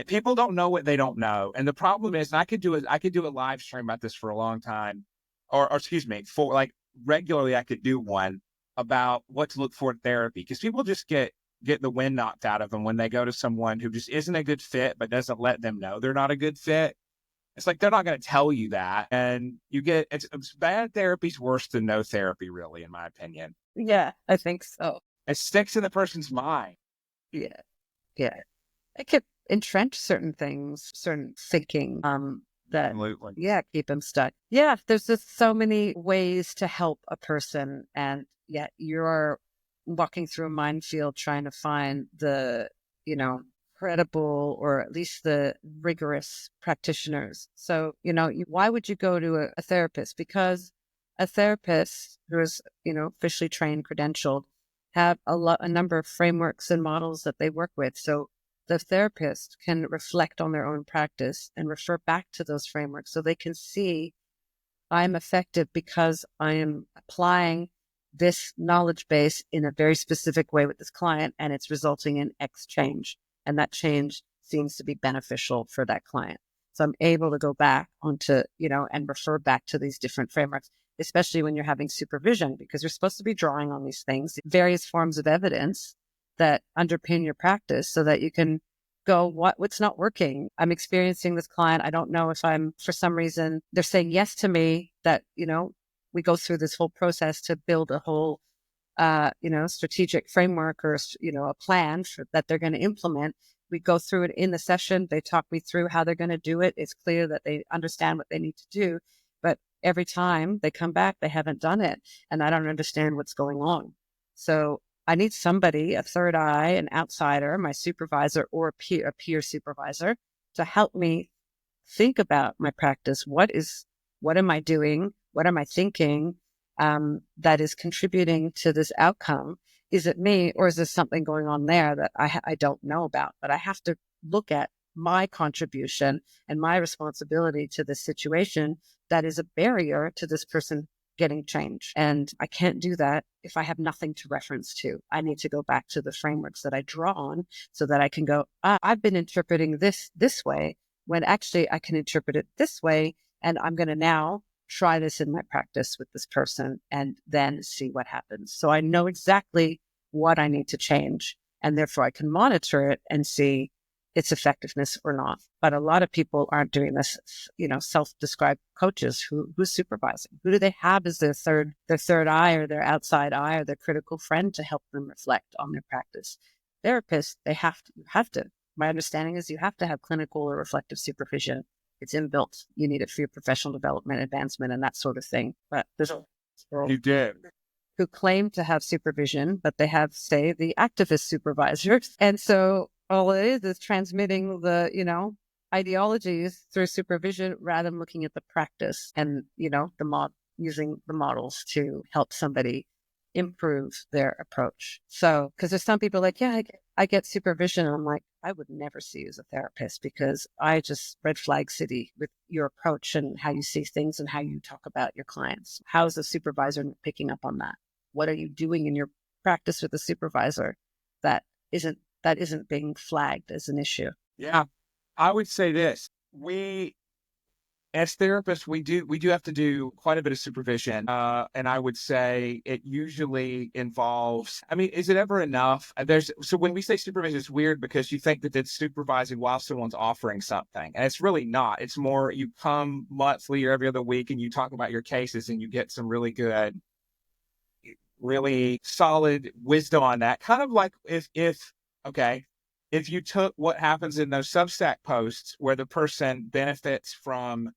people don't know what they don't know. And the problem is, and I could do a live stream about this for a long time, or excuse me, for like regularly, I could do one about what to look for in therapy, because people just get the wind knocked out of them when they go to someone who just isn't a good fit, but doesn't let them know they're not a good fit. It's like, they're not going to tell you that. And it's bad therapy's worse than no therapy, really, in my opinion. Yeah, I think so. It sticks in the person's mind. Yeah. Yeah. It could entrench certain things, certain thinking, that, Absolutely. yeah, keep them stuck. Yeah. There's just so many ways to help a person. And yet you're walking through a minefield trying to find the, credible or at least the rigorous practitioners. So, why would you go to a therapist? Because a therapist who is, officially trained, credentialed, have a number of frameworks and models that they work with. So the therapist can reflect on their own practice and refer back to those frameworks so they can see, I'm effective because I am applying this knowledge base in a very specific way with this client, and it's resulting in X change. And that change seems to be beneficial for that client. So I'm able to go back onto, and refer back to these different frameworks, especially when you're having supervision, because you're supposed to be drawing on these things, various forms of evidence that underpin your practice so that you can go, what's not working? I'm experiencing this client. I don't know if for some reason, they're saying yes to me, that, we go through this whole process to build a whole strategic framework or, a plan that they're going to implement. We go through it in the session. They talk me through how they're going to do it. It's clear that they understand what they need to do. But every time they come back, they haven't done it. And I don't understand what's going on. So I need somebody, a third eye, an outsider, my supervisor or a peer supervisor, to help me think about my practice. What am I doing? What am I thinking? That is contributing to this outcome? Is it me, or is there something going on there that I don't know about? But I have to look at my contribution and my responsibility to this situation that is a barrier to this person getting change. And I can't do that if I have nothing to reference to. I need to go back to the frameworks that I draw on so that I can go, I've been interpreting this way, when actually I can interpret it this way. And I'm going to now try this in my practice with this person and then see what happens. So I know exactly what I need to change, and therefore I can monitor it and see its effectiveness or not. But a lot of people aren't doing this, self-described coaches who's supervising. Who do they have as their third eye or their outside eye or their critical friend to help them reflect on their practice? Therapists, you have to. My understanding is you have to have clinical or reflective supervision. It's inbuilt. You need it for your professional development, advancement, and that sort of thing. But there's You did. who claim to have supervision, but they have, say, the activist supervisors. And so all it is transmitting the, ideologies through supervision rather than looking at the practice and, using the models to help somebody improve their approach. So, because there's some people like, yeah, I get supervision. I'm like, I would never see you as a therapist because I just red flag city with your approach and how you see things and how you talk about your clients. How is a supervisor picking up on that? What are you doing in your practice with a supervisor that isn't being flagged as an issue? Yeah. I would say this. As therapists, we do have to do quite a bit of supervision. And I would say it usually involves, is it ever enough? So when we say supervision, it's weird because you think that it's supervising while someone's offering something. And it's really not. It's more you come monthly or every other week and you talk about your cases and you get some really good, really solid wisdom on that. Kind of like if you took what happens in those Substack posts where the person benefits from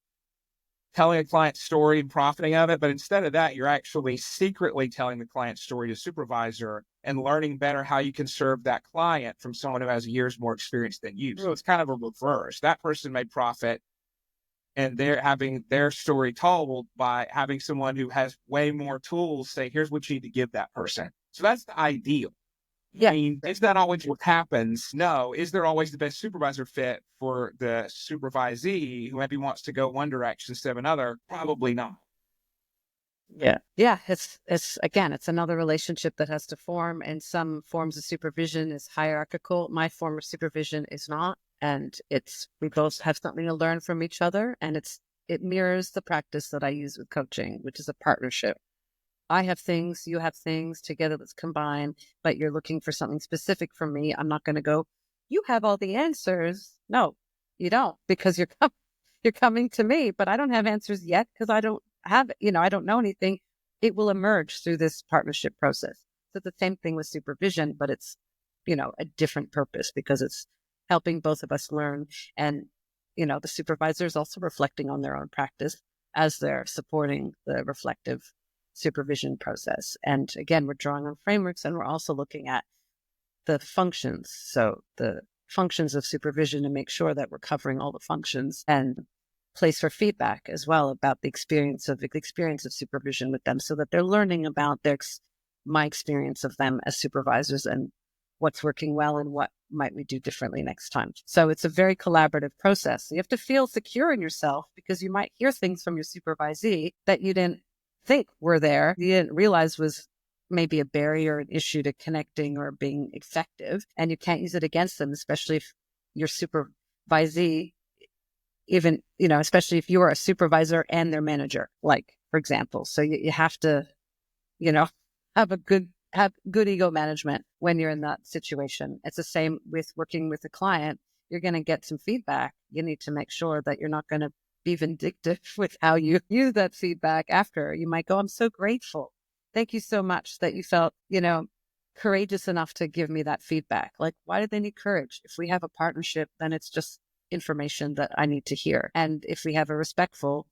telling a client's story and profiting of it, but instead of that, you're actually secretly telling the client's story to supervisor and learning better how you can serve that client from someone who has years more experience than you. So it's kind of a reverse. That person may profit and they're having their story told by having someone who has way more tools say, here's what you need to give that person. So that's the ideal. Yeah. Is that always what happens? No. Is there always the best supervisor fit for the supervisee who maybe wants to go one direction instead of another? Probably not. Yeah. Yeah. It's again, it's another relationship that has to form, and some forms of supervision is hierarchical. My form of supervision is not. And we both have something to learn from each other. And it mirrors the practice that I use with coaching, which is a partnership. I have things, you have things, together let's combine, but you're looking for something specific from me. I'm not going to go, you have all the answers. No, you don't, because you're coming to me, but I don't have answers yet because I don't have, I don't know anything. It will emerge through this partnership process. So it's the same thing with supervision, but it's, a different purpose because it's helping both of us learn. And, the supervisor is also reflecting on their own practice as they're supporting the reflective supervision process. And again, we're drawing on frameworks, and we're also looking at the functions. So the functions of supervision to make sure that we're covering all the functions, and place for feedback as well about the experience of supervision with them, so that they're learning about my experience of them as supervisors and what's working well and what might we do differently next time. So it's a very collaborative process. You have to feel secure in yourself because you might hear things from your supervisee that you didn't think were there, you didn't realize was maybe a barrier, an issue to connecting or being effective, and you can't use it against them, especially if your supervisee, even, especially if you are a supervisor and their manager, like, for example. So you have to, have good ego management when you're in that situation. It's the same with working with a client. You're going to get some feedback. You need to make sure that you're not going to be vindictive with how you use that feedback after. You might go, I'm so grateful. Thank you so much that you felt, courageous enough to give me that feedback. Like, why do they need courage? If we have a partnership, then it's just information that I need to hear. And if we have a respectful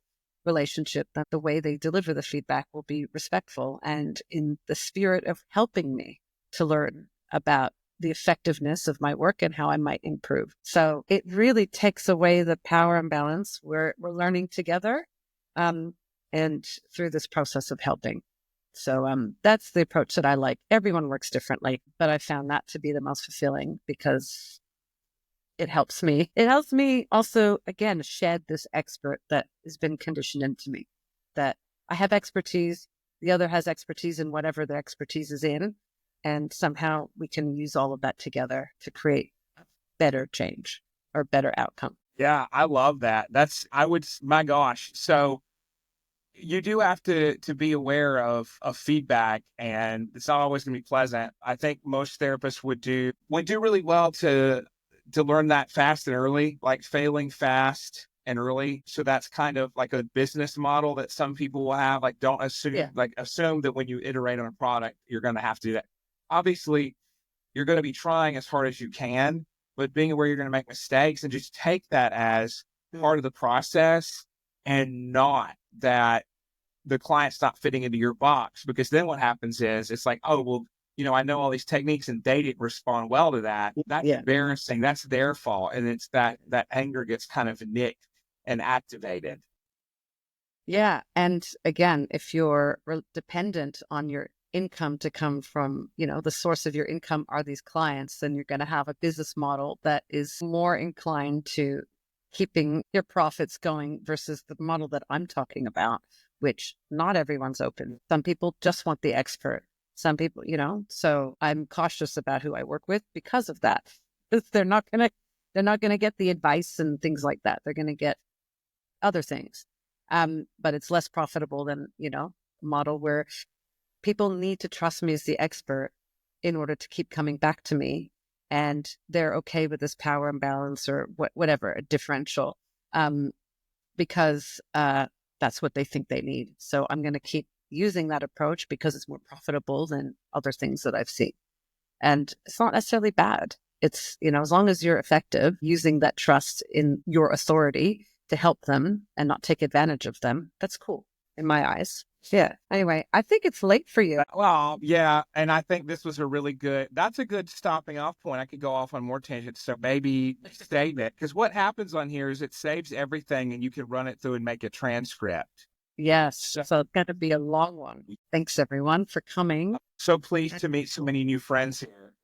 relationship, that the way they deliver the feedback will be respectful and in the spirit of helping me to learn about the effectiveness of my work and how I might improve. So it really takes away the power imbalance. We're learning together, and through this process of helping. So that's the approach that I like. Everyone works differently, but I found that to be the most fulfilling because it helps me. It helps me also, again, shed this expert that has been conditioned into me, that I have expertise, the other has expertise in whatever their expertise is in, and somehow we can use all of that together to create better change or better outcome. Yeah, I love that. My gosh. So you do have to be aware of feedback, and it's not always going to be pleasant. I think most therapists would do really well to learn that fast and early, like failing fast and early. So that's kind of like a business model that some people will have. Like, don't assume, Yeah. assume that when you iterate on a product, you're going to have to do that. Obviously, you're going to be trying as hard as you can, but being aware you're going to make mistakes and just take that as part of the process, and not that the client's not fitting into your box. Because then what happens is it's like, oh, well, I know all these techniques and they didn't respond well to that. That's embarrassing. That's their fault. And it's that anger gets kind of nicked and activated. Yeah. And again, if you're dependent on your income to come from, the source of your income are these clients, then you're going to have a business model that is more inclined to keeping your profits going versus the model that I'm talking about, which not everyone's open. Some people just want the expert. Some people, so I'm cautious about who I work with because of that. They're not going to get the advice and things like that. They're going to get other things. But it's less profitable than, a model where people need to trust me as the expert in order to keep coming back to me. And they're okay with this power imbalance or whatever, a differential, because that's what they think they need. So I'm going to keep using that approach because it's more profitable than other things that I've seen. And it's not necessarily bad. It's, as long as you're effective using that trust in your authority to help them and not take advantage of them, that's cool in my eyes. Yeah. Anyway, I think it's late for you. Well, yeah. And I think this was that's a good stopping off point. I could go off on more tangents. So maybe save it. Because what happens on here is it saves everything and you can run it through and make a transcript. Yes. So it's going to be a long one. Thanks everyone for coming. So pleased to meet so many new friends here.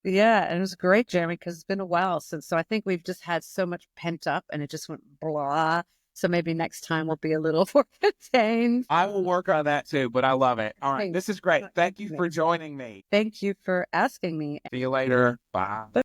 Yeah. And it was great, Jeremy, because it's been a while since. So I think we've just had so much pent up and it just went blah. So maybe next time we'll be a little more contained. I will work on that too, but I love it. All right. This is great. Thank you for joining me. Thank you for asking me. See you later. Bye.